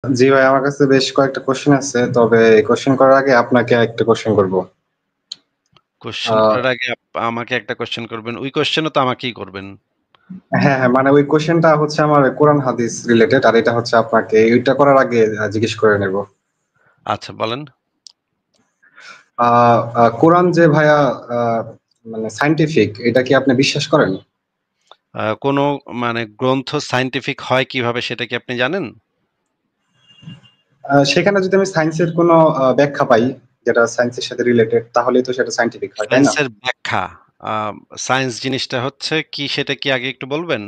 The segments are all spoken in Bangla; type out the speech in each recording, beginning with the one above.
জি ভাই, আমার কাছে বেশ কয়েকটা কোয়েশ্চেন আছে। তবে কোয়েশ্চেন করার আগে আপনাকে একটা কোয়েশ্চেন করব। আ কোয়েশ্চেন করার আগে আমাকে একটা কোয়েশ্চেন করবেন। ওই কোয়েশ্চেনও তো আমাকেই করবেন। হ্যাঁ, হ্যাঁ, মানে ওই কোয়েশ্চেনটা হচ্ছে আমার কোরআন হাদিস রিলেটেড। আর এটা হচ্ছে আপনাকে ওইটা করার আগে জিজ্ঞেস করে নেব। আচ্ছা বলেন। আ আ কোরআন যে ভাইয়া আ মানে সায়েন্টিফিক এটা কি আপনি বিশ্বাস করেন? কোনো মানে গ্রন্থ সায়েন্টিফিক হয় কিভাবে সেটা কি আপনি জানেন? সেখানে যদি আমি সায়েন্সের কোনো ব্যাখ্যা পাই, যেটা সায়েন্সের সাথে রিলেটেড তাহলেই তো সেটা সায়েন্টিফিক হয়, তাই না? সায়েন্সের ব্যাখ্যা। আ সায়েন্স জিনিসটা হচ্ছে কি সেটা কি আগে একটু বলবেন?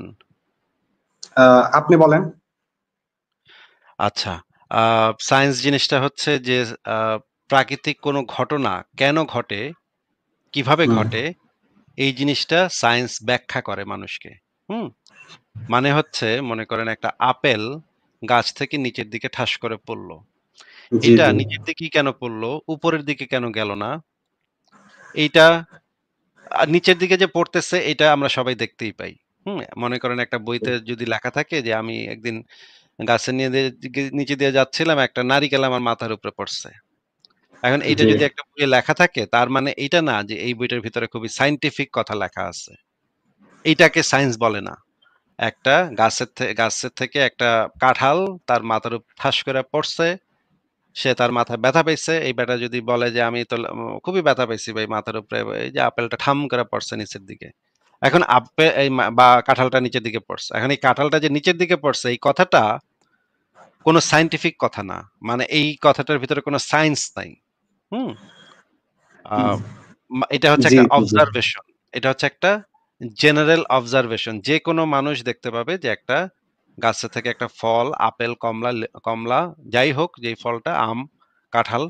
আ আপনি বলেন। আচ্ছা। আ সায়েন্স জিনিসটা হচ্ছে যে আ প্রাকৃতিক কোনো ঘটনা কেন ঘটে, কিভাবে হুম, ঘটে এই জিনিসটা সায়েন্স ব্যাখ্যা করে মানুষকে। হুম? মানে হচ্ছে মনে করেন একটা আপেল গাছ থেকে নিচের দিকে ঠাস করে পড়ল। জি, এটা জি। নিচের দিকেই কেন পড়ল? উপরের দিকে কেন গেল না? এইটা নিচের দিকে যে পড়তেছে এটা আমরা সবাই দেখতেই পাই। হুম? মনে করেন একটা বইতে যদি লেখা থাকে যে আমি একদিন গাছের নিচে দিয়ে যাচ্ছিলাম, একটা নারিকেল আমার মাথার উপরে পড়ছে। এখন এইটা জি, যদি একটা বইয়ে লেখা থাকে তার মানে এইটা না যে এই বইটার ভিতরে খুবই সায়েন্টিফিক কথা লেখা আছে। এইটাকে সায়েন্স বলে না। একটা গাছের থেকে একটা কাঁঠাল তার মাথার উপর ঠাস করে পড়ছে। সে তার মাথায় ব্যথা পাইছে। এই বেটা যদি বলে যে আমি তো খুবই ব্যথা পাইছি ভাই মাথার উপরে। এই যে আপেলটা ঠাম করে পড়ছে নিচের দিকে। এখন এই বা কাঁঠালটা নিচের দিকে পড়ছে। এখন এই কাঁঠালটা যে নিচের দিকে পড়ছে এই কথাটা কোন সায়েন্টিফিক কথা না। মানে এই কথাটার ভিতরে কোন সায়েন্স নাই। হুম? আ এটা হচ্ছে জি, একটা জি, জি। অবজারভেশন। এটা হচ্ছে একটা জেনারেল অবজারভেশন। যেকোনো মানুষ দেখতে পাবে যে একটা গাছে থেকে একটা ফল, আপেল, কমলা যাই হোক যেই ফলটা আম, কাঁঠাল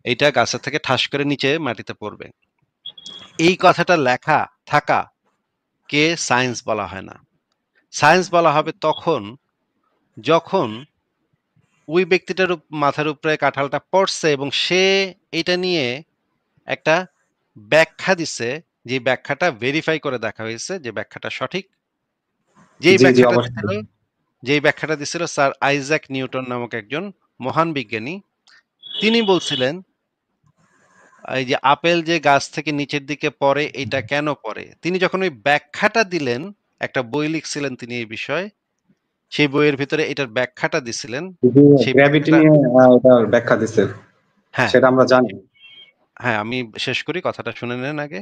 এইটা গাছের থেকে ঠাস করে নিচে মাটিতে পড়বে। এই কথাটা লেখা থাকা কে সায়েন্স বলা হয় না। সায়েন্স বলা হবে তখন যখন ওই ব্যক্তিটার মাথার উপরে কাঁঠালটা পড়ছে এবং সে এটা নিয়ে একটা ব্যাখ্যা দিছে, যে ব্যাখ্যাটা ভেরিফাই করে দেখা হয়েছে যে ব্যাখ্যাটা সঠিক। যেই জি, জি, ব্যাখ্যাটা দিছিল অবশ্যই। যেই ব্যাখ্যাটা দিছিল স্যার আইজ্যাক নিউটন নামক একজন মহান বিজ্ঞানী। তিনি বলছিলেন এই যে আপেল যে গাছ থেকে নিচের দিকে পড়ে এটা কেন পড়ে? তিনি যখন ওই ব্যাখ্যাটা দিলেন, একটা বই লিখছিলেন তিনি এই বিষয়ে। সেই বইয়ের ভিতরে এটার ব্যাখ্যাটা দিছিলেন। জি, সেই গ্র্যাভিটি ব্যাখ্যাটা নিয়ে এটার ব্যাখ্যা দিছে। হ্যাঁ, সেটা আমরা জানি। হ্যাঁ, আমি শেষ করি কথাটা শুনে নেন আগে।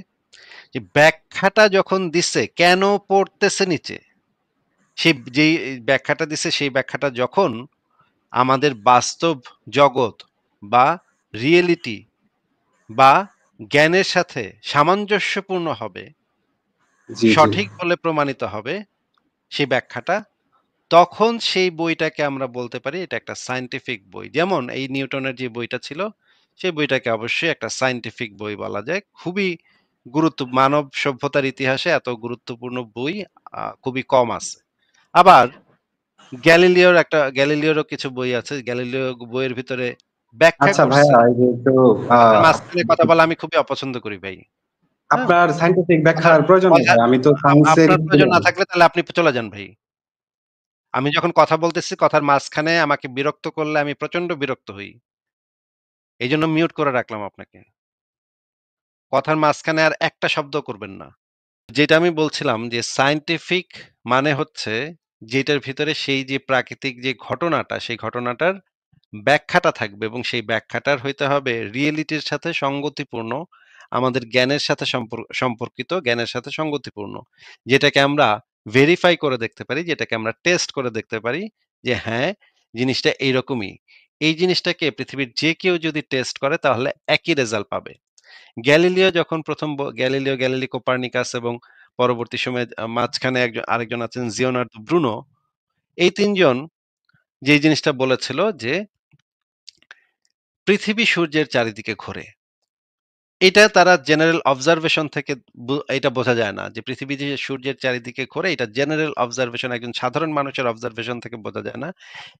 যে ব্যাখ্যাটা যখন দিছে কেন পড়তেছে নিচে? যেই ব্যাখ্যাটা দিছে সেই ব্যাখ্যাটা যখন আমাদের বাস্তব জগৎ বা রিয়েলিটি বা জ্ঞানের সাথে সামঞ্জস্যপূর্ণ হবে, জি, জি। সঠিক বলে প্রমাণিত হবে সেই ব্যাখ্যাটা, তখন সেই বইটাকে আমরা বলতে পারি এটা একটা সায়েন্টিফিক বই। যেমন এই নিউটনের যে বইটা ছিল, সেই বইটাকে অবশ্যই একটা সায়েন্টিফিক বই বলা যায়। খুবই মানব সভ্যতার ইতিহাসে এত গুরুত্বপূর্ণ বই খুবই কম আছে। আবার গ্যালিলিওরও কিছু বই আছে। গ্যালিলিও বইয়ের ভিতরে ব্যাখ্যা আচ্ছা করছে। ভাইয়া, এই যে একটু আ কথার মাঝখানে কথা বলা আমি খুবই অপছন্দ করি ভাই। হ্যাঁ? আপনার সায়েন্টিফিক কথার ব্যাখ্যার প্রয়োজন নেই কথা ভাই। আমি তো আপনার সায়েন্সেরই প্রয়োজন স্টুডেন্ট। না থাকলে তাহলে আপনি চলে যান ভাই। আমি যখন কথা বলতেছি কথার মাঝখানে আমাকে বিরক্ত করলে আমি প্রচন্ড বিরক্ত হই। এইজন্য মিউট করে রাখলাম আপনাকে। কথার মাঝখানে আর একটা শব্দও করবেন না। যেটা আমি বলছিলাম যে সায়েন্টিফিক মানে হচ্ছে যেটার ভিতরে সেই যে প্রাকৃতিক যে ঘটনাটা, সেই ঘটনাটার ব্যাখ্যাটা থাকবে এবং সেই ব্যাখ্যাটার হইতে হবে রিয়েলিটির সাথে সঙ্গতিপূর্ণ, আমাদের জ্ঞানের সাথে সম্পর্কিত, জ্ঞানের সাথে সঙ্গতিপূর্ণ। যেটাকে আমরা ভেরিফাই করে দেখতে পারি, যেটাকে আমরা টেস্ট করে দেখতে পারি যে হ্যাঁ, জিনিসটা এইরকমই। এই জিনিসটাকে পৃথিবীর যে কেউ যদি টেস্ট করে তাহলে একই রেজাল্ট পাবে। গ্যালিলিও যখন প্রথম গ্যালিলি কোপার্নিকাস এবং পরবর্তী সময়ে মাঝখানে আরেকজন আছেন জিওনার্দো ব্রুনো। এই ৩ জন যে জিনিসটা বলেছিল যে পৃথিবী সূর্যের চারিদিকে ঘোরে। এটা তারা জেনারেল অবজারভেশন থেকে এটা বোঝা যায় না যে পৃথিবী যে সূর্যের চারিদিকে ঘোরে, এটা জেনারেল অবজারভেশন, একজন সাধারণ মানুষের অবজারভেশন থেকে বোঝা যায় না।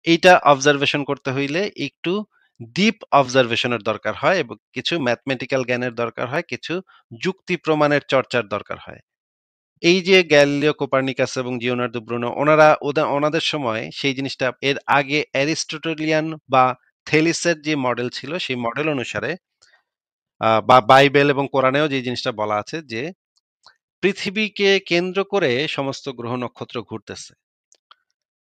এইটা অবজারভেশন করতে হইলে একটু ডিপ অবজারভেশন এর দরকার হয় এবং কিছু ম্যাথমেটিক্যাল জ্ঞানের দরকার হয়, কিছু যুক্তি প্রমাণের চর্চার দরকার হয়। এই যে গ্যালিলিও, কোপার্নিকাস এবং লিওনার্দো ব্রুনো ওনাদের সময় সেই জিনিসটা এর আগে অ্যারিস্টোটেলিয়ান বা থেলিসের যে মডেল ছিল সেই মডেল অনুসারে বা বাইবেল এবং কোরআনেও যে জিনিসটা বলা আছে যে পৃথিবীকে কেন্দ্র করে সমস্ত গ্রহ নক্ষত্র ঘুরতেছে।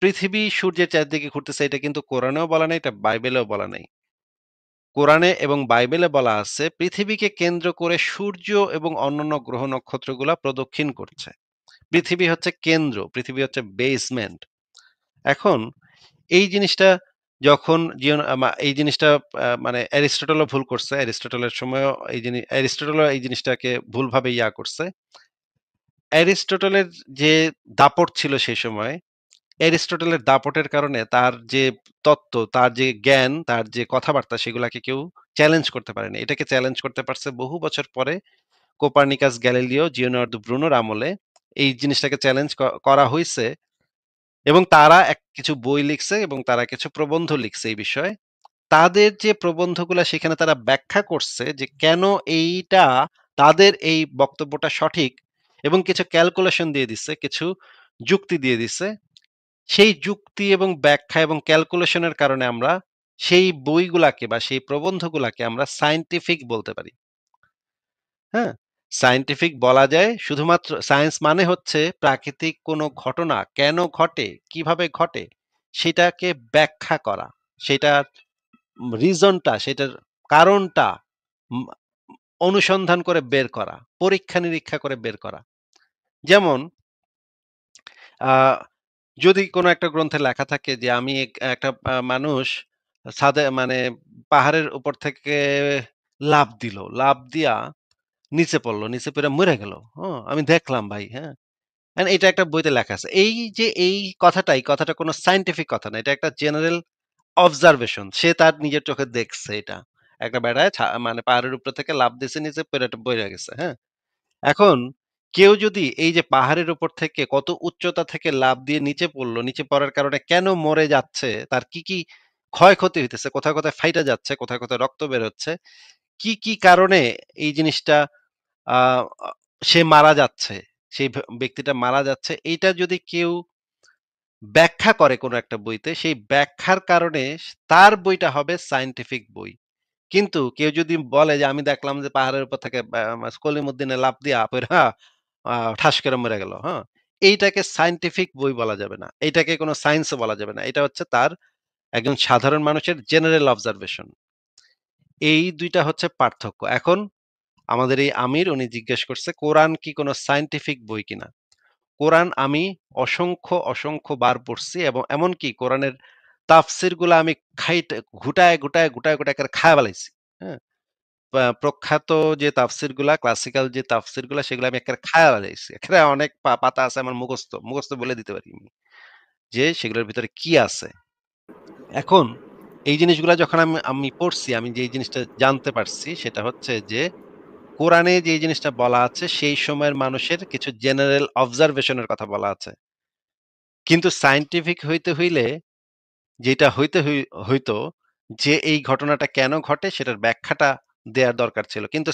পৃথিবী সূর্যের চারদিকে ঘুরতেছে এটা কিন্তু কোরআনেও বলা নাই, এটা বাইবেলেও বলা নাই। কোরআনে এবং বাইবেলে বলা আছে পৃথিবীকে কেন্দ্র করে সূর্য এবং অন্যান্য গ্রহ নক্ষত্রগুলা প্রদক্ষিণ করছে। পৃথিবী হচ্ছে কেন্দ্র, পৃথিবী হচ্ছে বেসমেন্ট। এখন এই জিনিসটা যখন এই জিনিসটা মানে অ্যারিস্টটলও ভুল করছে। অ্যারিস্টটলের সময়ও অ্যারিস্টটলও এই জিনিসটাকে ভুলভাবে করছে। অ্যারিস্টটলের যে দাপট ছিল সেই সময়, অ্যারিস্টটলের দাপটের কারণে তার যে তত্ত্ব, তার যে জ্ঞান, তার যে কথাবার্তা সেগুলাকে কেউ চ্যালেঞ্জ করতে পারেনি। এটাকে চ্যালেঞ্জ করতে পারছে বহু বছর পরে কোপার্নিকাস, গ্যালিলিও, জিওনার্দো ব্রুনোর আমলে এই জিনিসটাকে চ্যালেঞ্জ করা হইছে এবং তারা কিছু বই লিখছে এবং তারা কিছু প্রবন্ধ লিখছে এই বিষয়ে। তাদের যে প্রবন্ধগুলা সেখানে তারা ব্যাখ্যা করছে যে কেন এইটা তাদের এই বক্তব্যটা সঠিক এবং কিছু ক্যালকুলেশন দিয়ে দিচ্ছে, কিছু যুক্তি দিয়ে দিচ্ছে। সেই যুক্তি এবং ব্যাখ্যা এবং ক্যালকুলেশনের কারণে আমরা সেই বইগুলাকে বা সেই প্রবন্ধগুলাকে আমরা সায়েন্টিফিক বলতে পারি। হ্যাঁ? সায়েন্টিফিক বলা যায় শুধুমাত্র সায়েন্স মানে হচ্ছে প্রাকৃতিক কোনো ঘটনা কেন ঘটে, কিভাবে ঘটে সেটাকে ব্যাখ্যা করা। সেটার রিজনটা, সেটার কারণটা উম অনুসন্ধান করে বের করা, পরীক্ষা-নিরীক্ষা করে বের করা। যেমন আ যদি কোনো একটা গ্রন্থে লেখা থাকে যে আমি একটা মানুষ মানে পাহাড়ের উপর থেকে লাফ দিল। লাফ দিয়া নিচে পড়ল। নিচে পইড়া মইরা গেল। আমি দেখলাম ভাই, হ্যাঁ? এটা একটা বইতে লেখা আছে। এই যে এই কথাটা, এই কথাটা কোনো সায়েন্টিফিক কথা না। এটা একটা জেনারেল অবজারভেশন। সে তার নিজের চোখে দেখছে এটা। একটা বেড়ায় মানে পাহাড়ের উপর থেকে লাফ দিছে নিচে পইড়া গেছে, হ্যাঁ? এখন কেউ যদি এই যে পাহাড়ের উপর থেকে কত উচ্চতা থেকে লাফ দিয়ে নিচে পড়ল, নিচে পড়ার কারণে কেন মরে যাচ্ছে, তার কি ক্ষয়ক্ষতি হইতেছে, কোথায় ফাইটা যাচ্ছে, কোথায় রক্ত বের হচ্ছে, কি কারণে এই জিনিসটা আ আ সে মারা যাচ্ছে, সেই ব্যক্তিটা মারা যাচ্ছে, এইটা যদি কেউ ব্যাখ্যা করে কোনো একটা বইতে, সেই ব্যাখ্যার কারণে তার বইটা হবে সায়েন্টিফিক বই। কিন্তু কেউ যদি বলে যে আমি দেখলাম যে পাহাড়ের উপর থেকে কলিমুদ্দিনে লাফ দিয়া পইড়া ঠাস করে মরে গেল। হ্যাঁ? এইটাকে সায়েন্টিফিক বই বলা যাবে না। এইটাকে কোনো সায়েন্সও বলা যাবে না। এটা হচ্ছে তার একজন সাধারণ মানুষের জেনারেল অবজারভেশন। এই ২ টা হচ্ছে পার্থক্য। এখন আমাদের এই আমির উনি জিজ্ঞেস করছে কোরআন কি কোনো সায়েন্টিফিক বই কিনা? কোরআন আমি অসংখ্য বার পড়ছি এবং এমনকি কোরআনের তাফসির গুলা আমি ঘুটায় করে খায়া ফেলাইছি। হ্যাঁ? প্রখ্যাত যে তাফসির গুলা, ক্লাসিক্যাল যে তাফসির গুলা সেগুলা আমি একেবারে খায়া ফেলাইছি। এখানে অনেক পাতা আছে আমার মুখস্থ বলে দিতে পারি আমি। যে সেগুলোর ভিতরে কি আছে। এখন এই জিনিসগুলা যখন আমি পড়ছি, আমি যে জিনিসটা জানতে পারছি সেটা হচ্ছে যে কোরআনে যে জিনিসটা বলা আছে সেই সময়ের মানুষের কিছু জেনারেল অবজারভেশন এর কথা বলা আছে। কিন্তু সায়েন্টিফিক হইতে হইলে যেটা হইতো যে এই ঘটনাটা কেন ঘটে সেটার ব্যাখ্যাটা দেয়ার দরকার ছিল। কিন্তু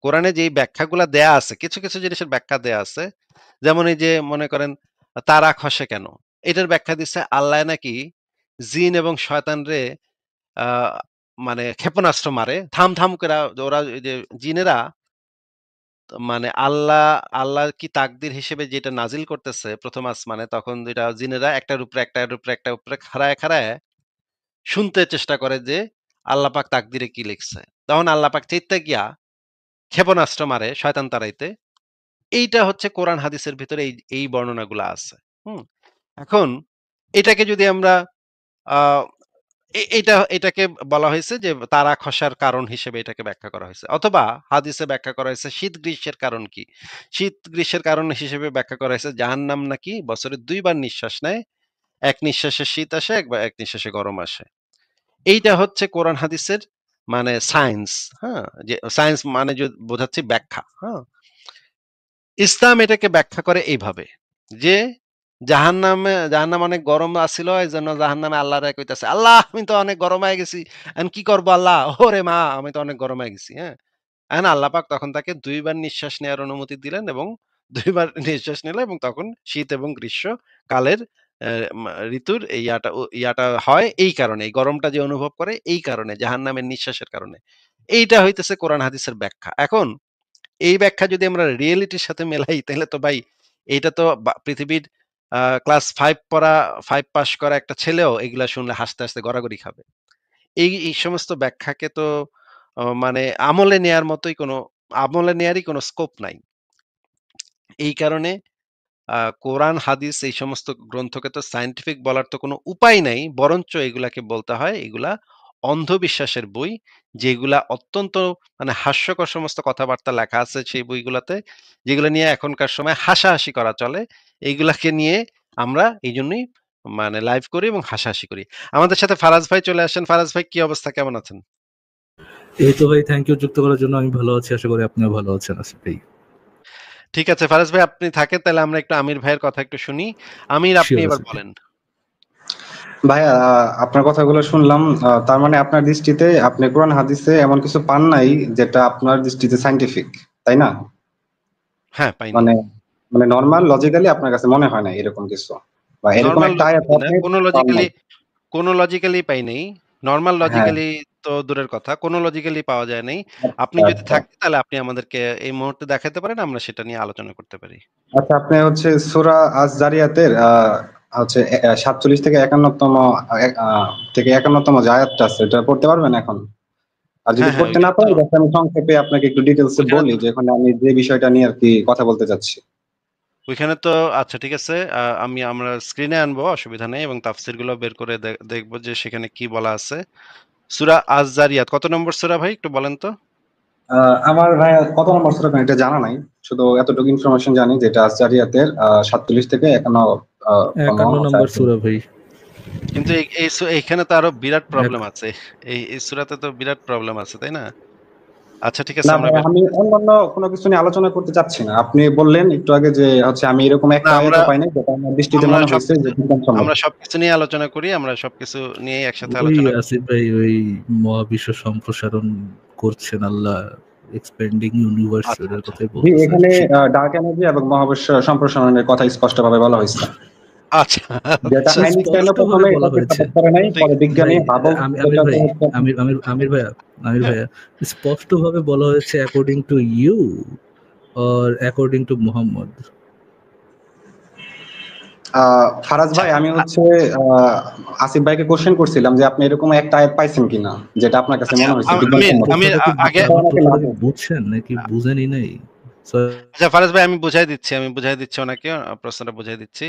কোরআনে যেই ব্যাখ্যাগুলা দেয়া আছে, কিছু জিনিসের ব্যাখ্যা দেয়া আছে। যেমন এই যে মনে করেন তারা খসে কেন? এটার ব্যাখ্যা দিচ্ছে আল্লাহ নাকি জিন এবং শয়তানরে আ মানে ক্ষেপণাস্ত্র মারে। ধাম কইরা ওরা ওই যে জিনেরা মানে আল্লাহর কি তাকদির হিসেবে যেটা নাজিল করতেছে ১ম আসমানে তখন এটা জিনেরা একটার উপরে খাড়ায় শুনতে চেষ্টা করে যে আল্লাহ পাক তাকদিরে কি লিখছে। তখন আল্লাহ পাক চেইত্তা গিয়া ক্ষেপণাস্ত্র মারে শয়তান তাড়াইতে। এইটা হচ্ছে কোরআন হাদিসের ভিতরে এই বর্ণনাগুলা আছে। হুম? এখন এটাকে যদি আমরা আ এটাকে বলা হয়েছে যে তারা খসার কারণ হিসেবে এটাকে ব্যাখ্যা করা হয়েছে। অথবা হাদিসে ব্যাখ্যা করা হয়েছে শীত গ্রীষ্মের কারণ কি? শীত গ্রীষ্মের কারণ হিসেবে ব্যাখ্যা করা হয়েছে জাহান্নাম নাকি বছরে ২ বার নিঃশ্বাস নেয়। এক নিঃশ্বাসে শীত আসে, এক নিঃশ্বাসে গরম আসে। এইটা হচ্ছে কোরআন হাদিসের মানে সায়েন্স, হ্যাঁ? যে সায়েন্স মানে বোঝাচ্ছি ব্যাখ্যা, হ্যাঁ? ইসলাম এটাকে ব্যাখ্যা করে এইভাবে যে জাহান্নাম অনেক গরম আছিল এইজন্য জাহান্নামে আল্লাহরে কইতাছে, "আল্লাহ আমি তো অনেক গরম হয়ে গেছি। এখন কি করব আল্লাহ? ওরে মা আমি তো অনেক গরম হয়ে গেছি।" হ্যাঁ? এখন আল্লাহ পাক তখন তাকে ২ বার নিঃশ্বাস নেওয়ার অনুমতি দিলেন এবং ২ বার নিঃশ্বাস নিল এবং তখন শীত এবং গ্রীষ্মকালের ঋতুর এই ইয়াটা হয় এই কারণে। এই গরমটা যে অনুভব করে এই কারণে, জাহান্নামের নিঃশ্বাসের কারণে। এইটা হইতেছে কোরআন হাদিসের ব্যাখ্যা। এখন এই ব্যাখ্যা যদি আমরা রিয়েলিটির সাথে মেলাই তাহলে তো ভাই এইটা তো পৃথিবীর ক্লাস 5 পড়া 5 পাস করা একটা ছেলেও এগুলা শুনলে হাসতে, হাসতে গড়াগড়ি খাবে। এই সমস্ত ব্যাখ্যাকে তো মানে আমলে নেয়ারই কোনো স্কোপ নাই। এই কারণে কোরআন, হাদিস এই সমস্ত গ্রন্থকে তো সায়েন্টিফিক বলার তো কোনো উপায় নাই। বরঞ্চ এগুলাকে বলতে হয় এগুলা অন্ধবিশ্বাসের বই। যেগুলা অত্যন্ত মানে হাস্যকর সমস্ত কথাবার্তা লেখা আছে সেই বইগুলাতে। যেগুলা নিয়ে এখনকার সময় হাসাহাসি করা চলে। এইগুলাকে নিয়ে আমরা এইজন্যই মানে লাইভ করি এবং হাসাহাসি করি। আমাদের সাথে ফারাজ ভাই চলে আসেন। ফারাজ ভাই কি অবস্থা? কেমন আছেন? এই তো ভাই, থ্যাংক ইউ যুক্ত করার জন্য। আমি ভালো আছি, আশা করি আপনিও ভালো আছেন আসিফ ভাই। ঠিক আছে ফারাজ ভাই আপনি থাকেন তাহলে আমরা একটু আমির ভাইয়ের কথা একটু শুনি। আমির আপনি শিওর এবার আসিফ ভাই। বলেন। ভাইয়া আপনার কথাগুলো শুনলাম। তার মানে আপনার দৃষ্টিতে আপনি কোরআন হাদিসে এমন কিছু পান নাই যেটা আপনার দৃষ্টিতে সায়েন্টিফিক, তাই না? হ্যাঁ, পাইনি। মানে মানে নরমাল লজিক্যালি আপনার কাছে মনে হয় না এরকম কিছু, বা এরকম নরমাল একটা আয়াত লজিক্যালি না, আপনি পান নাই। কোনো লজিক্যালি পাই নাই। নরমাল হ্যাঁ। লজিক্যালি তো দূরের কথা। কোনো লজিক্যালি পাওয়া যায় নাই। আপনি আচ্ছা যদি আচ্ছা। থাকে তাহলে আপনি আমাদেরকে এই মুহূর্তে দেখাতে পারেন, আমরা সেটা নিয়ে আলোচনা করতে পারি। আচ্ছা, আপনি হচ্ছে সূরা আজ-জারিয়াতের হচ্ছে ৪৭ থেকে ৫১তম থেকে ৫১তম যে আয়াতটা আছে এটা পড়তে পারবেন এখন? আর যদি হ্যাঁ, হ্যাঁ, পড়তে না পারেন তাহলে আমি সংক্ষেপে আপনাকে একটু ডিটেইলস এ ওইখানে বলি তো যে এখানে আমি যে বিষয়টা নিয়ে আরকি কথা বলতে চাচ্ছি। ওইখানে তো আচ্ছা ঠিক আছে। আমরা স্ক্রিনে আনবো অসুবিধা নেই এবং তাফসীরগুলো বের করে দেখব যে সেখানে কি বলা আছে। সূরা আয-যারিয়াত কত নম্বর সূরা ভাই একটু বলেন তো? আমার ভাইয়া কত নম্বর সূরা এটা জানা নাই। শুধু এতটুকু ইনফরমেশন জানি যেটা আজ-জারিয়াতের ৪৭ থেকে ৫১ তম ৫১ নম্বর আয়াত। সূরা ভাই। কিন্তু এইখানে তো আরো বিরাট এক প্রবলেম আছে। এই সূরাতে তো বিরাট প্রবলেম আছে, তাই না? আচ্ছা ঠিক আছে না আমরা ভাই, বের আমি অন্যান্য কোনো কিছু নিয়ে আলোচনা করতে চাচ্ছি না। আপনি বললেন একটু আগে যে হচ্ছে আমি এরকম না একটা আয়াতও পাই নাই যেটা আমার দৃষ্টিতে আমরা মনে হয়েছে যে সবকিছু বিজ্ঞানসম্মত। আমরা সবকিছু নিয়ে আলোচনা করি। আমরা সবকিছু নিয়েই একসাথে ওই আলোচনা করি। আসিফ ভাই, ওই মহাবিশ্ব সম্প্রসারণ করছেন আল্লাহ, এক্সপেন্ডিং ইউনিভার্স, আচ্ছা, এটার আচ্ছা। কথাই জি, বলতেছে আর এখানে কি। ডার্ক এনার্জি এবং মহাবিশ্ব সম্প্রসারণের কথা স্পষ্টভাবে বলা হয়েছে। আচ্ছা, যেটা আচ্ছা। আইনস্টাইনও স্পষ্টভাবে ১ম এ বলা এটাকে হয়েছে। সাপোর্ট করে নাই। ঠিক পরে ভাই, বিজ্ঞানী হাবল আমির যেটাতে ভাই, হচ্ছে আমির ভাইয়া, স্পষ্টভাবে বলা হয়েছে according to you or according to Muhammad. Faraz আচ্ছা, ভাই, আমি হচ্ছে আসিফ ভাইকে কোশ্চেন করছিলাম যে আপনি এরকম একটা আয়াত পাইছেন কিনা যেটা আপনার কাছে আচ্ছা মনে হয়েছে আমার বিজ্ঞানসম্মত। আমির প্রশ্নটা কি আগে সেটা আমার আমাকে না প্রশ্নটা কি বলতে। বুঝছেন নাকি বুঝেনি নাই? আচ্ছা ফারাজ ভাই আমি বুঝাই দিচ্ছি ওনাকে প্রশ্নটা বুঝাই দিচ্ছি।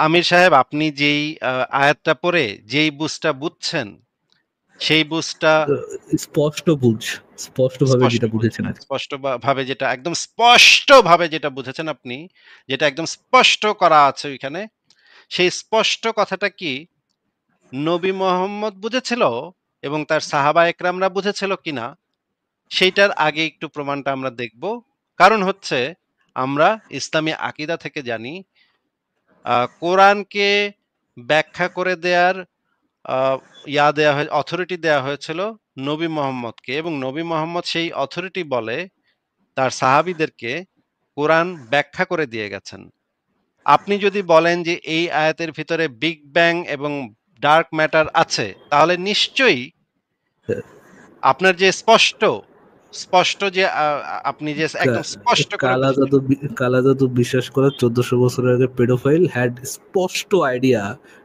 আমির সাহেব আপনি যেই আয়াতটা পড়ে যেই বুঝটা বুঝছেন, সেই বুঝটা স্পষ্ট বুঝ, স্পষ্টভাবে স্পষ্ট যেটা বুঝ বুঝেছেন আর কি। স্পষ্ট ভাবে যেটা একদম স্পষ্টভাবে যেটা বুঝেছেন আপনি, যেটা একদম স্পষ্ট করা আছে ওইখানে, সেই স্পষ্ট কথাটা কি নবী মোহাম্মদ বুঝেছিল এবং তার সাহাবা একরামরা বুঝেছিল কিনা সেইটার আগে একটু প্রমাণটা আমরা দেখব। কারণ হচ্ছে আমরা ইসলামী আকীদা থেকে জানি কোরআনকে ব্যাখ্যা করে দেয়ার আ অথরিটি দেয়া হয়েছিল নবী মোহাম্মদকে এবং নবী মোহাম্মদ সেই অথরিটি বলে তার সাহাবীদেরকে কোরআন ব্যাখ্যা করে দিয়ে গেছেন। আপনি যদি বলেন যে এই আয়াতের ভিতরে বিগ ব্যাং এবং ডার্ক ম্যাটার আছে, তাহলে নিশ্চয়ই আপনার যে স্পষ্ট যে আপনি যে একদম স্পষ্ট করে বুঝেছেন কালা জাদু বিশ্বাস করা 1400 বছর আগে পেডোফাইল হ্যাড স্পষ্ট idea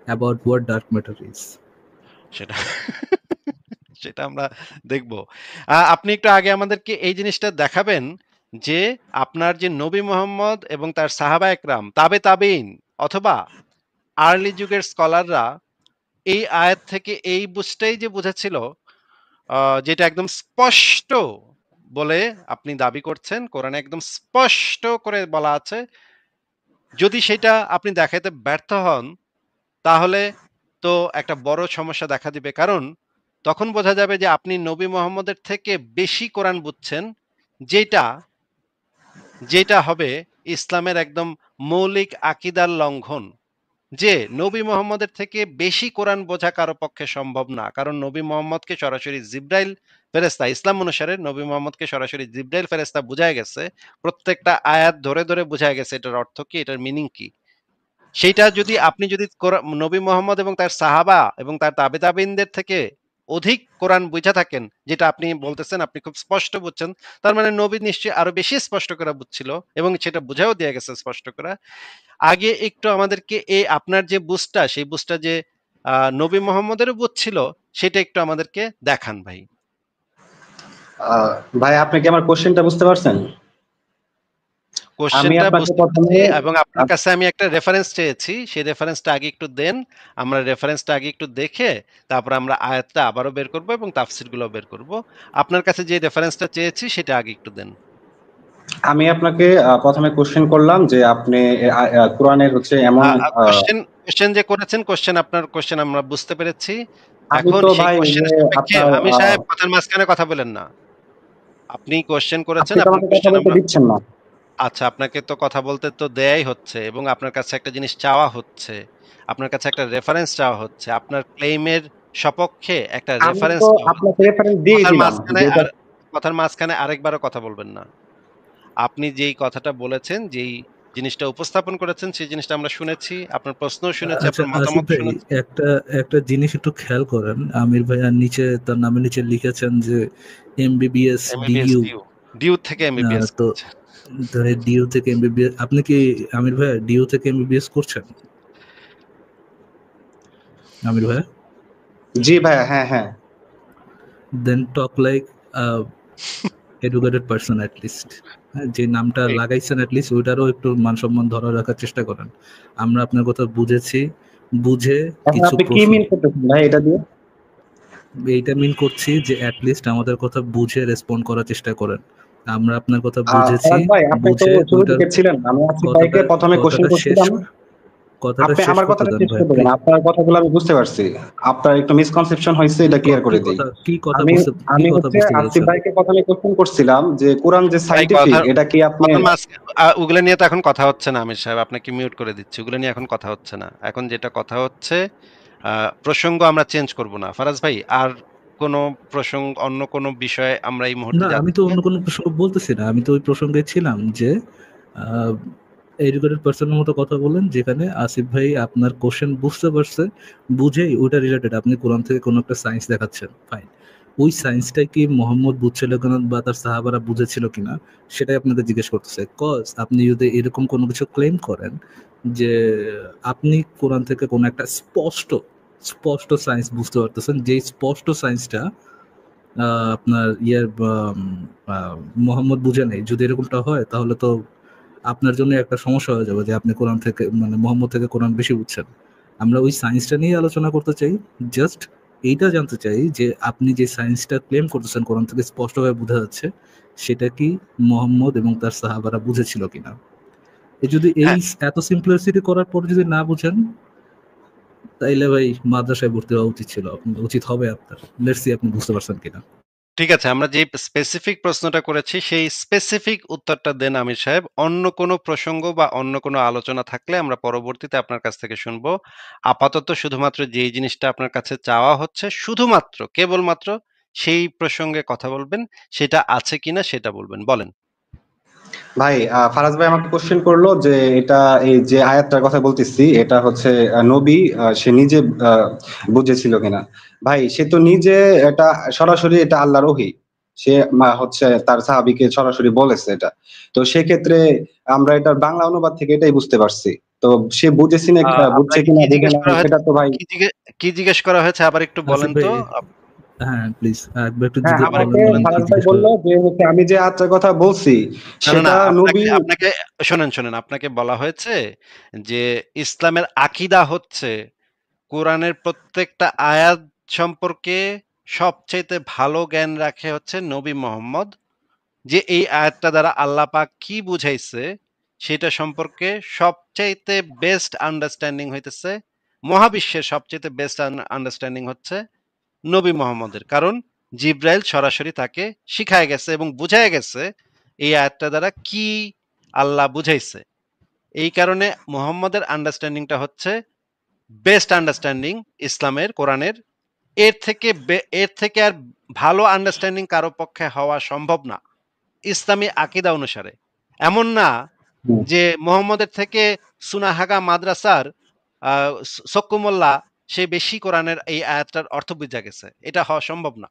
about what dark matter is. সেটা সেটা আমরা দেখব। আপনি একটু আগে আমাদেরকে এই জিনিসটা দেখাবেন যে আপনার যে নবী মোহাম্মদ এবং তার সাহাবা একরাম তাবেঈন অথবা আর্লি যুগের স্কলাররা এই আয়াত থেকে এই বুঝটাই যে বুঝেছিল যেটা একদম স্পষ্ট বলে আপনি দাবি করছেন কোরআনে একদম স্পষ্ট করে বলা আছে। যদি সেটা আপনি দেখাইতে ব্যর্থ হন তাহলে তো একটা বড় সমস্যা দেখা দিবে। কারণ তখন বোঝা যাবে যে আপনি নবী মোহাম্মদের থেকে বেশি কোরআন বুঝছেন। যেটা, যেটা হবে ইসলামের একদম মৌলিক আকীদার লঙ্ঘন। যে নবী মুহাম্মদের থেকে বেশি কোরআন বোঝা কারো পক্ষে সম্ভব না। কারণ নবী মুহাম্মদকে সরাসরি জিবরাইল ফেরেশতা, ইসলাম অনুসারে নবী মুহাম্মদকে সরাসরি জিবরাইল ফেরেশতা বুঝায় গেছে। প্রত্যেকটা আয়াত ধরে, ধরে বুঝায় গেছে এটার অর্থ কি, এটার মিনিং কি। সেইটা যদি আপনি যদি নবী মুহাম্মদ এবং তার সাহাবা এবং তার তাবে-তাবেঈনদের থেকে অধিক কোরআন বুঝা থাকেন, যেটা আপনি বলতেছেন আপনি খুব স্পষ্ট বুঝছেন, তার মানে নবী নিশ্চয়ই আরো বেশি স্পষ্ট করে বুঝছিল এবং সেটা বুঝায়ও দেয়া গেছে স্পষ্ট করে। আগে একটু আমাদেরকে আপনার যে বুঝটা, সেই বুঝটা যে নবী মুহাম্মদেরও বুঝ ছিল, সেটা একটু আমাদেরকে দেখান ভাই। আহ, ভাই আপনি কি আমার কোশ্চেনটা বুঝতে পারছেন? আমি কোশ্চেনটা আপনাকে বুঝতে প্রথমে পেরেছি এবং আপনার কাছে আমি একটা রেফারেন্স চেয়েছি। সেই রেফারেন্সটা আগে একটু দেন। আমরা রেফারেন্সটা আগে একটু দেখে তারপর আমরা আয়াতটা আবারও বের করব এবং তাফসীরগুলোও বের করব। আপনার কাছে যে রেফারেন্সটা চেয়েছি সেটা আগে একটু দেন। আমি আপনাকে প্রথমে কোশ্চেন করলাম যে আপনি কোরআনের হচ্ছে এমন কোশ্চেন যে করেছেন, আপনার কোশ্চেন আমরা বুঝতে পেরেছি। আমি এখন তো সেই ভাই ওই যে কোশ্চেনের সাপেক্ষে আপনার আমির সাহেব কথার মাঝখানে কথা বলেন না। আপনি কোশ্চেন করেছেন, আপনি তো আপনার আমাকে কথা কোশ্চেন বলতে আমরা দিচ্ছেন না। আচ্ছা, আপনাকে তো কথা বলতে তো দেয়াই হচ্ছে এবং আপনার কাছে একটা জিনিস চাওয়া হচ্ছে। আপনার কাছে একটা রেফারেন্স চাওয়া হচ্ছে। আপনার ক্লেইমের সপক্ষে একটা আমি রেফারেন্স তো চাওয়া আপনাকে হচ্ছে। রেফারেন্স দিয়ে কথার দিলাম মাঝখানে যে এটা। আর কথার মাঝখানে আরেকবারও কথা বলবেন না। আপনি যেই কথাটা বলেছেন, যেই জিনিসটা উপস্থাপন করেছেন, সেই জিনিসটা আমরা শুনেছি। আপনার প্রশ্নও শুনেছি, আচ্ছা আপনার আসিফ মতামত ভাই, শুনেছি। একটা একটা জিনিস একটু খেয়াল করেন। আমির ভাই আর নিচে তার নামের নিচে লিখেছেন যে MBBS MBBS DU. DU. DU থেকে এমবিবিএস তো করছে। ডিইউ থেকে এমবিবিএস, আপনি কি আমির ভাই ডিইউ থেকে এমবিবিএস করছেন? আমির ভাই, জি ভাইয়া, হ্যাঁ হ্যাঁ। Then talk like educated person at least. যে নামটা ঠিক। লাগাইছেন অ্যাট লিস্ট ওইটারও একটু মান সম্মান ধরে রাখার চেষ্টা করেন। আমরা আপনার কথা বুঝেছি, বুঝে এখন কিছু আপনি কি প্রশ্ন মিন করতেছেন ভাই এটা দিয়ে? এইটা মিন করছি যে অ্যাট লিস্ট আমাদের কথা বুঝে রেসপন্ড করার চেষ্টা করেন। আমরা আপনার কথা বুঝেছি, ফরাজ ভাই, আপনি তো বুঝে শুরু ওইটার থেকে ছিলেন। আমি আসিফ কথাটা ভাইকে প্রথমে কোশ্চেন কথাটা শেষ করছিলাম। কথাটা আপনি শেষ আমার করতে কথাটা দেন শেষ ভাই করে দেন। প্লিজ। আপনার কথাগুলো আমি বুঝতে পারছি। আপনার একটু মিসকনসেপশন হয়েছে, এটা ক্লিয়ার করে দিই। কি কথা আমি বুঝতে কি আমি কথা হচ্ছে বুঝতে আসিফ পেরেছেন? ভাইকে প্রথমে কোশ্চেন করছিলাম যে কোরআন যে ভাই সাইন্টিফিক, কথার এটা কি আপনি? কথার মাঝ ওগুলো নিয়ে তো এখন কথা হচ্ছে না আমির সাহেব। আপনাকে মিউট করে দিচ্ছি। ওগুলো নিয়ে এখন কথা হচ্ছে না। এখন যেটা কথা হচ্ছে প্রসঙ্গ আমরা চেঞ্জ করব না। ফারাজ ভাই, আর কোনো অন্য কোনো বিষয়ে আমরা এই মুহূর্তে না, আমি তো যাচ্ছি না। অন্য কোনো প্রসঙ্গ বলতেছি না, আমি তো ওই প্রসঙ্গে ছিলাম যে এডুকেটেড পার্সনের মতো কথা বলেন, যেখানে আসিফ ভাই আপনার কোশ্চেন বুঝতে পারছে, বুঝেই ওইটা রিলেটেড আপনি কোরআন থেকে কোনো একটা সায়েন্স দেখাচ্ছেন, ফাইন। ওই সায়েন্সটাই কি মোহাম্মদ বুঝছিল কিনা বা তার সাহাবারা বুঝেছিল কিনা সেটাই আপনাকে জিজ্ঞেস করতেছে। কজ আপনি যদি এরকম কোনো কিছু ক্লেম করেন যে আপনি কোরআন থেকে কোনো একটা স্পষ্ট স্পষ্ট সায়েন্স বুঝতে পারতেছেন, যেই স্পষ্ট সায়েন্সটা আপনার মোহাম্মদ বুঝে নেই, যদি এরকমটা হয় তাহলে তো আপনার জন্য একটা সমস্যা হয়ে যাবে যে আপনি কোরআন থেকে মানে মোহাম্মদ থেকে কোরআন বেশি বুঝছেন। আমরা ওই সায়েন্সটা নিয়ে আলোচনা করতে চাই। জাস্ট এইটা জানতে চাই যে আপনি যে সায়েন্সটা ক্লেম করতেছেন কোরআন থেকে স্পষ্টভাবে বোঝা যাচ্ছে, সেটা কি মোহাম্মদ এবং তার সাহাবারা বুঝেছিল কিনা। যদি এই হ্যাঁ, এত সিম্পলিসিটি করার পর যদি না বুঝেন, তাইলে ভাই মাদ্রাসায় ভর্তি হওয়া উচিত ছিল, উচিত হবে আপনার। লেটস সি আপনি বুঝতে পারছেন কিনা। ঠিক আছে। আমরা যে স্পেসিফিক প্রশ্নটা করেছি সেই স্পেসিফিক উত্তরটা দেন আমির সাহেব। অন্য কোনো প্রসঙ্গ বা অন্য কোনো আলোচনা থাকলে আমরা পরবর্তীতে আপনার কাছ থেকে শুনবো। আপাতত শুধুমাত্র যেই জিনিসটা আপনার কাছে চাওয়া হচ্ছে, শুধুমাত্র কেবলমাত্র সেই প্রসঙ্গে কথা বলবেন। সেটা আছে কিনা সেটা বলবেন। বলেন। ভাই ফারাজ ভাই আমাকে কোশ্চেন করলো যে এটা, এই যে আয়াতটার কথা বলতেছি, এটা হচ্ছে নবী সে নিজে বুঝেছিল কিনা। ভাই সে তো নিজে এটা সরাসরি, এটা আল্লাহর ওহী। সে হচ্ছে তার সাহাবীকে সরাসরি বলেছে এটা। তো সেক্ষেত্রে আমরা এটার বাংলা অনুবাদ থেকে এটাই বুঝতে পারছি। তো সে বুঝেছি না, বুঝছে আপনাকে কিনা কি বুঝে জিজ্ঞেস না, করা হয়েছে? এটা তো ভাই। কি জিজ্ঞেস করা হয়েছে আবার একটু বলেন আসিফ ভাই, তো? হ্যাঁ প্লিজ একবার একটু হ্যাঁ, আবার আমাকে বলেন কি ফারাজ ভাই জিজ্ঞেস করে। বললো যে হচ্ছে আমি যে আয়াতটার কথা বলছি না, না, না। সেটা নবী। আপনাকে শোনেন। আপনাকে বলা হয়েছে যে ইসলামের আকীদা হচ্ছে কোরআনের প্রত্যেকটা আয়াত সম্পর্কে সবচাইতে ভালো জ্ঞান রাখে হচ্ছে নবী মুহাম্মদ। যে এই আয়াতটা দ্বারা আল্লাহ পাক কি বুঝাইছে সেটা সম্পর্কে সবচাইতে বেস্ট আন্ডারস্ট্যান্ডিং হইতেছে, মহাবিশ্বের সবচাইতে বেস্ট আন্ডারস্ট্যান্ডিং হচ্ছে নবী মুহাম্মদের। কারণ জিব্রাইল সরাসরি তাকে শিখায় গেছে এবং বুঝায় গেছে এই আয়াতটা দ্বারা কি আল্লাহ বুঝাইছে। এই কারণে মুহাম্মদের আন্ডারস্ট্যান্ডিংটা হচ্ছে বেস্ট আন্ডারস্ট্যান্ডিং ইসলামের, কোরআনের। এর থেকে আর ভালো আন্ডারস্ট্যান্ডিং কারো পক্ষে হওয়া সম্ভব না ইসলামী আকীদা অনুসারে। এমন না হুম। যে মোহাম্মদের থেকে সুনাহাগা মাদ্রাসার সক্কু মোল্লা সে বেশি কোরআনের এই আয়াতটার অর্থ বুঝা গেছে, এটা হওয়া সম্ভব না।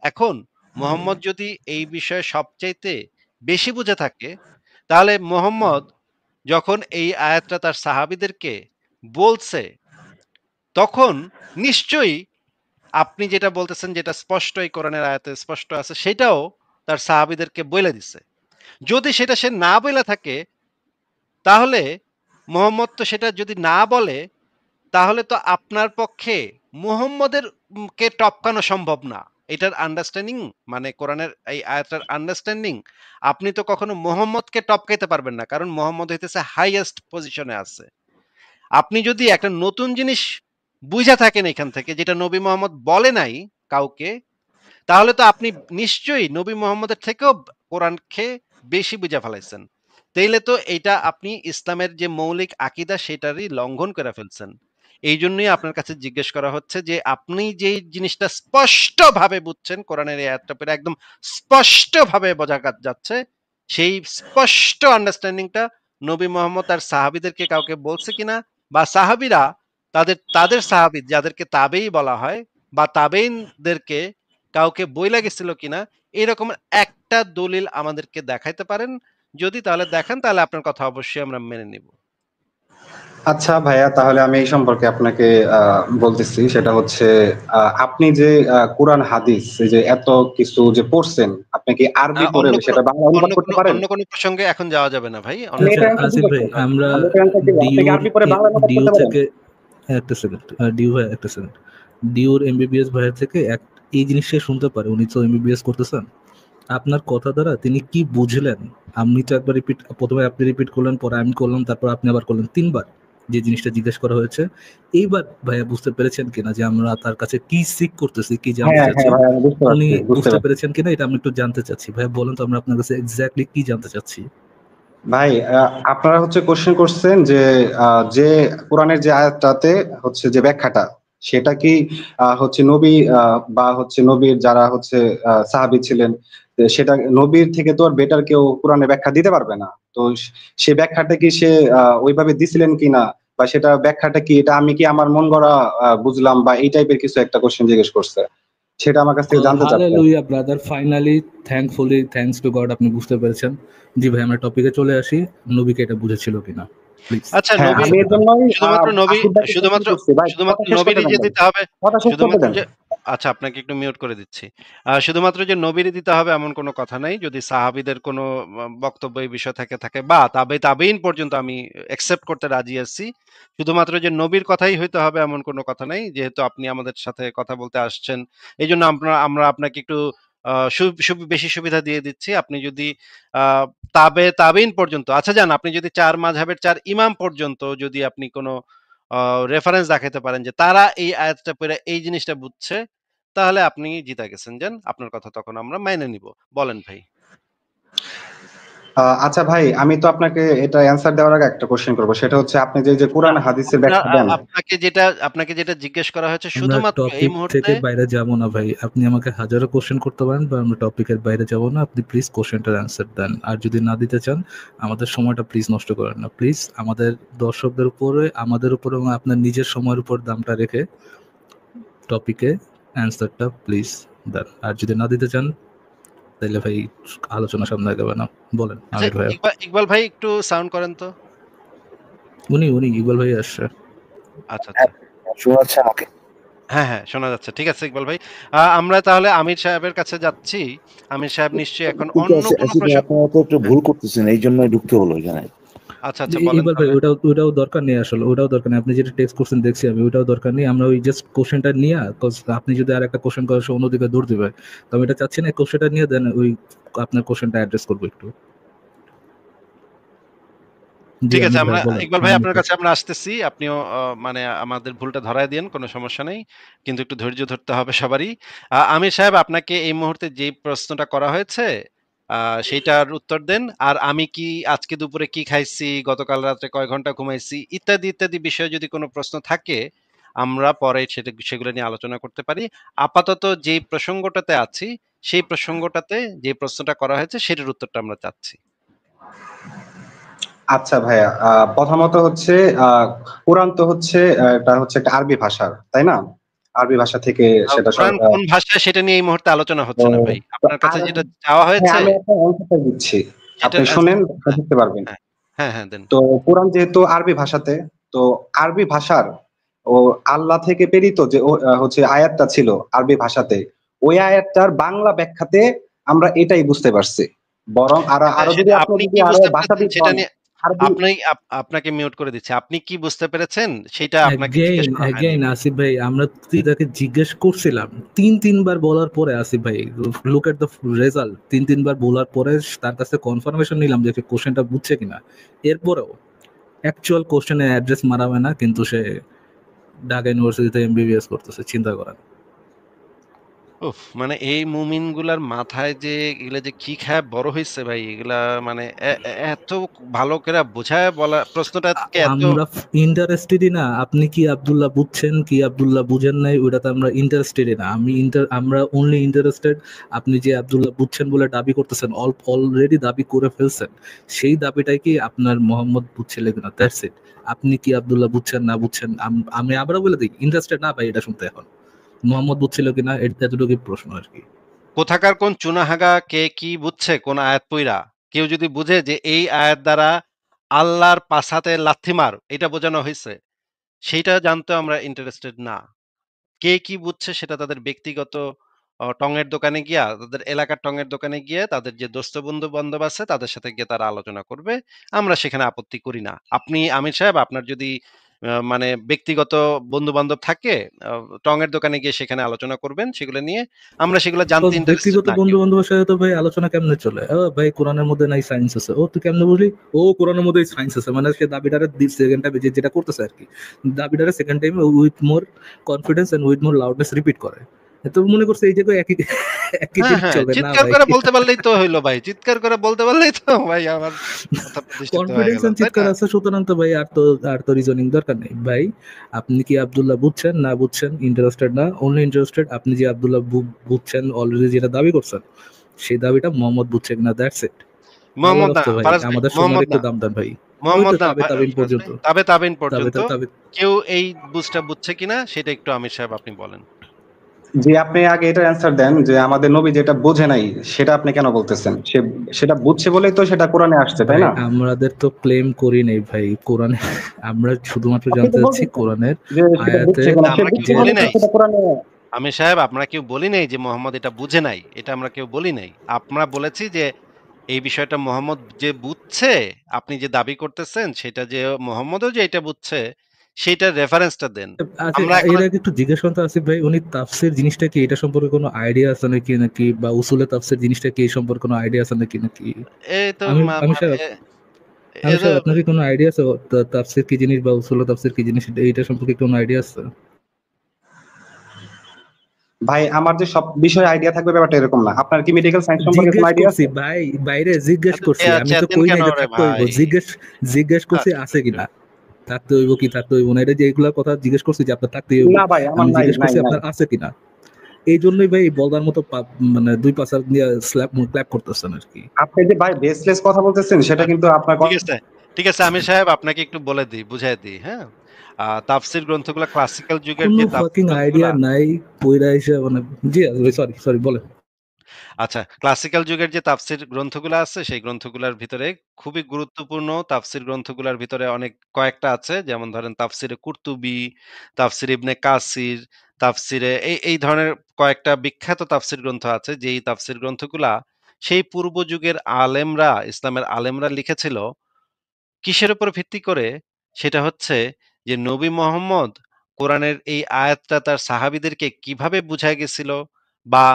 এখন মোহাম্মদ যদি এই বিষয়ে সবচাইতে বেশি বুঝে থাকে, তাহলে মোহাম্মদ যখন এই আয়াতটা তার সাহাবীদেরকে বলছে, তখন নিশ্চয়ই আপনি যেটা বলতেছেন, যেটা স্পষ্ট এই কোরআনের আয়াতে স্পষ্ট আছে, সেটাও তার সাহাবীদেরকে বইলা দিছে। যদি সেটা সে না বইলা থাকে, তাহলে মোহাম্মদ তো সেটা যদি না বলে, তাহলে তো আপনার পক্ষে মুহাম্মদের কে টপকানো সম্ভব না। এটার আন্ডারস্ট্যান্ডিং, মানে কোরআনের এই আয়াতটার আন্ডারস্ট্যান্ডিং, আপনি তো কখনো মুহাম্মদকে টপকাইতে পারবেন না। কারণ মুহাম্মদ হইতেছে হাইয়েস্ট পজিশনে আছে। আপনি যদি একটা নতুন জিনিস বুইঝা থাকেন এখান থেকে, যেটা নবী মুহাম্মদ বলে নাই কাউকে, তাহলে তো আপনি নিশ্চয়ই নবী মুহাম্মদের থেকেও কোরআনকে বেশি বুঝা ফেলাইছেন। তাইলে তো এইটা আপনি ইসলামের যে মৌলিক আকীদা সেটারই লঙ্ঘন করে ফেলছেন। এই জন্যই আপনার কাছে জিজ্ঞেস করা হচ্ছে যে আপনি যেই জিনিসটা স্পষ্টভাবে বুঝছেন, কোরআনের এই আয়াতটা পড়ে একদম স্পষ্টভাবে বোঝা যাচ্ছে, সেই স্পষ্ট আন্ডারস্ট্যান্ডিংটা নবী মুহাম্মদ তার সাহাবীদেরকে কাউকে বলছে কিনা, বা সাহাবীরা তাদের সাহাবী যাদেরকে তাবেই বলা হয়, বা তাবেইনদেরকে কাউকে বইলা গেছিল কিনা, এরকম একটা দলিল আমাদেরকে দেখাইতে পারেন। যদি তাহলে দেখান, তাহলে আপনার কথা অবশ্যই আমরা মেনে নিব। আচ্ছা ভাইয়া, তাহলে আমি এই সম্পর্কে আপনাকে বলতেছি। সেটা হচ্ছে আপনি যে কোরআন হাদিস এই যে এত কিছু যে পড়ছেন, আপনি কি আরবি পড়ে সেটা বাংলা অনুবাদ করতে পারেন? অন্য কোনো প্রসঙ্গে এখন যাওয়া যাবে না ভাই। আমি আচ্ছা এটা answer আসিফ দিতে ভাই, পারছি না। আমরা আমি এটা answer দিব। আপনি কি আরবি পড়ে বাংলা অনুবাদ ডিউ করতে পারেন? থেকে একটা সেকেন্ড, ডিউ ভাই একটা সেকেন্ড, ডিউর এমবিবিএস ভাইয়ের থেকে এই জিনিসটাই শুনতে পারে, উনি তো এমবিবিএস করতেছেন। আপনার কথা দ্বারা তিনি কি বুঝলেন, আপনি তো একবার রিপিট, প্রথমে আপনি রিপিট করলেন, পরে আমি করলাম, তারপর আপনি আবার করলেন, 3বার যে জিনিসটা জিজ্ঞেস করা হয়েছে। এইবার ভাইয়া বুঝতে পেরেছেন কিনা যে আমরা তার কাছে কি সিক করতেছি, কি জানতে হ্যাঁ চাচ্ছি? হ্যাঁ ভাই, আমি বুঝতে উনি পারছি, বুঝতে বুঝতে পারছি। পেরেছেন কিনা এটা আমি একটু জানতে চাচ্ছি। ভাইয়া বলেন তো, আমরা আপনার কাছে এক্স্যাক্টলি কি জানতে চাচ্ছি? ভাই আপনারা হচ্ছে কোশ্চেন করছেন যে যে কোরআনের যে আয়াতটাতে হচ্ছে যে ব্যাখ্যাটা, সেটা কি হচ্ছে নবী বা হচ্ছে নবীর যারা হচ্ছে সাহাবী ছিলেন, সেটা নবীর থেকে তো আর বেটার কেউ কোরআনের ব্যাখ্যা দিতে পারবে না। তো সে ব্যাখ্যাটা কি সে ওইভাবে দিছিলেন কিনা, বা সেটা ব্যাখ্যাটা কি, এটা আমি কি আমার মন গড়া বুঝলাম, বা এই টাইপের কিছু একটা কোশ্চেন জিজ্ঞেস করছে, সেটা আমার কাছ থেকে জানতে চাচ্ছে। Hallelujah brother, finally thankfully thanks to god আপনি বুঝতে পেরেছেন। জি ভাই, আমরা টপিকে চলে আসি, নবীকে এটা বুঝেছিল কিনা প্লিজ। আচ্ছা, হ্যাঁ, নবী আমি এর জন্যই শুধুমাত্র নবী আসিফ ভাইকে কোশ্চেন শুধুমাত্র করছি। ভাই কথা শুধুমাত্র শেষ করতে নবীরই দেন যে ভাই, দিতে হবে, কথা শেষ করতে শুধুমাত্র দেন। যে আচ্ছা, আপনাকে একটু মিউট করে দিচ্ছি। শুধুমাত্র যে নবীরই দিতে হবে এমন কোনো কথা নাই। যদি সাহাবীদের কোনো বক্তব্য এই বিষয় থেকে থাকে, বা তাবেইন পর্যন্ত আমি অ্যাকসেপ্ট করতে রাজি আছি। শুধুমাত্র যে নবীর কথাই হইতে হবে এমন কোনো কথা নাই। যেহেতু আপনি আমাদের সাথে কথা বলতে আসছেন, এইজন্য আমরা আপনাকে একটু আ সু সু বেশি সুবিধা দিয়ে দিচ্ছি। আপনি যদি আ তাবেইন পর্যন্ত, আচ্ছা যান, আপনি যদি ৪ মাযহাবের ৪ ইমাম পর্যন্ত যদি আপনি কোনো আ রেফারেন্স দেখাইতে পারেন যে তারা এই আয়াতটা পইড়া এই জিনিসটা বুঝছে, তাহলে আপনি জিতা গেছেন। যান, আপনার কথা তখন আমরা মাইনে নিব। বলেন ভাই। আচ্ছা ভাই, আমি তো আপনাকে এটা অ্যান্সার দেওয়ার আগে একটা কোশ্চেন করব। সেটা হচ্ছে আপনি যে না, কোরআন হাদিসের আপনার ব্যাখ্যা দেন। আপনাকে যেটা জিজ্ঞেস করা হয়েছে আমরা শুধুমাত্র এই টপিক মুহূর্তে। থেকে বাইরে যাব না ভাই, আপনি আমাকে হাজারো কোশ্চেন করতে পারেন, বা আমরা টপিকের বাইরে যাব না। আপনি প্লিজ কোশ্চেনটার অ্যান্সার দেন, আর যদি না দিতে চান আমাদের সময়টা প্লিজ নষ্ট করেন না। প্লিজ আমাদের দর্শকদের উপরে, আমাদের উপরে এবং আপনার নিজের সময়ের উপর দামটা রেখে টপিকে অ্যান্সারটা প্লিজ দেন। আর যদি না দিতে চান তাহলে ভাই আলোচনা সামনে আগাবে না। বলেন আচ্ছা, আমির ভাইয়া। ইকবাল ভাই একটু সাউন্ড করেন তো। উনি ইকবাল ভাই আসছে। আচ্ছা, হ্যাঁ, আচ্ছা। শোনা যাচ্ছে আমাকে? হ্যাঁ, শোনা যাচ্ছে। ঠিক আছে ইকবাল ভাই। আমরা তাহলে আমির সাহেবের কাছে যাচ্ছি। আমির সাহেব নিশ্চয়ই এখন কিন্তু অন্য কোনো আসিফ ভাই, প্রসঙ্গ। আপনারা তো একটু হ্যাঁ, ভুল করতেছেন, এই জন্যই ঢুকতে হলো এখানে। আচ্ছা, বলেন ইকবাল ভাই, তাহলে। ওটাও দরকার নেই, আসলে ওটাও দরকার নেই। আপনি যেটা টেক্সট করছেন দেখছি আমি, ওটাও দরকার নেই। আমরা ওই জাস্ট কোশ্চেনটা নিয়ে, আপনি যদি আর একটা কোশ্চেন করেন সে অন্যদিকে দৌড় দিবে, তো আমি এটা চাচ্ছি না। কোশ্চেনটা নিয়ে দেন, ওই আপনার কোশ্চেনটা অ্যাড্রেস করবো একটু। জি ঠিক আছে, আমির ভাই আমরা বলেন। ইকবাল ভাই আপনার কাছে আমরা আসতেছি। আপনিও মানে আমাদের ভুলটা ধরায় দিয়েন, কোনো সমস্যা নেই। কিন্তু একটু ধৈর্য ধরতে হবে সবারই। আমির সাহেব, আপনাকে এই মুহূর্তে যেই প্রশ্নটা করা হয়েছে, সেইটার উত্তর দেন। আর আমি কি আজকে দুপুরে কি খাইছি, গতকাল রাত্রে কয় ঘন্টা ঘুমাইছি, ইত্যাদি ইত্যাদি বিষয়ে যদি কোনো প্রশ্ন থাকে আমরা পরে সেগুলো নিয়ে আলোচনা করতে পারি। আপাতত যে প্রসঙ্গটাতে আছি সেই প্রসঙ্গটাতে যে প্রশ্নটা করা হয়েছে সেটার উত্তরটা আমরা চাচ্ছি। আচ্ছা ভাইয়া, প্রথমত হচ্ছে আহ কোরআন তো হচ্ছে এটা হচ্ছে একটা আরবি ভাষার, তাই না? আরবি ভাষা থেকে সেটা কোরআন কোন ভাষায় সেটা নিয়ে এই মুহূর্তে আলোচনা তো হচ্ছে না ভাই। তো আপনার কাছে আর যেটা চাওয়া হ্যাঁ, হয়েছে আমি একটা অ্যান্সার দিচ্ছি, আপনি সেটার শুনেন, হ্যাঁ বুঝতে পারবেন। হ্যাঁ হ্যাঁ হ্যাঁ দেন। তো কোরআন যেহেতু আরবি ভাষাতে, তো আরবি ভাষার ও আল্লাহ থেকে প্রেরিত যে হচ্ছে আয়াতটা ছিল আরবি ভাষাতে, ওই আয়াতটার বাংলা ব্যাখ্যাতে আমরা এটাই বুঝতে পারছি। বরং আরো আরো যদি সেটা আপনি আপনি যদি কি আরো বুঝতে পেরেছেন ভাষাবিদ সেটা হন, নিয়ে আরবি আপনাকে মিউট করে দিচ্ছি। আপনি কি বুঝতে পেরেছেন সেটা আপনাকে জিজ্ঞেস অ্যাগেইন করা হয়নি। অ্যাগেইন আসিফ ভাই, আমরা তাকে জিজ্ঞেস করছিলাম তিনবার বলার পরে, আসিফ ভাই লুক এট দ্য রেজাল্ট, তিনবার বলার পরে তার কাছে কনফার্মেশন নিলাম যে কোশ্চেনটা বুঝছে কিনা। এরপরেও অ্যাকচুয়াল কোশ্চেনে অ্যাড্রেস মারাবে না, কিন্তু সে ঢাকা ইউনিভার্সিটিতে এমবিবিএস করতেছে, চিন্তা করেন। উফ, মানে এই মুমিনগুলার মাথায় যে এগুলা যে কি খায় বড় হইছে ভাই, এগুলা মানে এত ভালো করে বোঝায় বলা প্রশ্নটাকে এত আমরা ইন্টারেস্টেডই না, আপনি কি আব্দুল্লাহ বুঝছেন কি আব্দুল্লাহ বুঝেন নাই ওটাতে আমরা ইন্টারেস্টেডই না। আমরা অনলি ইন্টারেস্টেড আপনি যে আব্দুল্লাহ বুঝছেন বলে দাবি করতেছেন, অলরেডি দাবি করে ফেলছেন, সেই দাবিটাই কি আপনার মোহাম্মদ বুঝছিল কিনা, দ্যাটস ইট। আপনি কি আব্দুল্লাহ বুঝছেন না বুঝছেন, আমি আবারও বলে দিই, ইন্টারেস্টেড না ভাই এটা শুনতে এখন। মোহাম্মদ বুঝছিল কিনা এতটুকুই প্রশ্ন আর কি। কোথাকার কোন চুনাহাগা কে কি বুঝছে কোন আয়াত পইরা, কেউ যদি বুঝে যে এই আয়াত দ্বারা আল্লাহর পাছাতে লাথি মার এটা বোঝানো হয়েছে, সেইটা জানতে আমরা ইন্টারেস্টেড না। কে কি বুঝছে সেটা তাদের ব্যক্তিগত টঙের দোকানে গিয়া, তাদের এলাকার টঙের দোকানে গিয়ে তাদের যে দোস্ত বন্ধু বান্ধব আছে তাদের সাথে গিয়ে তারা আলোচনা করবে। আমরা সেখানে আপত্তি করি না। আপনি আমির সাহেব আপনার যদি মানে ব্যক্তিগত বন্ধু বান্ধব থাকে, টঙের দোকানে গিয়ে সেখানে আলোচনা করবেন সেগুলো নিয়ে। আমরা সেগুলো তো জানতে ইন্টারেস্টেড ব্যক্তিগত না বন্ধু কেউ। বান্ধবের সাথে তো ভাই আলোচনা কেমনে চলে? ও ভাই কোরআনের মধ্যে নাই সায়েন্স আছে, ও তুই কেমনে বুঝলি? ও কোরআনের মধ্যে সায়েন্স আছে, মানে সে দাবিটারে সেকেন্ড টাইমে যেটা করতেছে আর কি, দাবিটারে সেকেন্ড টাইমে with more confidence and with more loudness repeat করে। তো মনে করছে এই জায়গায় একই একই হ্যাঁ, জিনিস হ্যাঁ, চলবে না চিৎকার ভাই। করে বলতে পারলেই তো হইলো ভাই। চিৎকার করে বলতে পারলেই তো ভাই আমার কথা প্রতিষ্ঠিত হয়ে কনফিডেন্স গেল, এন্ড তাই চিৎকার না? আছে, সুতরাং তো ভাই আর তো রিজনিং দরকার নেই ভাই। আপনি কি আব্দুল্লাহ বুঝছেন না বুঝছেন ইন্টারেস্টেড না, অনলি ইন্টারেস্টেড আপনি যে আব্দুল্লাহ বুঝছেন অলরেডি যেটা দাবি করছেন, সেই দাবিটা মোহাম্মদ বুঝছে কিনা, দ্যাটস ইট। আল্লাহ মোহাম্মদ না, রাস্তে ভাই ফারাজ ভাই, আমাদের সময়ের মোহাম্মদ একটু না, দাম দেন ভাই। ওই মোহাম্মদ তো না, তাবে তাবিন ফারাজ ভাই, পর্যন্ত। তাবে তাবিন তাবে পর্যন্ত তাবে কেউ এই বুঝটা বুঝছে কিনা সেটা একটু আমির সাহেব আপনি বলেন। যে আপনি আগে এটার অ্যান্সার দেন যে আমাদের নবী যেটা বোঝে নাই সেটা আপনি কেন বলতেছেন? সে সেটা বুঝছে বলেই তো সেটা কোরআনে আসছে, তাই ভাই না? আমাদের তো ক্লেম করি নেই ভাই কোরআনে। আমরা শুধুমাত্র আপনি জানতে তো চাচ্ছি বলতেছেন কোরআনের যে সেটা বুঝছে আয়াতের কিনা, না, সে আমরা কেউ বুঝছে যে বলি বলেই তো নাই। সেটা কোরআনে। আমির সাহেব আমরা কেউ বলি নাই যে মোহাম্মদ এটা বুঝে নাই। এটা আমরা কেউ বলি নাই। আমরা বলেছি যে এই বিষয়টা মোহাম্মদ যে বুঝছে, আপনি যে দাবি করতেছেন সেটা যে মোহাম্মদও যে এটা বুঝছে সেইটার রেফারেন্সটা দেন। আচ্ছা, আমরা এর এখনো আগে একটু জিজ্ঞেস করতে আসিফ ভাই, উনি তাফসীর জিনিসটা কি এটা সম্পর্কে কোনো আইডিয়া আছে নাকি, নাকি বা উসুলে তাফসীর জিনিসটা কি এই সম্পর্কে কোনো আইডিয়া আছে নাকি নাকি এই তো আমি আমি স্যার, এ আমি তো স্যার আপনার কি কোনো আইডিয়া আছে তাফসীর কি জিনিস বা উসুলে তাফসীর কি জিনিস, এইটা সম্পর্কে কোনো আইডিয়া আছে? ভাই আমার যে সব বিষয়ে আইডিয়া থাকবে ব্যাপারটা এরকম না। আপনার কি মেডিকেল সায়েন্স সম্পর্কে কোনো জিজ্ঞেস আইডিয়া করছি আছে? ভাই, বাইরে জিজ্ঞেস এত করছি, আমি তো চেতেন কই কেন নাই যে রে থাকতে হইব, ভাই? জিজ্ঞেস করছি আচ্ছা, আছে কিনা, থাকতে হইব কি থাকতে হইব না, এটা যে এগুলা কথা জিজ্ঞেস করছি যে আপনার থাকতে হইব, না ভাই, আমার আমি নাই জিজ্ঞেস নাই করছি নাই। আপনার আছে কিনা। এই জন্যই ভাই বলদার মতো মানে দুই পাশা দিয়ে ক্ল্যাপ করতেছেন আর কি। আপনি যে ভাই বেসলেস কথা বলতেছেন সেটা আচ্ছা, কিন্তু আপনার ঠিক আছে। ঠিক আছে আমির সাহেব আপনাকে একটু বলে দিই, বুঝাই দিই, হ্যাঁ? তাফসীর গ্রন্থগুলা ক্লাসিক্যাল যুগের কোনো যে তাফসীর ফাকিং আইডিয়া গ্রন্থগুলা নাই, পয়রা এসে মানে, জি সরি সরি বলেন। আচ্ছা, ক্লাসিক্যাল যুগের যে তাফসীর গ্রন্থগুলা আছে সেই গ্রন্থগুলার ভিতরে খুবই গুরুত্বপূর্ণ তাফসীর গ্রন্থগুলার ভিতরে অনেক কয়েকটা আছে। যেমন ধরেন তাফসীরে কুরতুবী, তাফসীর ইবনে কাসির, তাফসীরে এই ধরনের কয়েকটা বিখ্যাত তাফসীর গ্রন্থ আছে যেই তাফসীর গ্রন্থগুলা সেই পূর্ব যুগের আলেমরা, ইসলামের আলেমরা লিখেছিল কিসের উপর ভিত্তি করে? সেটা হচ্ছে যে নবী মোহাম্মদ কোরআনের এই আয়াতটা তার সাহাবীদেরকে কিভাবে বুঝায় গেছিল, বা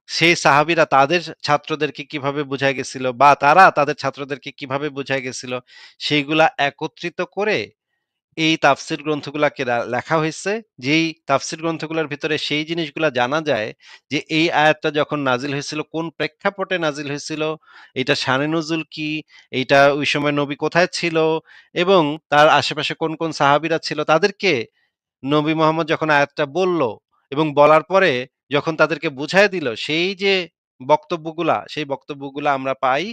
সেই সাহাবীরা তাদের ছাত্রদেরকে কিভাবে বুঝায় গেছিল, বা তারা তাদের ছাত্রদেরকে কিভাবে বুঝায় গেছিল, সেইগুলা একত্রিত করে এই তাফসির গ্রন্থগুলাকে লেখা হয়েছে, যেই তাফসির গ্রন্থগুলোর ভিতরে সেই জিনিসগুলা জানা যায় যে এই আয়াতটা যখন নাজিল হয়েছিল কোন প্রেক্ষাপটে নাজিল হয়েছিল, এটা শানে নুজুল কি, এইটা ওই সময় নবী কোথায় ছিল, এবং তার আশেপাশে কোন কোন সাহাবীরা ছিল, তাদেরকে নবী মোহাম্মদ যখন আয়াতটা বলল এবং বলার পরে যখন তাদেরকে বুঝায় দিল, সেই যে বক্তব্যগুলা, সেই বক্তব্যগুলা আমরা পাই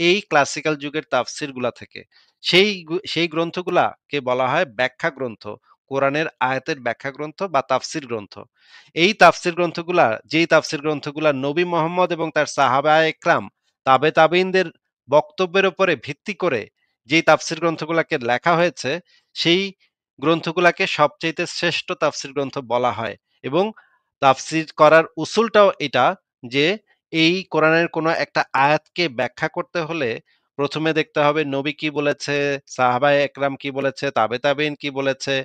এই ক্লাসিক্যাল যুগের তাফসির গুলা থেকে। সেই গ্রন্থগুলাকে বলা হয় ব্যাখ্যা গ্রন্থ, কোরআনের আয়াতের ব্যাখ্যা গ্রন্থ বা তাফসির গ্রন্থ। এই তাফসির গ্রন্থগুলা, যেই তাফসির গ্রন্থগুলা নবী মোহাম্মদ এবং তার সাহাবায়ে একরাম, তাবে তাবেঈনদের বক্তব্যের উপরে ভিত্তি করে যেই তাফসির গ্রন্থগুলাকে লেখা হয়েছে, সেই গ্রন্থগুলাকে সবচাইতে শ্রেষ্ঠ তাফসির গ্রন্থ বলা হয়। এবং তাফসির করার উসুলটাও এটা যে এই কোরআনের কোনো একটা আয়াতকে ব্যাখ্যা করতে হলে প্রথমে দেখতে হবে নবী কি বলেছে, সাহাবায়ে একরাম কি বলেছে, তাবে তাবেঈন কি বলেছে,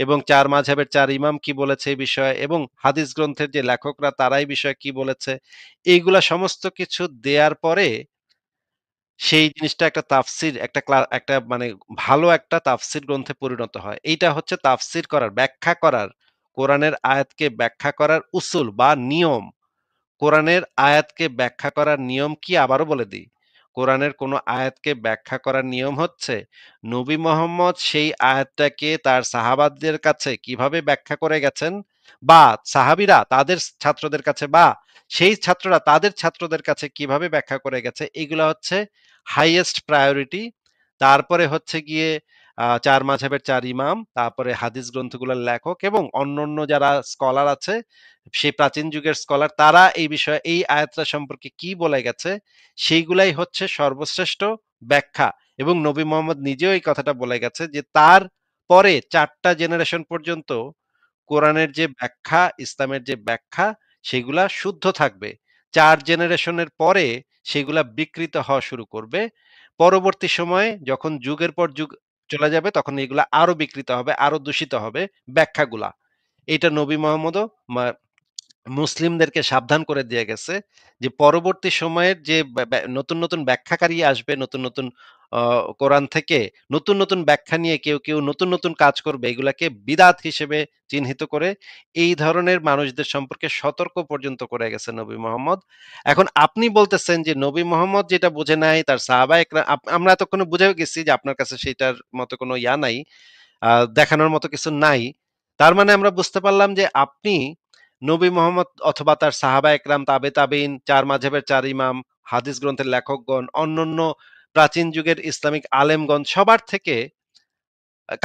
এবং চার মাযহাবের চার ইমাম কি বলেছে এই বিষয়ে, এবং হাদিস গ্রন্থের যে লেখকরা তারা এই বিষয়ে কি বলেছে, এইগুলা সমস্ত কিছু দেয়ার পরে সেই জিনিসটা একটা তাফসির, একটা মানে ভালো একটা তাফসির গ্রন্থে পরিণত হয়। এইটা হচ্ছে তাফসির করার, ব্যাখ্যা করার, কোরআনের আয়াতকে ব্যাখ্যা করার উসুল বা নিয়ম। কোরআনের আয়াতকে ব্যাখ্যা করার নিয়ম কি আবারও বলে দিই। কোরআনের কোনো আয়াতকে ব্যাখ্যা করার নিয়ম হচ্ছে নবী মোহাম্মদ সেই আয়াতটাকে তার সাহাবাদের কাছে কিভাবে ব্যাখ্যা করে গেছেন, বা সাহাবীরা তাদের ছাত্রদের কাছে, বা সেই ছাত্ররা তাদের ছাত্রদের কাছে কিভাবে ব্যাখ্যা করে গেছে, এগুলা হচ্ছে হাইয়েস্ট প্রায়োরিটি। তারপরে হচ্ছে গিয়ে চার মাযহাবের চার ইমাম, তারপরে হাদিস গ্রন্থগুলোর লেখক এবং অন্যান্য যারা স্কলার আছে, সেই প্রাচীন যুগের স্কলার, তারা এই বিষয়ে এই আয়াতটা সম্পর্কে কি বলে গেছে সেইগুলাই হচ্ছে সর্বশ্রেষ্ঠ ব্যাখ্যা। এবং নবী মোহাম্মদ নিজেও এই কথাটা বলে গেছে যে তার পরে ৪টা জেনারেশন পর্যন্ত কোরআনের যে ব্যাখ্যা, ইসলামের যে ব্যাখ্যা, সেগুলা শুদ্ধ থাকবে। ৪ জেনারেশনের পরে সেগুলা বিকৃত হওয়া শুরু করবে। পরবর্তী সময়ে যখন যুগের পর যুগ চলে যাবে তখন এগুলা আরো বিকৃত হবে, আরো দূষিত হবে ব্যাখ্যাগুলা। এটা নবী মোহাম্মদও মুসলিমদেরকে সাবধান করে দিয়ে গেছে যে পরবর্তী সময়ের যে নতুন নতুন ব্যাখ্যাকারী আসবে, নতুন নতুন কোরআন থেকে নতুন নতুন ব্যাখ্যা নিয়ে কেউ কেউ নতুন নতুন কাজ করবে, এগুলাকে বিদআত হিসেবে চিহ্নিত করে এই ধরনের মানুষদের সম্পর্কে সতর্ক পর্যন্ত করে গেছে নবী মোহাম্মদ। এখন আপনি বলতেছেন যে নবী মোহাম্মদ যেটা বুঝে নাই তার সাহাবা একরাম, আমরা এতক্ষণে বুঝে গেছি যে আপনার কাছে সেটার মতো কোনো ইয়া নাই, দেখানোর মতো কিছু নাই। তার মানে আমরা বুঝতে পারলাম যে আপনি নবী মোহাম্মদ অথবা তার সাহাবা একরাম, তাবে তাবেইন, চার মাযহাবের চার ইমাম, হাদিস গ্রন্থের লেখকগণ, অন্যান্য প্রাচীন যুগের ইসলামিক আলেমগণ সবার থেকে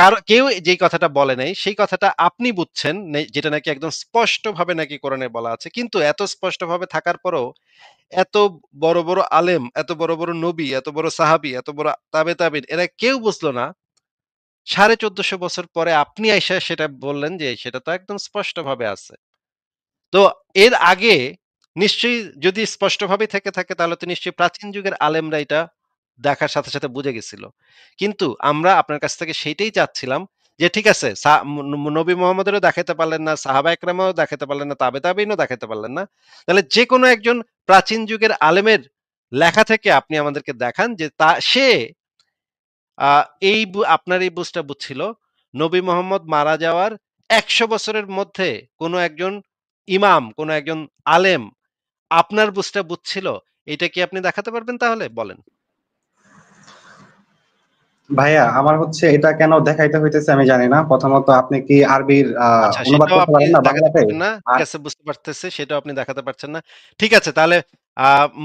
কারো কেউ যেই কথাটা বলে নাই সেই কথাটা আপনি বুঝছেন, যেটা নাকি একদম স্পষ্টভাবে নাকি কোরআনে বলা আছে। কিন্তু এত স্পষ্টভাবে থাকার পরেও এত বড় বড় আলেম, এত বড় বড় নবী, এত বড় সাহাবী, এত বড় তাবে তাবেইন, এরা কেউ বুঝলো না। ১৪৫০ বছর পরে আপনি আইসা সেটা বললেন যে সেটা তো একদম স্পষ্টভাবে আছে। তো এর আগে নিশ্চয়ই যদি স্পষ্টভাবে থেকে থাকে তাহলে তো নিশ্চয়ই প্রাচীন যুগের আলেমরা এটা দেখার সাথে সাথে বুঝে গেছিল। কিন্তু আমরা আপনার কাছ থেকে সেইটাই চাচ্ছিলাম যে ঠিক আছে, নবী মোহাম্মদেরও দেখাইতে পারলেন না, সাহাবা একরামও দেখাতে পারলেন না, তাবে তাবেইনও দেখাতে পারলেন না। তাহলে যেকোনো একজন প্রাচীন যুগের আলেমের লেখা থেকে আপনি আমাদেরকে দেখান যে সে আপনার এই বুঝটা বুঝছিল নবী মোহাম্মদ মারা যাওয়ার ১০০ বছরের মধ্যে কোনো একজন ইমাম, কোনো একজন আলেম আপনার বুঝটা বুঝছিল। এটা কি আপনি দেখাতে পারবেন তাহলে? বলেন। ভাইয়া আমার হচ্ছে এটা কেন দেখাইতে হইতেছে আমি জানি না। প্রথমত আপনি কি আরবির আচ্ছা, অনুবাদ সেটাও করতে আপনি পারেন না দেখাতে বাংলাতে? পারবেন না। ঠিক আর আছে, বুঝতে পারতেছি। সেটাও আপনি দেখাতে পারছেন না। ঠিক আছে, তাহলে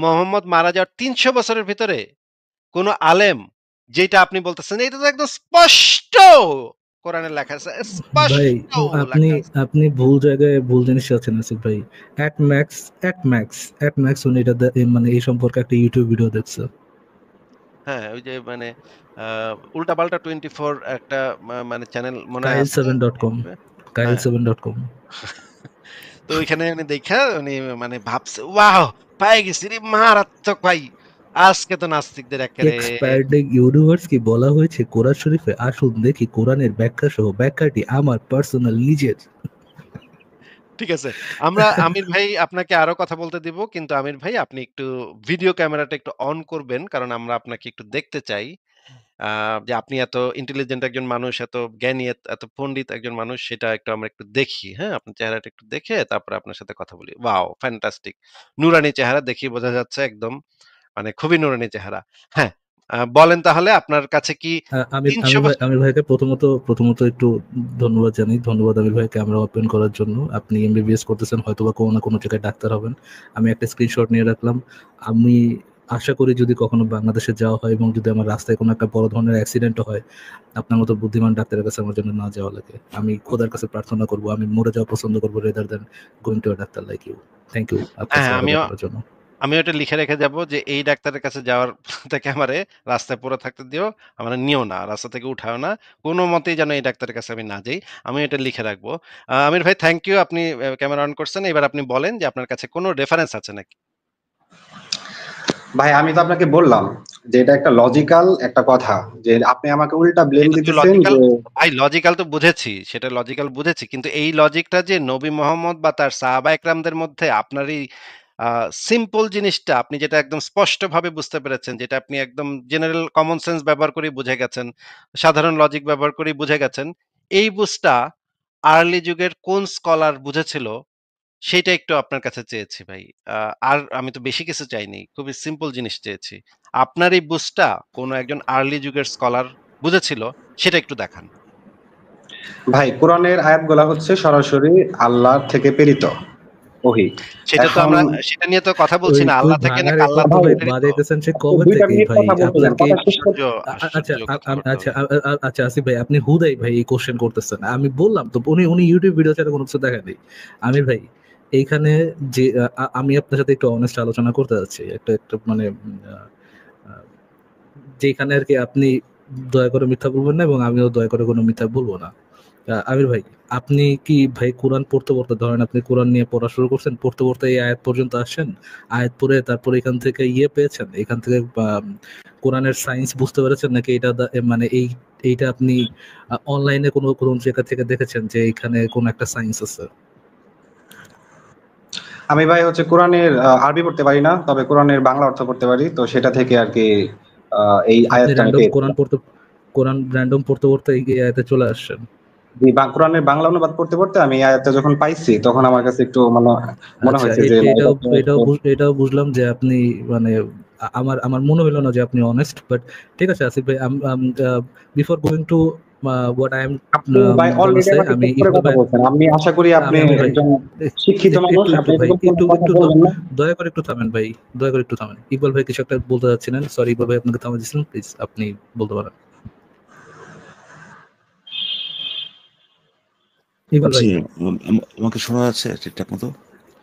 মোহাম্মদ মারা যাওয়ার ৩০০ বছরের ভিতরে কোন আলেম যেটা আপনি বলতেছেন এটা তো একদম স্পষ্ট কোরআনে লেখা আছে। ভাই স্পষ্ট আপনি লেখা আছে। আপনি ভুল জায়গায় ভুল জিনিস আছেন আসিফ ভাই। অ্যাট ম্যাক্স উনি এটা মানে এই সম্পর্কে একটা ইউটিউব ভিডিও দেখছে। হ্যাঁ, ওই যে মানে উল্টাপাল্টা 24 একটা মানে চ্যানেল মনে হয় আছে কাইল7.com ইউটিউবে। হ্যাঁ। কাইল7.com তো ওইখানে উনি দেখা উনি মানে ভাবছে ওয়াও! পেয়ে গেছি রে, মারাত্মক ভাই। আজকে তো নাস্তিকদের একেবারে এক্সপায়ার্ডিং ইউনিভার্স কি বলা হয়েছে কোরআন শরীফে? আসুন দেখি কোরআনের ব্যাখ্যা সহ ব্যাখ্যাটি আমার পার্সোনাল নিজের। ঠিক আছে। আমরা আমির ভাই আপনাকে আরো কথা বলতে দিব। কিন্তু আমির ভাই আপনি একটু ভিডিও ক্যামেরাটা একটু অন করবেন। কারণ আমরা আপনাকে একটু দেখতে চাই। যে আপনি এত ইন্টেলিজেন্ট একজন মানুষ, এত জ্ঞানী, এত পণ্ডিত একজন মানুষ, সেটা একটু আমরা একটু দেখি। হ্যাঁ? আপনার চেহারাটা একটু দেখে তারপরে আপনার সাথে কথা বলি। ওয়াও! ফ্যান্টাস্টিক। নুরানি চেহারা দেখেই বোঝা যাচ্ছে একদম মানে খুবই নুরানি চেহারা। হ্যাঁ, বলেন তাহলে আপনার কাছে কি আমি ৩০০ ভাই বছর আমির ভাইকে প্রথমত একটু ধন্যবাদ জানাই। ধন্যবাদ আমির ভাই ক্যামেরা ওপেন করার জন্য। আপনি এমবিবিএস করতেছেন, হয়তোবা কোনো না কোনো জায়গায় ডাক্তার হবেন। আমি একটা স্ক্রিনশট নিয়ে রাখলাম। আমি আশা করি যদি কখনো বাংলাদেশে যাওয়া হয় এবং যদি আমার রাস্তায় কোনো একটা বড় ধরনের অ্যাক্সিডেন্ট হয়, আপনার মতো বুদ্ধিমান ডাক্তারের কাছে আমার জন্য না যাওয়া লাগে। আমি খোদার কাছে প্রার্থনা করব, আমি মরে যাওয়া পছন্দ করব rather than going to a doctor like you. Thank you আপনার হ্যাঁ, সহায়তা করার জন্য। আমিও এটা লিখে রেখে যাব যে এই ডাক্তারের কাছে যাওয়ার থেকে আমারে রাস্তায় পড়ে থাকতে দিও, আমারে নিও না, রাস্তা থেকে উঠায়ও না। কোনো মতেই যেন এই ডাক্তারের কাছে আমি না যাই। আমি এটা লিখে রাখবো। আমির ভাই, থ্যাংক ইউ। আপনি ক্যামেরা অন করছেন। এবার আপনি বলেন যে আপনার কাছে কোনো রেফারেন্স আছে নাকি? ভাই আমি তো আপনাকে বললাম যে এটা একটা লজিক্যাল একটা কথা, যে আপনি আমাকে উল্টা ব্লেম এটা তো দিতেছেন লজিক্যাল, যে ভাই লজিক্যাল তো বুঝেছি, সেটা লজিক্যাল বুঝেছি। কিন্তু এই লজিকটা যে নবী মোহাম্মদ বা তার সাহাবা একরামদের মধ্যে আপনার এই সিম্পল জিনিসটা আপনি যেটা একদম স্পষ্টভাবে বুঝতে পেরেছেন, যেটা আপনি একদম জেনারেল কমন সেন্স ব্যবহার করেই বুঝে গেছেন, সাধারণ লজিক ব্যবহার করেই বুঝে গেছেন। এই বুঝটা আর্লি যুগের কোন স্কলার বুঝেছিল সেইটা একটু আপনার কাছে চেয়েছি ভাই। আর আমি তো বেশি কিছু চাইনি। খুবই সিম্পল জিনিস চেয়েছি। আপনার এই বুঝটা কোন একজন আর্লি যুগের স্কলার বুঝেছিল সেটা একটু দেখান। ভাই কোরআনের আয়াতগুলা হচ্ছে সরাসরি আল্লাহর থেকে প্রেরিত ওহী। সেটা তো এখন আমরা সেটা নিয়ে তো কথা বলছি না। ওই আল্লাহ থেকে না ভাঙা আল্লাহর রেকর্ড থেকে ভাই প্রেরিত। বাজাইতেছেন সে আপনি কবে ২ টা থেকে মিনিট ভাই? কথা বলতে দেন। আপনার কি কথা শেষ আশ্চর্য, করতে আচ্ছা আশ্চর্য কথাবার্তা আচ্ছা ভাই। আচ্ছা আসিফ ভাই, আপনি হুদাই ভাই এই কোশ্চেন করতেছেন। আমি বললাম তো উনি ইউটিউব ভিডিও ছাড়া কোনো কিছু দেখায় নাই। আমির ভাই এইখানে যে আমি আপনার সাথে একটু অনেস্ট আলোচনা করতে যাচ্ছি। একটা মানে যেখানে আর কি আপনি দয়া করে মিথ্যা বলবেন না এবং আমিও দয়া করে কোনো মিথ্যা বলবো না। আমির ভাই, আপনি কি ভাই কোরআন পড়তে ধরেন আপনি কোরআন নিয়ে পড়া শুরু করছেন, পড়তে এই আয়াত পর্যন্ত আসছেন, আয়াত পড়ে তারপর এখান থেকে পেয়েছেন, এখান থেকে কোরআনের সায়েন্স বুঝতে পেরেছেন, নাকি এটা মানে এইটা আপনি অনলাইনে কোনো জায়গা থেকে দেখেছেন যে এখানে কোন একটা সায়েন্স আছে? আমি ভাই হচ্ছে কোরআনের আরবি পড়তে পারি না, তবে কোরআনের বাংলা অর্থ পড়তে পারি। তো সেটা থেকে আরকি এই আপনি আয়াতটা আমি র্যান্ডম পেয়েছিলাম। কোরআন র্যান্ডম পড়তে এই আয়াতে চলে আসছেন? জি, কোরআনের বাংলা অনুবাদ পড়তে আমি এই আয়াতটা যখন পাইছি তখন আমার কাছে একটু মনে আচ্ছা, হয়েছে যে না, এটা তো হচ্ছে এটাও বুঝলাম যে আপনি মানে আমার মনে হলো না যে আপনি অনেস্ট, বাট ঠিক আছে আসিফ ভাই, before going to what I am আপনি ভাই গোনা অলরেডি সে, আমাকে আমি চেক করে ইকবাল কথা ভাই, বলছেন। আমি আশা করি আপনি আমির ভাই একজন শিক্ষিত একটু মানুষ, একটু আপনি ভাই এরকম কোনো কথা বলবেন না। দয়া করে একটু থামেন ভাই, দয়া করে একটু থামেন। ইকবাল ভাই কিছু একটা বলতে যাচ্ছিলেন, সরি ইকবাল ভাই আপনাকে থামা দিয়েছিলাম, প্লিজ আপনি বলতে পারেন। ইকবাল আচ্ছা, ভাই আমাকে শোনা যাচ্ছে ঠিকঠাক মতো?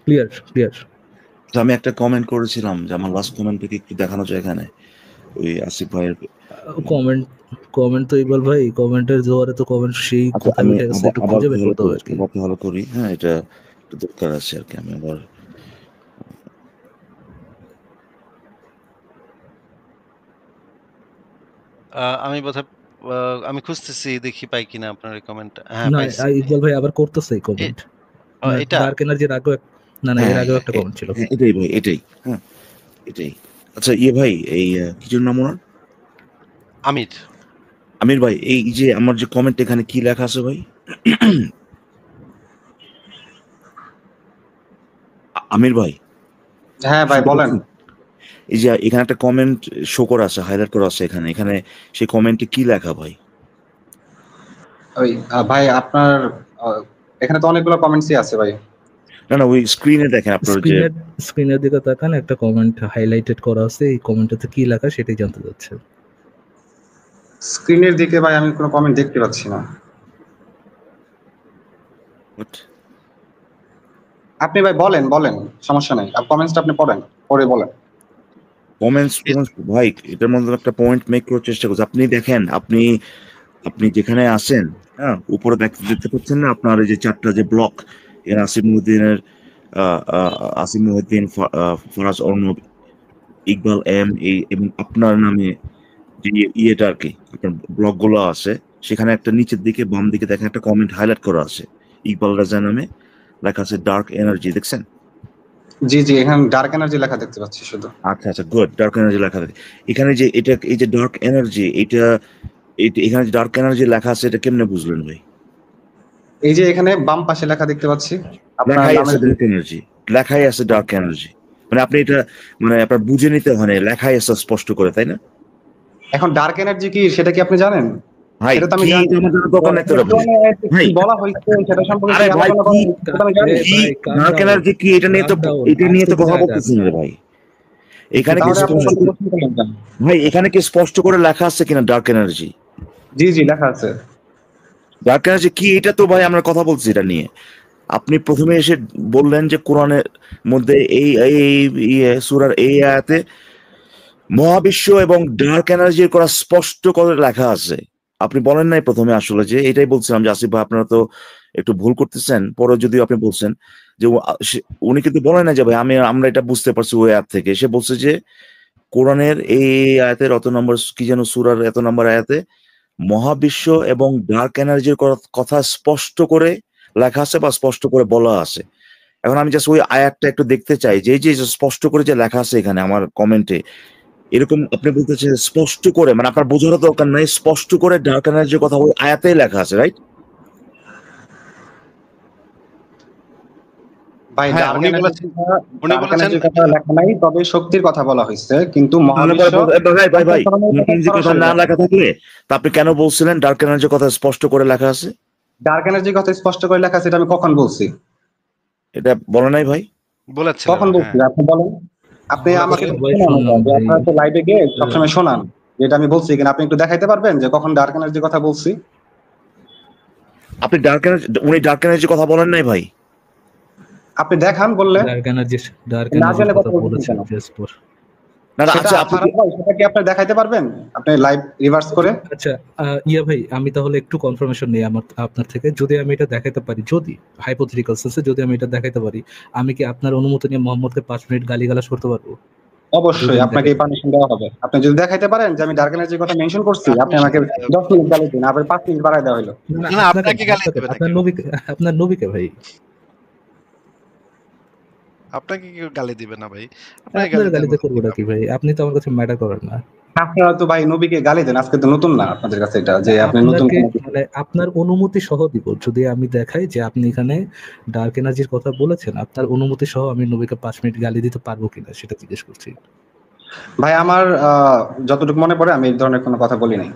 ক্লিয়ার। তো আমি একটা কমেন্ট করেছিলাম যে আমার লাস্ট কমেন্টটাকে একটু দেখানো যায় এখানে, ওই আসিফ ভাইয়ের। কমেন্ট তো ইকবাল ভাই, কমেন্টের জোয়ারে তো কমেন্ট সেই আচ্ছা, কোথায় আমি উঠে গেছে, একটু আবার খুঁজে বের করতে হবে আর কি। ভালো করি। হ্যাঁ, এটা একটু দরকার আছে আর কি। আমি আবার আমি বোধহয় আমি খুঁজতেছি দেখি পাই কিনা আপনার এই কমেন্টটা। হ্যাঁ, না, পাইছি। ইকবাল ভাই আবার করতেছে এ কমেন্ট। ও না, এটা? ডার্ক এনার্জির আগেও না এর হ্যাঁ, আগেও একটা কমেন্ট ছিল। হ্যাঁ, এটাই ভাই, এটাই। হ্যাঁ, এটাই। আচ্ছা, ইয়ে ভাই, এই কিছুর নাম ওনার আমির। আমির ভাই, এই যে আমার যে কমেন্ট এখানে কি লেখা আছে ভাই? আমির ভাই, হ্যাঁ ভাই শুনতে বলেন। পাচ্ছেন? এই যে এখানে একটা কমেন্ট শো করা আছে, হাইলাইট করা আছে এখানে সেই কমেন্টে কি লেখা ভাই? ওই ভাই আপনার আহ, এখানে তো অনেকগুলো কমেন্টসই আছে ভাই। না, ওই স্ক্রিনে দেখেন আপনার যে স্ক্রিনের দিকে তাকান, একটা কমেন্ট হাইলাইটেড করা আছে, এই কমেন্টটাতে কি লেখা সেটাই জানতে চাচ্ছে। স্ক্রিনের দিকে ভাই আমি কোনো কমেন্ট দেখতে পাচ্ছি না। What? আপনি ভাই বলেন, সমস্যা নাই। কমেন্টসটা আপনি পড়ে বলেন। কমেন্টস ভাই, এটার মধ্যে একটা পয়েন্ট মেক করার চেষ্টা করছি। আপনি দেখেন, আপনি যেখানে আছেন, হ্যাঁ, উপরে দেখতে পাচ্ছেন না আপনার এই যে চারটা যে ব্লক, এর আসিম মুহিউদ্দিন, ফরাজ অর্ণব, ইকবাল এম, এই এবং আপনার নামে যে ইয়েটা আর কি, আপনার ব্লক গুলো আছে, সেখানে একটা নিচের দিকে বাম দিকে দেখেন একটা কমেন্ট হাইলাইট করা আছে ইকবাল রাজা নামে, লেখা আছে ডার্ক এনার্জি, দেখছেন? জি জি, এখানে ডার্ক এনার্জি লেখা দেখতে পাচ্ছি শুধু। আচ্ছা আচ্ছা, গুড, ডার্ক এনার্জি লেখা থাকে এখানে। যে এটা, এই যে ডার্ক এনার্জি, এখানে যে ডার্ক এনার্জি লেখা আছে, এটা কেমনে বুঝলেন ভাই? এই যে এখানে বাম পাশে লেখা দেখতে পাচ্ছি আপনার লেখাই আছে নামের। ডার্ক এনার্জি, লেখাই আছে ডার্ক এনার্জি। মানে আপনি এটা, মানে আপনার বুঝে নিতে হয় না, লেখাই আছে স্পষ্ট করে, তাই না? এখন ডার্ক এনার্জি কি সেটা কি আপনি জানেন? ভাই সেটা তো আমি কি, জানি। এটা আমার জানার দরকার নাই তো রে ভাই। কোরআনে আয়াতে কি ভাই বলা হয়েছে সেটা সম্পর্কে আরে কি ভাই, আলোচনা কি করা হয়েছে সেটা তো আমি জানি। কি ভাই কাম ডার্ক ডাউন, এনার্জি কি, এটা নিয়ে কাম তো, ডাউন, এটা নিয়ে আস্তে তো কথা বুঝায় দেন। বলতেছি না রে ভাই। এখানে কি তাহলে আপনি স্পষ্ট, আমাকে প্রশ্ন করলেন কেন? ভাই এখানে কি স্পষ্ট করে লেখা আছে কিনা ডার্ক এনার্জি? জি জি, লেখা আছে। ডার্ক এনার্জি কি, এটা তো ভাই আমরা কথা বলছি এটা নিয়ে। আপনি প্রথমে এসে বললেন যে কোরআনের মধ্যে এই এই সূরার এই আয়াতে মহাবিশ্ব এবং ডার্ক এনার্জির কথা স্পষ্ট করে লেখা আছে। আপনি বলেন নাই প্রথমে আসলে, যে এটাই বলছিলাম যে আসিফ ভাই আপনারা তো একটু ভুল করতেছেন। পরে যদিও আপনি বলছেন যে উনি কিন্তু বলেন না যে ভাই আমরা এটা বুঝতে পারছি ওই আয়াত থেকে। সে বলছে যে কোরআনের এই আয়াতের অত নম্বর কি যেন, সূরার এত নম্বর আয়াতে মহাবিশ্ব এবং ডার্ক এনার্জির কথা স্পষ্ট করে লেখা আছে বা স্পষ্ট করে বলা আছে। এখন আমি জাস্ট ওই আয়াতটা একটু দেখতে চাই, যে এই যে স্পষ্ট করে যে লেখা আছে এখানে আমার কমেন্টে, এরকম আপনি বলতেছেন স্পষ্ট করে, মানে আপনার বোঝার দরকার নাই, স্পষ্ট করে ডার্ক এনার্জির কথা ওই আয়াতেই লেখা আছে, রাইট? ভাই হ্যাঁ, ডার্ক উনি এনার্জির বলেছেন, কথা, উনি ডার্ক বলেছেন এনার্জির কথা লেখা নাই, তবে শক্তির কথা বলা হয়েছে, কিন্তু তাহলে মহাবিশ্ব ভাই ভাই ভাই, অন্তঃকরণের ডার্ক কথা এনার্জির কথা সরাসরি না লেখা। লেখা থাকলে তা আপনি কেন বলছিলেন ডার্ক এনার্জির কথা স্পষ্ট করে লেখা আছে? ডার্ক এনার্জির কথা স্পষ্ট করে লেখা আছে, এটা আমি কখন বলছি? এটা বলে নাই ভাই। বলেছিলেন, কখন বলছি হ্যাঁ। আপনি বলেন? আপনি আমার আমাকে কথা একটু সবাই শোনান শুনলাম যে ভাই। আপনারা তো লাইভে গিয়ে সবসময় শোনান, যেটা আমি বলছি কিনা আপনি একটু দেখাইতে পারবেন যে কখন ডার্ক এনার্জির কথা বলছি? আপনি ডার্ক এনার্জি, উনি ডার্ক এনার্জির কথা বলেন নাই ভাই। আপনি দেখান বললে। ডার্ক না এনার্জির জেনে কথা কথা বলছেন বলেছেন কেন? ফেসবুক। না না, সেটা আচ্ছা আপনি ফারাজ ভাই, সেটা কি আপনি দেখাইতে পারবেন? আপনি লাইভ রিভার্স করে। আচ্ছা, ইয়া ভাই, আমি তাহলে একটু কনফার্মেশন নেই আপনার থেকে। যদি আমি এটা দেখাইতে পারি, যদি হাইপোথেটিক্যাল সেন্সে যদি আমি এটা দেখাইতে পারি, আমি কি আপনার অনুমতি নিয়ে মোহাম্মদকে 5 মিনিট গালিগালাজ করতে পারবো? যদি অবশ্যই আমি আপনাকে এই দেখাইতে পারি। পারমিশন দেওয়া হবে। আপনি যদি দেখাইতে পারেন যে আমি ডার্ক এনার্জির কথা মেনশন করছি, আপনি পারমিশন আমাকে 10 মিনিট গালি দিন, আবার 5 মিনিট বাড়ায় দেওয়া হলো। না, না, না, আপনাকে না, আপনাকে গালি আপনাকে দিবে না, না আপনার কেউ। নবীকে, আপনার নবীকে ভাই। আপনাকে কেউ গালি দিবে না ভাই। আপনাকে আপনার গালি দেওয়ার গালিতে মতো কি করবোটা কাম? কি ভাই? আপনি তো আমার কাছে ম্যাটার করেন না। আপনারা তো ভাই নবীকে গালি দেন, আজকে তো নতুন না আপনাদের কাছে এটা যে আপনি নতুন আপনাকে কোনো কিছু। মানে আপনার অনুমতি সহ দিব, যদি আমি দেখাই যে আপনি এখানে ডার্ক এনার্জির কথা বলেছেন, আপনার অনুমতি সহ আমি নবীকে 5 মিনিট গালি দিতে পারবো কিনা সেটা জিজ্ঞেস করছি। ভাই আমার যতটুকু মনে পড়ে আমি এই ধরনের কোনো কথা বলি নাই।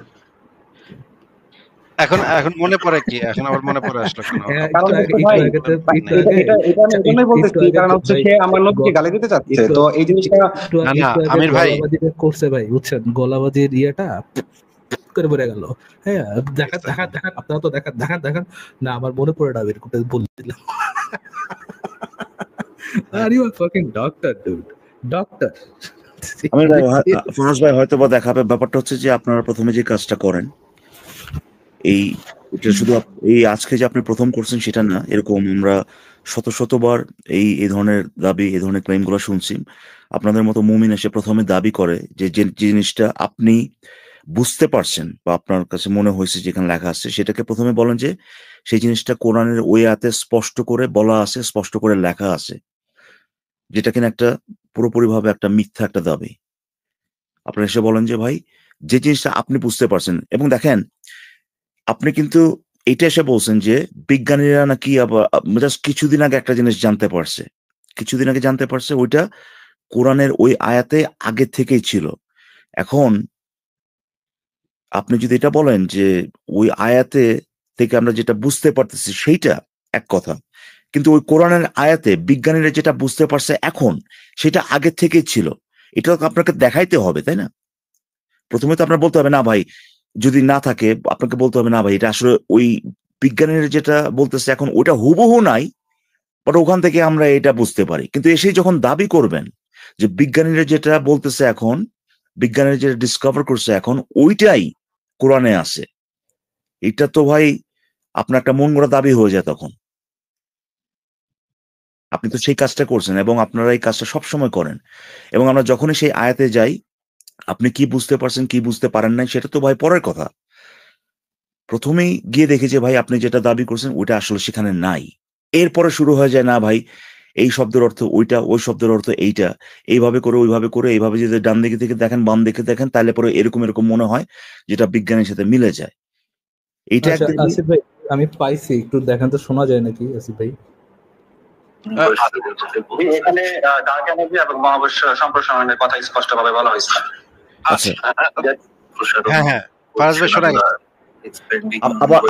এখন এখন মনে পড়ে কি? এখন আবার মনে পড়ে আসলো কেন? কারণ একটু আগে, হচ্ছে ভাই, একটু এটা আগে, এটা এটা আমি আচ্ছা, এই জন্যই একটু বলতেছি আগে কারণ হচ্ছে ভাই, সে আমার নবীকে গালি দিতে চাচ্ছে, একটু তো এই জিনিসটা না, না, একটু আগে আমির ভাই, গলাবাজি যে করছে ভাই, বুঝছেন, গলাবাজির ইয়েটা করে পড়ে গেল। হ্যাঁ, দেখান দেখান দেখান, আপনারা তো দেখান দেখান দেখান। না, আমার মনে পড়ে না, বের করে বলে দিলাম। Are you are fucking doctor dude, doctor. Amir ভাই, ফরাজ ভাই হয়তো বা দেখাবে। ব্যাপারটা হচ্ছে যে আপনারা প্রথমে যে কাজটা করেন, এই এটা শুধু এই আজকে যে আপনি প্রথম করছেন সেটা না, এরকম আমরা শত শতবার এই ধরনের দাবি, এই ধরনের ক্লেম গুলো শুনছি। আপনাদের মতো মুমিন এসে প্রথমে দাবি করে যে যে জিনিসটা আপনি বুঝতে পারছেন বা আপনার কাছে মনে হয়েছে যেখানে লেখা আছে, সেটাকে প্রথমে বলেন যে সেই জিনিসটা কোরআনের ওই আয়াতে স্পষ্ট করে বলা আছে, স্পষ্ট করে লেখা আছে, যেটা কিনা একটা পুরোপুরিভাবে একটা মিথ্যা একটা দাবি। আপনারা এসে বলেন যে ভাই, যে জিনিসটা আপনি বুঝতে পারছেন, এবং দেখেন আপনি কিন্তু এটা এসে বলছেন যে বিজ্ঞানীরা নাকি আবার জাস্ট কিছুদিন আগে একটা জিনিস জানতে পারছে, কিছুদিন আগে জানতে পারছে, ওইটা কোরআনের ওই আয়াতে আগে থেকেই ছিল। এখন আপনি যদি এটা বলেন যে ওই আয়াতে থেকে আমরা যেটা বুঝতে পারতেছি সেইটা এক কথা, কিন্তু ওই কোরআনের আয়াতে বিজ্ঞানীরা যেটা বুঝতে পারছে এখন, সেটা আগে থেকেই ছিল, এটা তো আপনাকে দেখাইতে হবে, তাই না? প্রথমে তো আপনার বলতে হবে না ভাই, যদি না থাকে আপনাকে বলতে হবে না ভাই, এটা আসলে ওই বিজ্ঞানীরা যেটা বলতেছে এখন ওটা হুবহু নাই, বাট ওখান থেকে আমরা এটা বুঝতে পারি। কিন্তু এসে যখন দাবি করবেন যে বিজ্ঞানীরা যেটা বলতেছে এখন, বিজ্ঞানীরা যেটা ডিসকভার করছে এখন, ওইটাই কোরআনে আছে, এটা তো ভাই আপনার একটা মন গড়া দাবি হয়ে যায় তখন। আপনি তো সেই কাজটা করছেন এবং আপনারা এই কাজটা সবসময় করেন, এবং আমরা যখনই সেই আয়াতে যাই, আপনি কি বুঝতে পারছেন কি বুঝতে পারেন নাই সেটা তো ভাই পরের কথা। প্রথমেই গিয়ে দেখি যে ভাই আপনি যেটা দাবি করছেন ওইটা আসলে সেখানে নাই। এরপরে শুরু হয়ে যায়, না ভাই এই শব্দের অর্থ ওইটা, ওই শব্দের অর্থ এইটা, এইভাবে করে ওইভাবে করে, এইভাবে যদি ডান দিকে থেকে দেখেন বাম দিকে দেখেন, তাহলে পরে এরকম এরকম মনে হয় যেটা বিজ্ঞানের সাথে মিলে যায়। এইটা আচ্ছা একদম আসিফ ভাই, আমি পাইছি, একটু দেখান তো, শোনা যায় নাকি আসিফ ভাই? এখানে ডার্ক এনার্জি এবং মহাবিশ্ব সম্প্রসারণের কথা স্পষ্টভাবে বলা হয়েছে। আচ্ছা, হ্যাঁ ফারাজ ভাই শোনা গেছে।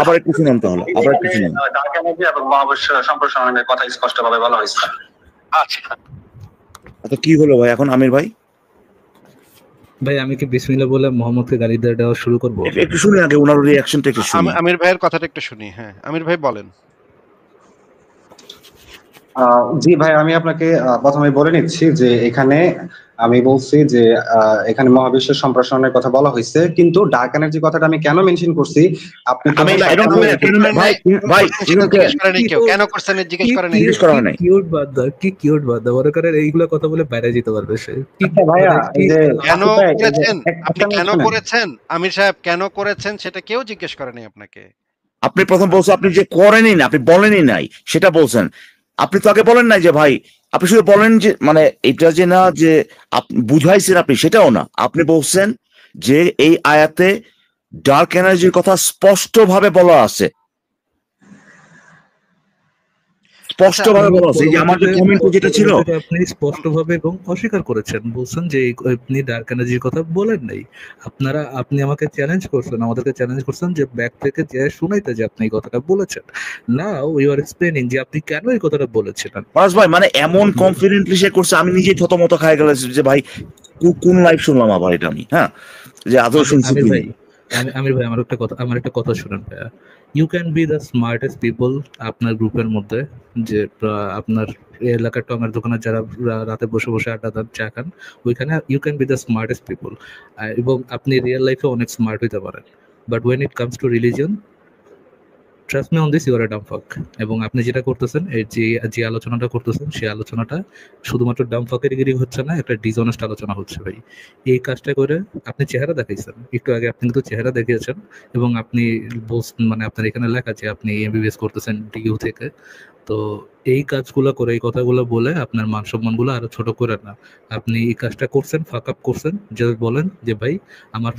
আবার একটু শুনুন তাহলে, আবার একটু শুনুন। ডার্ক এনার্জি এবং মহাবিশ্ব সম্প্রসারণের কথা স্পষ্টভাবে বলা হয়েছে। আচ্ছা আচ্ছা, কি হলো ভাই এখন আমির ভাই? ভাই আমি কি বিসমিল্লাহ বলে মোহাম্মদকে গালি দেওয়া শুরু করবো? একটু শুনি আগে, ওনার রিয়াকশনটা একটু শুনি। আমির ভাইয়ের কথাটা একটু শুনি। হ্যাঁ আমির ভাই বলেন। জি ভাই, আমি আপনাকে প্রথমে বলে নিচ্ছি যে এখানে আমি বলছি যে এখানে মহাবিশ্ব সম্প্রসারণের কথা বলা হয়েছে, কিন্তু ডার্ক এনার্জি কথাটা আমি কেন মেনশন করছি আপনি তো কেন করছেন জিজ্ঞেস করেন? কি কিউট বাদা মনে করেন এইগুলো কথা বলে বাইরে যেতে পারবে সে। ভাইয়া কেন করেছেন আপনি, কেন করেছেন আমির সাহেব, কেন করেছেন সেটা কেউ জিজ্ঞেস করেনি আপনাকে। আপনি প্রথম বলছেন আপনি যে করেনই না, আপনি বলেনই নাই সেটা বলছেন। আপনি তো আগে বলেন নাই যে ভাই, আপনি শুধু বলেন যে মানে এটা যে না যে বুঝাইছেন আপনি, সেটাও না। আপনি বলছেন যে এই আয়াতে ডার্ক এনার্জির কথা স্পষ্টভাবে বলা আছে, স্পষ্টভাবে বলা আছে। এই যে আমাদের কমেন্টে যেটা ছিল, আপনি স্পষ্টভাবে এবং অস্বীকার করেছেন, বলছেন যে আপনি ডার্ক এনার্জির কথা বলেন নাই। আপনি আমাকে চ্যালেঞ্জ করছেন, আমাদেরকে চ্যালেঞ্জ করছেন যে ব্যাক থেকে যে শুনাইতে যে আপনি এই কথাটা বলেছেন। নাও ইউ আর এক্সপ্লেইনিং যে আপনি কেন এই কথাটা বলেছিলেন। ফারাজ ভাই মানে এমন কনফিডেন্টলি সে করছে, আমি নিজেই থতমত খাই গেলাম যে ভাই কোন লাইভ শুনলাম আবার এটা আমি, হ্যাঁ যে আদৌ শুনছি। আমির ভাই আমার একটা কথা শুনেন ভাইয়া। You can be the smartest people আপনার গ্রুপের মধ্যে, যে আপনার এলাকার টমের দোকানে যারা রাতে বসে বসে আড্ডা দেন, চা খান, ওইখানে you can be the smartest people, এবং আপনি রিয়েল লাইফে অনেক স্মার্ট হইতে পারেন। But when it comes to religion, trust me on this, you are a dumb fuck. এবং আপনি যেটা করতেছেন, এই যে আলোচনাটা করতেছেন, সেই আলোচনাটা শুধুমাত্র ডাম ফাকেরগিরি হচ্ছে না, একটা ডিসঅনেস্ট আলোচনা হচ্ছে ভাই। এই কাজটা করে আপনি চেহারা দেখাইছেন, একটু আগে আপনি কিন্তু চেহারা দেখিয়েছেন, এবং আপনি মানে আপনার এখানে লেখা যে আপনি এমবিবিএস করতেছেন ডিইউ থেকে। তো এই কাজগুলো করে, এই কথাগুলো বলে আপনার মান সম্মানগুলো আরো ছোট করে না। আপনি এই কাজটা করছেন, ফাক আপ করছেন, যে বলেন যে ভাই আমার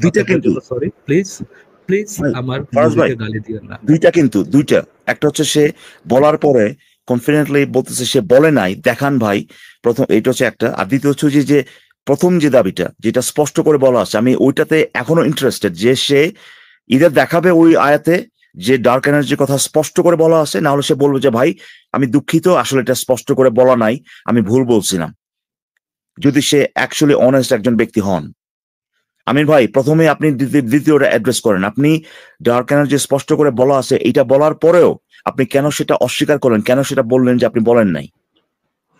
সরি, প্লিজ আমার গালি দিবেন না। দুইটা একটা হচ্ছে সে বলার পরে কনফিডেন্টলি বলতেছে সে বলে নাই, দেখান ভাই। প্রথম এটা হচ্ছে একটা, আর দ্বিতীয় হচ্ছে যে প্রথম যে দাবিটা যেটা স্পষ্ট করে বলা আছে, আমি ওইটাতে এখনো ইন্টারেস্টেড যে সে ইদার দেখাবে ওই আয়াতে যে ডার্ক এনার্জির কথা স্পষ্ট করে বলা আছে, না হলে সে বলবে যে ভাই আমি দুঃখিত, আসলে এটা স্পষ্ট করে বলা নাই, আমি ভুল বলছিলাম। যদি সে অ্যাকচুয়ালি অনেস্ট একজন ব্যক্তি হন। আমির ভাই প্রথমে আপনি দ্বিতীয়টা অ্যাড্রেস করেন। আপনি ডার্ক এনার্জি স্পষ্ট করে বলা আছে, এটা বলার পরেও আপনি কেন সেটা অস্বীকার করলেন, কেন সেটা বললেন যে আপনি বলেন নাই?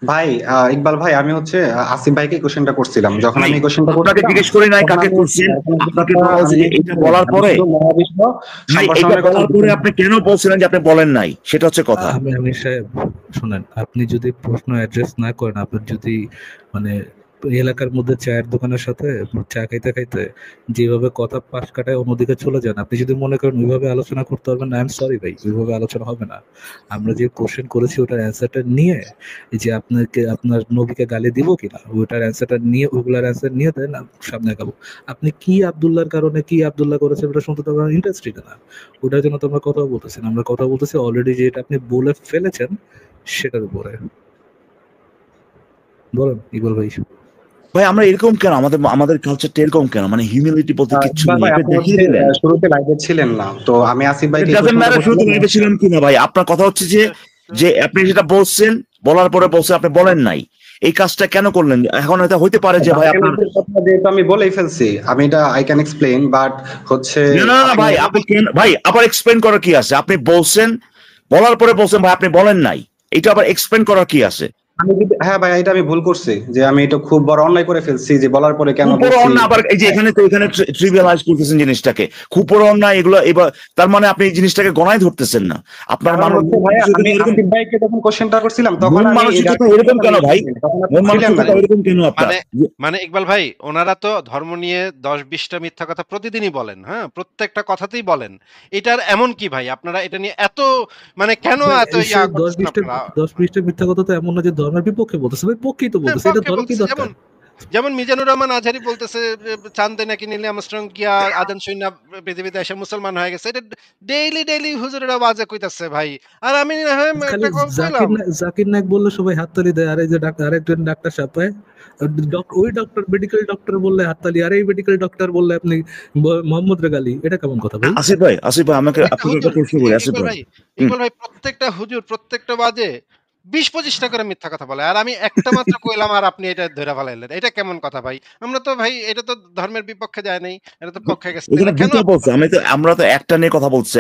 ভাই ইকবাল ভাই, আমি হচ্ছে আসিফ ভাইকে কোশ্চেনটা করছিলাম, যখন আমি কোশ্চেনটা আপনাকে জিজ্ঞেস করি নাই কাকে করছেন, আপনাকে এটা বলার পরে আপনি কেন বলছিলেন যে আপনি বলেন নাই, সেটা হচ্ছে কথা। আমি সাহেব শুনেন, আপনি যদি প্রশ্ন অ্যাড্রেস না করেন, আপনি যদি মানে এলাকার মধ্যে চায়ের দোকানের সাথে চা খাইতে খাইতে যেভাবে কথা পাশ কাটায় অন্যদিকে চলে যান, আপনি যদি মনে করেন ওইভাবে আলোচনা করতে পারবেন, আই এম সরি ভাই, ওইভাবে আলোচনা হবে না। আমরা যে কোশ্চেন করেছি ওটার অ্যান্সারটা নিয়ে, যে আপনার নবীকে গালি দিব কিনা, ওটার অ্যান্সারটা নিয়ে, ওগুলার অ্যান্সার নিয়ে দেন, সামনে আগাবো। আপনি কি আব্দুল্লাহর কারণে কি আব্দুল্লাহ করেছে ওটা শুনতে তো আমার ইন্টারেস্টেড না, ওটার জন্য তো আমরা কথা বলতেছি না। আমরা কথা বলতেছি অলরেডি যেটা আপনি বলে ফেলেছেন সেটার উপরে। বলেন ইকবাল ভাই। ভাই আমরা এরকম কেন, আমাদের কালচারটা এরকম কেন, মানে হিউম্যানিটি বলতে কিছু নেই। শুরুতে লাইভে ছিলেন না তো, আমি আসিফ ভাইকে শুরুতে লাইভে ছিলাম কিনা ভাই, আপনার কথা হচ্ছে যে আপনি যেটা বলছেন, বলার পরে বলছেন আপনি বলেন নাই, এই কাজটা কেন করলেন? এখন এটা হইতে পারে যে ভাই আপনার কথা যেহেতু আমি বলেই ফেলছি, আমি এটা আই ক্যান এক্সপ্লেইন, বাট হচ্ছে না ভাই, আপনি ভাই আবার এক্সপ্লেইন করার কি আছে? আপনি বলছেন, বলার পরে বলছেন ভাই আপনি বলেন নাই, এটা আবার এক্সপ্লেইন করার কি আছে? হ্যাঁ ভাই, এটা আমি ভুল করছি, যে আমি এটা খুব বড় অন্যায় করে ফেলছি, যে বলার পরে কেন বড় অন্যায়। আবার এই যে এখানে ট্রিভিয়ালাইজ করতেছেন জিনিসটাকে, খুব বড় অন্যায় এগুলো। এবার তার মানে আপনি এই জিনিসটাকে গণায় ধরতেছেন না। আপনার আমি আসিফ ভাইকে যখন কোশ্চেনটা করছিলাম তখন এরকম কেন ভাই, এরকম কেন আপনার? মানে ইকবাল ভাই, ওনারা তো ধর্ম নিয়ে 10-20টা মিথ্যা কথা প্রতিদিনই বলেন, হ্যাঁ প্রত্যেকটা কথাতেই বলেন। এটার এমন কি ভাই আপনারা এটা নিয়ে এত মানে কেন এত 10-20টা মিথ্যা কথা তো এমন না যে ধর্মের বিপক্ষে বলতেছে ভাই, পক্ষেই তো হ্যাঁ, বলতেছে, এটা পক্ষে ধর্ম কি বলতেছে। দরকার? যেমন মিজানুর রহমান আজহারি বলতেছে যে চাঁদে নাকি নীল আর্মস্ট্রং গিয়া আদান শুইনা পৃথিবীতে এসে মুসলমান হয়ে গেছে। এটা ডেইলি হুজুরেরা ওয়াজে কইতাছে ভাই। আর আমি না হয় খালি একটা কইলাম। জাকির নায়ক বললে সবাই হাততালি দেয়, আর এই যে ডাক্তার, আরেকজন ডাক্তার সাহেব ভাই, ওই ডক্টর মেডিকেল ডক্টর বললে হাততালি, আর এই মেডিকেল ডক্টর বললে আপনি মোহাম্মদ রেগালি, এটা কেমন কথা ভাই? আসিফ ভাই আমাকে প্রত্যেকটা আপনাকে একটা হুজুর প্রশ্ন করি আসিফ ইকবাল ভাই। ভাই, ইকবাল ভাই প্রত্যেকটা হুজুর প্রত্যেকটা ওয়াজে ২০-২৫টা করে মিথ্যা কথা বলে। আর আমি একটা মাত্র কইলাম আর আপনি এটা ধইরা ফালাইলেন। এটা কেমন কথা ভাই? আমরা তো ভাই এটা তো ধর্মের বিপক্ষে যায় নাই। এটা তো পক্ষে গেছে। এখানে তাইলে কেন দুটো আপনি বলছে, আমরা তো একটা নিয়ে কথা বলছি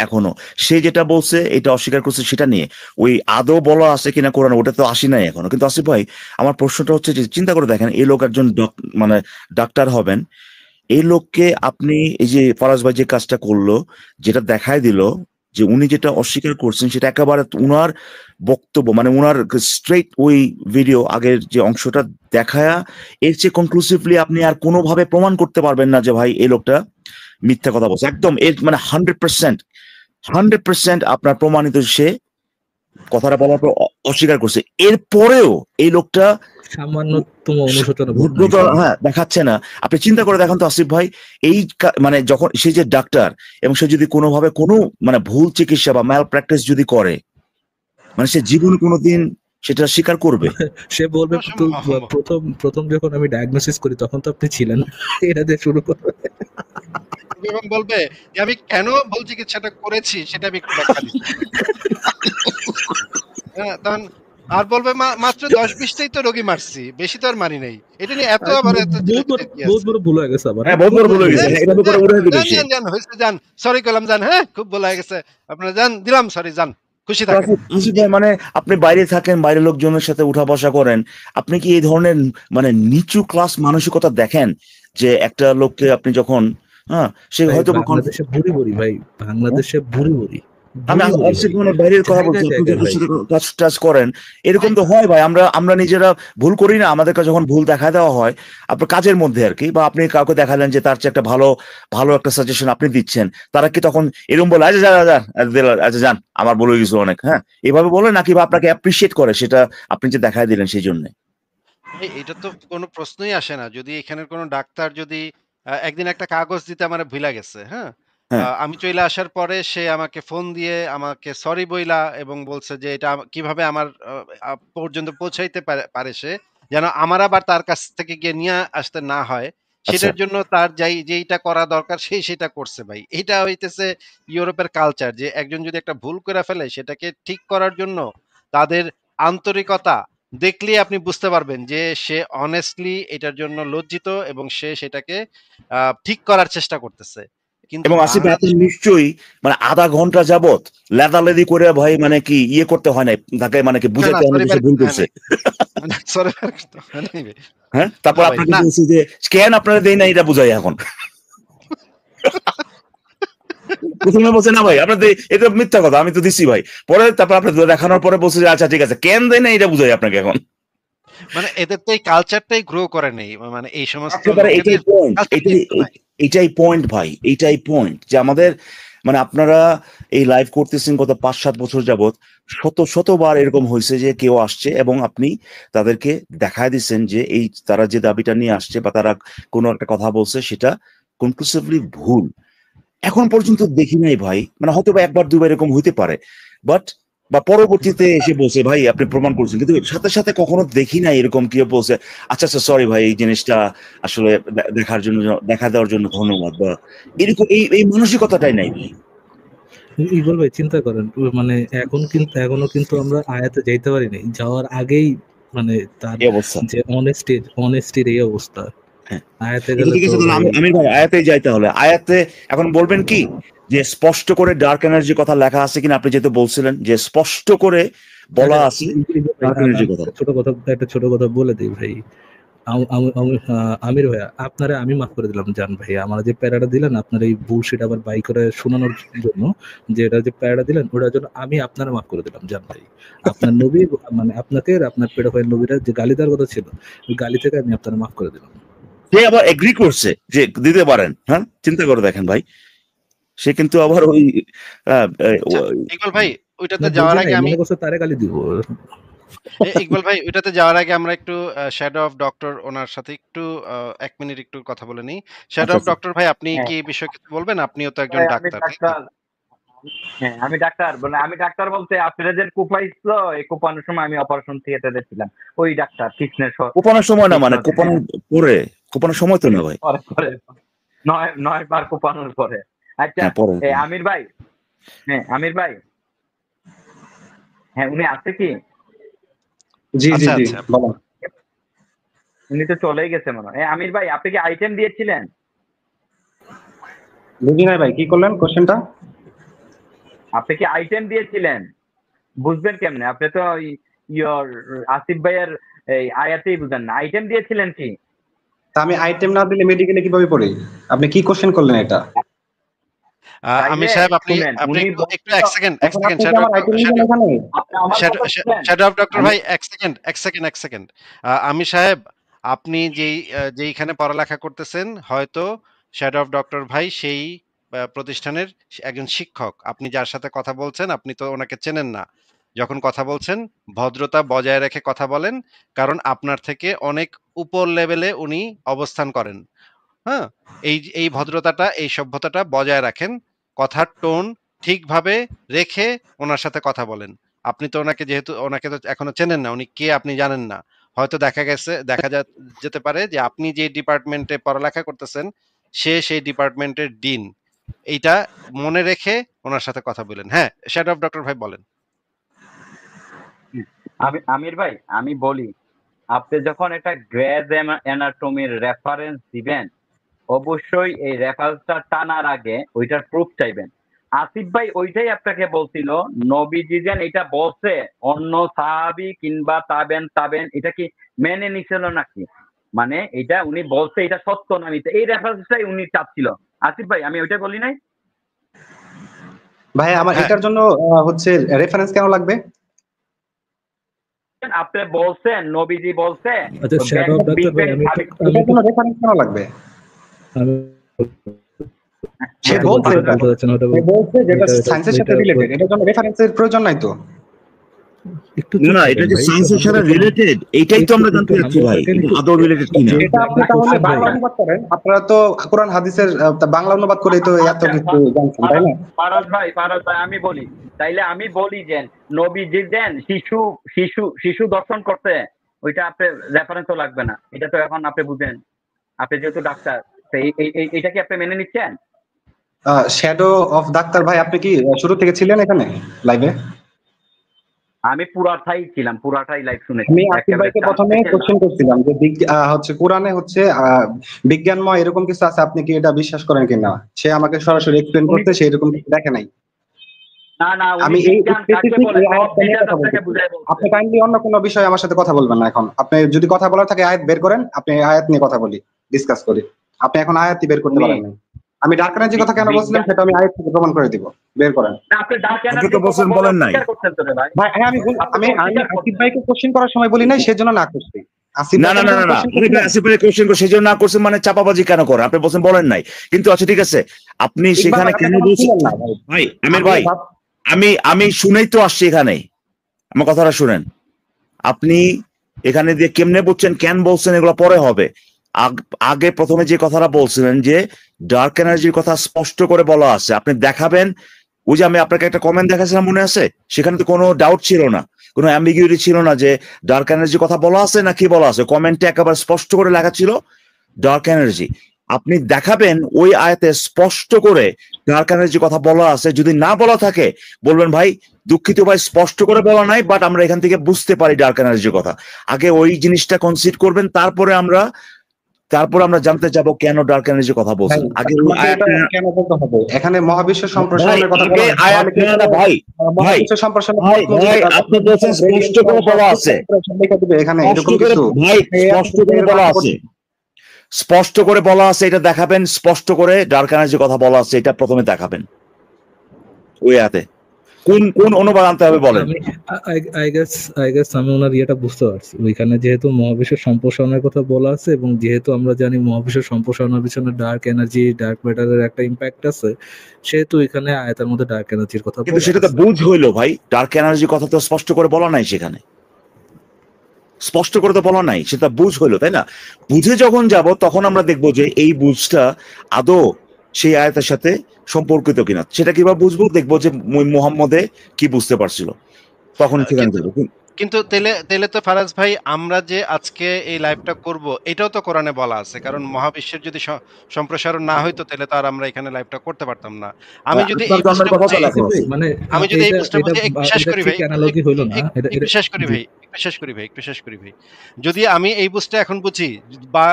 এখনো সে যেটা বলছে এটা অস্বীকার করছে সেটা নিয়ে, ওই আদৌ বলা আছে কিনা কোরআন ওটা তো আসি নাই এখনো। কিন্তু আসিফ ভাই আমার প্রশ্নটা হচ্ছে যে চিন্তা করে দেখেন, এই লোক একজন মানে ডাক্তার হবেন, এই লোককে আপনি এই যে ফরাজ ভাই যে কাজটা করলো, যেটা দেখায় দিল যে উনি যেটা অস্বীকার করছেন সেটা একেবারে উনার বক্তব্য, মানে উনার স্ট্রেট ওই ভিডিও আগের যে অংশটা দেখায়া এর চেয়ে কনক্লুসিভলি আপনি আর কোনোভাবে প্রমাণ করতে পারবেন না যে ভাই এই লোকটা মিথ্যা কথা বলছে। একদম এর মানে 100% আপনার প্রমাণিত সে কথাটা বলার পর অস্বীকার করছে। এরপরেও এই লোকটা সামান্যতম অনুশোচনা বোধ নাই ভদ্রতা দেখাচ্ছে না। আপনি চিন্তা করে দেখেন তো আসিফ ভাই, এই মানে যখন সে যে ডাক্তার এবং সে যদি কোনোভাবে কোনো মানে ভুল চিকিৎসা বা ম্যাল প্র্যাকটিস যদি করে, মানে সে জীবনে কোনোদিন সেটা স্বীকার করবে? সে বলবে অসম্ভব। প্রথম যখন আমি ডায়াগনোসিস করি তখন তো আপনি ছিলেন, এটা দিয়ে শুরু করবে। এবং বলবে যে আমি কেন ভুল চিকিৎসাটা করেছি সেটা আমি একটু ব্যাখ্যা দিচ্ছি। হ্যাঁ, তখন আর বলবে মাত্র ১০-২০টাই তো রোগী মারছি, বেশি তো আর মারি নাই। এটা নিয়ে এত আবার এত কি বহুত আছে? বড় ভুল হয়ে গেছে আবার। হ্যাঁ, বহুত বড় ভুল হয়ে গেছে। যান, এভাবে করে উড়ে দিবে সে। যান হইছে যান। সরি কইলাম যান, হ্যাঁ? খুব ভুল হয়ে গেছে। আপনারা যান, দিলাম সরি যান। খুশি থাকেন। আসিফ ভাই মানে আপনি বাইরে থাকেন, বাইরের লোকজনের সাথে উঠা বসা করেন, আপনি কি এই ধরনের মানে নিচু ক্লাস মানসিকতা দেখেন যে একটা লোককে আপনি যখন সে ভাই, হয়তো বাংলাদেশে বুড়ি বুড়ি ভাই, বাংলাদেশে বুড়ি বুড়ি আমি আসিফ মানে বাইরের কথা বলছি, আপনি জায়গায় যাদের ভাই। সাথে কাজ টাজ করেন এরকম তো হয় ভাই। আমরা নিজেরা ভুল করি না, আমাদেরকে যখন ভুল দেখা দেওয়া হয় আপনার কাজের মধ্যে আর কি, বা আপনি কাউকে দেখালেন যে তার চেয়ে একটা ভালো একটা সাজেশন আপনি দিচ্ছেন, তারা কি তখন এরকম বলে আচ্ছা আচ্ছা যান আমার ভুল হয়ে গেছে অনেক, হ্যাঁ এভাবে বলে নাকি বা আপনাকে অ্যাপ্রিসিয়েট করে সেটা আপনি যে দেখায় দিলেন সেই জন্য? এটা তো কোনো প্রশ্নই আসে না। যদি এখানের কোনো ডাক্তার যদি একদিন একটা কাগজ দিতে আমারে ভুইলা গেছে, হ্যাঁ? হ্যাঁ, আমি চইলা আসার পরে সে আমাকে ফোন দিয়ে আমাকে সরি বইলা এবং বলছে যে এটা কিভাবে আমার পর্যন্ত পৌঁছাইতে পারে সে, যেন আমার আবার তার কাছ থেকে গিয়ে নিয়ে আসতে না হয়। আচ্ছা। সেটার জন্য তার যেইটা করা দরকার সে সেটা করছে ভাই। এইটা হইতেছে ইউরোপের কালচার, যে একজন যদি একটা ভুল করে ফেলে সেটাকে ঠিক করার জন্য তাদের আন্তরিকতা দেখলেই আপনি বুঝতে পারবেন যে সে অনেস্টলি এটার জন্য লজ্জিত এবং সে সেটাকে ঠিক করার চেষ্টা করতেছে। কিন্তু এবং আসিফ ভাই বাংলাদেশ আপনার নিশ্চয়ই মানে আধা ঘন্টা যাবত লেদালেদি করে ভাই মানে কি ইয়ে করতে হয় নাই তাকে, মানে কি না, বুঝাইতে হয় না যে সে ভুল করছে? সরি করতে হয় নাই ভাই। হ্যাঁ, তারপর না ভাই, আপনাকে না। বলছি যে স্ক্যান আপনারা দেই না এটা বুঝাই এখন। প্রথমে বলছে না ভাই আপনাদের এটা মিথ্যা কথা, আমি তো দিছি ভাই। পরে তারপর আপনার দেখানোর পরে বলছে যে আচ্ছা ঠিক আছে ক্যান দেয় না এটা বুঝাই আপনাকে এখন। মানে এদের তো এই কালচারটাই গ্রো করে নেই। মানে এই সমস্ত একেবারে এটাই লোকেদের পয়েন্ট, কালচারটাই grow নাই। এটাই পয়েন্ট ভাই, এটাই পয়েন্ট যে আমাদের মানে আপনারা এই লাইভ করতেছেন গত ৫-৭ বছর যাবত, শতবার এরকম হয়েছে যে কেউ আসছে এবং আপনি তাদেরকে দেখায় দিচ্ছেন যে এই তারা যে দাবিটা নিয়ে আসছে বা তারা কোনো একটা কথা বলছে সেটা কনক্লুসিভলি ভুল। এখন পর্যন্ত দেখি নাই ভাই, মানে হয়তো বা একবার দুবার এরকম হইতে পারে, বাট বা পরবর্তীতে এসে বলছে ভাই আপনি প্রমাণ করছেন, কিন্তু সাথে সাথে কখনো দেখি নাই এরকম কেউ বলছে আচ্ছা সরি ভাই এই জিনিসটা আসলে দেখা দেওয়ার জন্য ধন্যবাদ, বা এরকম এই মানসিকতাটাই নাই ভাই। ইকবাল ভাই চিন্তা করেন, মানে এখনো কিন্তু আমরা আয়াতে যাইতে পারিনি, যাওয়ার আগেই মানে তার এই অবস্থা। যে অনেস্টির এই অবস্থা। হ্যাঁ, আয়াতে আচ্ছা গেলে ঠিক তো আছে, তাহলে ভাই আমির ভাই আয়াতে যাইতে হলে আয়াতে এখন বলবেন কি যে স্পষ্ট করে ডার্ক এনার্জির কথা লেখা আছে কিনা? আপনি যেহেতু বলছিলেন যে স্পষ্ট করে বলা আছে ডার্ক এনার্জির কথা। একটা ছোট কথা বলে দিই ভাই। আমির ভাইয়া, আপনারে আমি মাফ করে দিলাম জান ভাই, আমার যে প্যারাটা দিলেন আপনার এই বুলশিট আবার বাই করে শোনানোর জন্য, যে এটা যে প্যারাটা দিলেন ওটার জন্য আমি আপনারে মাফ করে দিলাম জান ভাই। আপনার নবী মানে আপনাকে আর আপনার পেডোফাইল নবীরা যে গালি দেওয়ার কথা ছিল, ওই গালি থেকে আমি আপনারে মাফ করে দিলাম। সে আবার এগ্রি করছে যে দিতে পারেন। হ্যাঁ, চিন্তা করে দেখেন ভাই, সে কিন্তু আবার ওই আচ্ছা, ইকবাল ভাই ওইটাতে না যাওয়ার বুঝে আগে নাই, আমি মনে করছে তারে গালি দিব। ইকবাল ভাই ওইটাতে যাওয়ার আগে আমরা একটু শ্যাডো অফ ডক্টর ওনার সাথে একটু ১ মিনিট একটু কথা বলে নিই। শ্যাডো আচ্ছা অফ আচ্ছা। ডক্টর ভাই আপনি হ্যাঁ কি এই বিষয়ে কিছু বলবেন? আপনিও তো একজন ভাই, আমি ডাক্তার, তাই না? ডাক্তার। হ্যাঁ, আমি ডাক্তার আমি ডাক্তার বলতে আপনারা যে কোপাইছিল, এই কোপানোর সময় আমি অপারেশন থিয়েটারে ছিলাম। ওই ডাক্তার কৃষ্ণের কোপানোর সময় না, মানে কৃষ্ণ কোপানোর পরে, কোপানোর সময় তো না ভাই। পরে পরে ৯ বার কোপানোর পরে। আচ্ছা, হ্যাঁ পরে। আমির ভাই, হ্যাঁ আমির ভাই, হ্যাঁ উনি আছে কি? জি জি আচ্ছা, জি আচ্ছা। বলেন। উনি তো চলেই গেছে মনে হয়। আমির ভাই, আপনি কি আইটেম দিয়েছিলেন? বুঝি নাই ভাই, কি করলেন কোশ্চেনটা? আপনি কি আইটেম দিয়েছিলেন? বুঝবেন কেমনে? আপনি তো ইয়র আসিফ ভাইয়ের এই আয়াতেই বুঝেন না। আইটেম দিয়েছিলেন কি? তা আমি আইটেম না দিলে মেডিকেলে কিভাবে পড়ি? আপনি কি কোশ্চেন করলেন এটা? আমির তাইলে সাহেব আপনি শুনেন, উনি একটু বলছিল, ১ সেকেন্ড এখন আপনি কি আমার আইটেম নিবেন এখানে? আপনি আমার কথা শুনলেন? শ্যাডো অফ ডক্টর আমি ভাই ১ সেকেন্ড। আমির সাহেব আপনি যেইখানে পড়ালেখা করতেছেন হয়তো শ্যাডো অফ ডক্টর ভাই সেই প্রতিষ্ঠানের একজন শিক্ষক। আপনি যার সাথে কথা বলছেন আপনি তো ওনাকে চেনেন না। যখন কথা বলছেন ভদ্রতা বজায় রেখে কথা বলেন। কারণ আপনার থেকে অনেক উপর লেভেলে উনি অবস্থান করেন। হ্যাঁ? এই ভদ্রতাটা, এই সভ্যতাটা বজায় রাখেন। কথার টোন ঠিকভাবে রেখে ওনার সাথে কথা বলেন। আপনি তো যেহেতু ওনাকে তো এখনো চেনেন না, উনি কে আপনি জানেন না। হয়তো যেতে পারে যে আপনি যে ডিপার্টমেন্টে পড়ালেখা করতেছেন, সে সেই ডিপার্টমেন্টের ডিন। এইটা মনে রেখে ওনার সাথে কথা বলেন। হ্যাঁ, শ্যাডো অফ ডক্টর ভাই বলেন। আমির ভাই, আমি বলি, আপনি যখন একটা গ্রেজ অ্যানাটমির রেফারেন্স দিবেন, অবশ্যই এই রেফারেন্সটা টানার আগে ওইটার প্রুফ চাইবেন। আসিফ ভাই ওইটাই আপনাকে বলছিল, নবীজি যেন এটা বলছে, অন্য সাহাবী কিংবা তাবেন এটা কি মেনে নিছিল নাকি? মানে এটা উনি বলছে, এটা সত্য না মিথ্যা, এই রেফারেন্সটাই উনি চাচ্ছিল। আসিফ ভাই, আমি ওইটা বলি নাই? ভাই আমার হ্যাঁ, এটার জন্য হচ্ছে রেফারেন্স কেন লাগবে? আপনি বলছেন, নবীজি বলছে আচ্ছা শ্যাডো অফ বিগ ডক্টর ভাই, ব্যাং আমি এটার জন্য রেফারেন্স কেন লাগবে? সে হ্যাঁ, বলছে বলতে এটা। পারছেন হয়তো সে বলছে যেটা এটা সায়েন্সের সাথে এটা রিলেটেড, এটার জন্য রেফারেন্সের প্রয়োজন নাই তো। একটু না চুপ না, থাকেন এটা যে ভাই, সায়েন্সের সাথে আমাদের রিলেটেড, এইটাই তো আমরা জানতে একটু চাচ্ছি হাম্বল ভাই, থাকেন, এটা একটু আদৌ রিলেটেড কিনা। এটা আপনি তাহলে বাংলা অনুবাদ করেন। আপনারা তো কোরআন হাদিসের বাংলা অনুবাদ করেই তো এত আচ্ছা, কিছু জানছেন, তাই না? ফারাজ ভাই, আমি বলি, তাইলে আমি বলি যে নবীজি দেন শিশু শিশু শিশু দর্শন করতে, ওইটা আপনি রেফারেন্সও লাগবে না। এটা তো এখন আপনি বুঝেন, আপনি যেহেতু ডাক্তার, তো এইটা কি আপনি মেনে নিচ্ছেন? শ্যাডো অফ ডাক্তার ভাই, আপনি কি শুরু থেকে ছিলেন এখানে লাইভে? আমি পুরাটাই লাইভ শুনেছি আমি আসিফ একেবারে ভাইকে start প্রথমে থেকে কোশ্চেন করছিলাম যে হচ্ছে কোরআনে হচ্ছে বিজ্ঞানময় এরকম কিছু আছে, আপনি কি এটা বিশ্বাস করেন কিনা? সে আমাকে সরাসরি এক্সপ্লেন উনি করতে, সে এরকম কিছু দেখে নাই। না উনি আমি এই বিজ্ঞান কাকে স্পেসিফিক বলে এই সব আয়াতটা নিয়ে ডিটেইলস কথা আপনাকে বলতেছি। বুঝাই বলছে। আপনি কাইন্ডলি অন্য কোনো বিষয়ে আমার সাথে কথা বলবেন না এখন। আপনি যদি কথা বলার থাকে আয়াত বের করেন, আপনি আয়াত নিয়ে কথা বলি, ডিসকাস করি। আপনি এখন আয়াতই বের করতে উনি পারেন না। আমি ডার্ক এনার্জির কথা কেন বলছিলাম বিজ্ঞান, সেটা আমি আয়াত থেকে প্রমাণ করে দিব, বের করেন। না আপনি ডার্ক আপনি এনার্জি তো কথা বলছেন বলে বলেন নাই। অস্বীকার করছেন তো রে ভাই। ভাই হ্যাঁ, আমি আপনি তো আমি অস্বীকার আসিফ করছেন। ভাইকে কোশ্চেন করার সময় বলি নাই, সেজন্য না করছি। আসিফ না না ভাইকে না না যখন না, কোশ্চেন আপনি করছিলাম, আসিফ ভাই কোশ্চেন করে সেই জন্য না করছেন, মানে চাপাবাজি কেন করেন? আপনি বলছেন বলেন নাই, কিন্তু আচ্ছা ঠিক আছে, আপনি ইকবাল সেখানে আপনি কেন তখন বলছেন? ছিলেন না ভাই। ভাই আমির আমি ভাই, আমি শুনেই তো আসছি এখানে, আমার কথাটা শুনেন। আপনি এখানে দিয়ে কেমনে বলছেন, কেন বলছেন, এগুলো পরে হবে। আগে প্রথমে যে কথাটা বলছিলেন যে ডার্ক এনার্জির কথা স্পষ্ট করে বলা আছে, আপনি দেখাবেন। ওই যে আমি আপনাকে একটা কমেন্ট দেখাছিলাম, মনে আছে? সেখানে তো কোনো ডাউট ছিল না, কোনো অ্যাম্বিগুইটি ছিল না যে ডার্ক এনার্জির কথা বলা আছে না কি বলা আছে। কমেন্টে একেবারে স্পষ্ট করে লেখা ছিল ডার্ক এনার্জি। আপনি দেখাবেন ওই আয়াতে স্পষ্ট করে ডার্ক এনার্জির কথা বলা আছে। যদি না বলা থাকে বলবেন ভাই দুঃখিত ভাই, স্পষ্ট করে বলা নাই, বাট আমরা এখান থেকে বুঝতে পারি ডার্ক এনার্জির কথা। আগে ওই জিনিসটা কনসিড করবেন, তারপরে আমরা জানতে যাবো কেন ডার্ক এনার্জির কথা বলছেন। আগে ওই আমাকে এটা আয়াতটা, কেন বলতে হবে? এখানে মহাবিশ্ব ভাই সম্প্রসারণের কথা বলা আগে হয়, আয়াত তাহলে কি না ভাই, ভাই মহাবিশ্ব সম্প্রসারণের ভাই প্রশ্ন ভাই আপনি বলছেন স্পষ্ট করে বলা আছে, এখানে স্পষ্ট এরকম করে কিছু ভাই, স্পষ্ট করে বলা আছে, স্পষ্ট করে বলা আছে, এটা দেখাবেন। স্পষ্ট করে ডার্ক এনার্জির কথা বলা আছে, এটা প্রথমে দেখাবেন। ওই আয়াতে কোন অনুবাদ আনতে হবে বলেন। আমি আই গেস আমি ওনার ইয়েটা বুঝতে পারছি। ওইখানে যেহেতু মহাবিশ্বের সম্প্রসারণের কথা বলা আছে, এবং যেহেতু আমরা জানি মহাবিশ্বের সম্প্রসারণের পিছনে ডার্ক এনার্জি, ডার্ক ম্যাটারের একটা ইম্প্যাক্ট আছে, সেহেতু এখানে আয়াতের মধ্যে ডার্ক এনার্জির কথা কিন্তু বলা সেটা তো আছে। বুঝ হইলো ভাই, ডার্ক এনার্জির কথা তো স্পষ্ট করে বলা নাই সেখানে। স্পষ্ট করে তো বলা নাই, সেটা বুঝ হলো, তাই না? বুঝে যখন যাব তখন আমরা দেখবো যে এই বুঝটা আদৌ সেই আয়াতের সাথে সম্পর্কিত কিনা। সেটা কিভাবে বুঝবো? দেখবো যে মুহাম্মদে কি বুঝতে পারছিল, তখন সেখানে কিন্তু যাবো। কিন্তু তেলে তেলে তো ফারাজ ভাই, আমরা যে আজকে এই লাইভটা করব এটাও তো কোরআনে বলা আছে, কারণ মহাবিশ্বের যদি সম্প্রসারণ না হইতো তাহলে তো আর আমরা এখানে লাইভটা করতে পারতাম না। আমি যদি আপনার এই জন্মের বুঝটা কথা তো বুঝি, লেখা আছে। মানে আমি যদি এই এটা বুঝটা এটা বুঝি, একটু শেষ এটা করি ঠিক ভাই, অ্যানালজি হইলো না, এটা একটু এটা শেষ করি জি ভাই, একটু শেষ করি ভাই, একটু শেষ করি ভাই। যদি আমি এই বুঝটা এখন বুঝি, বা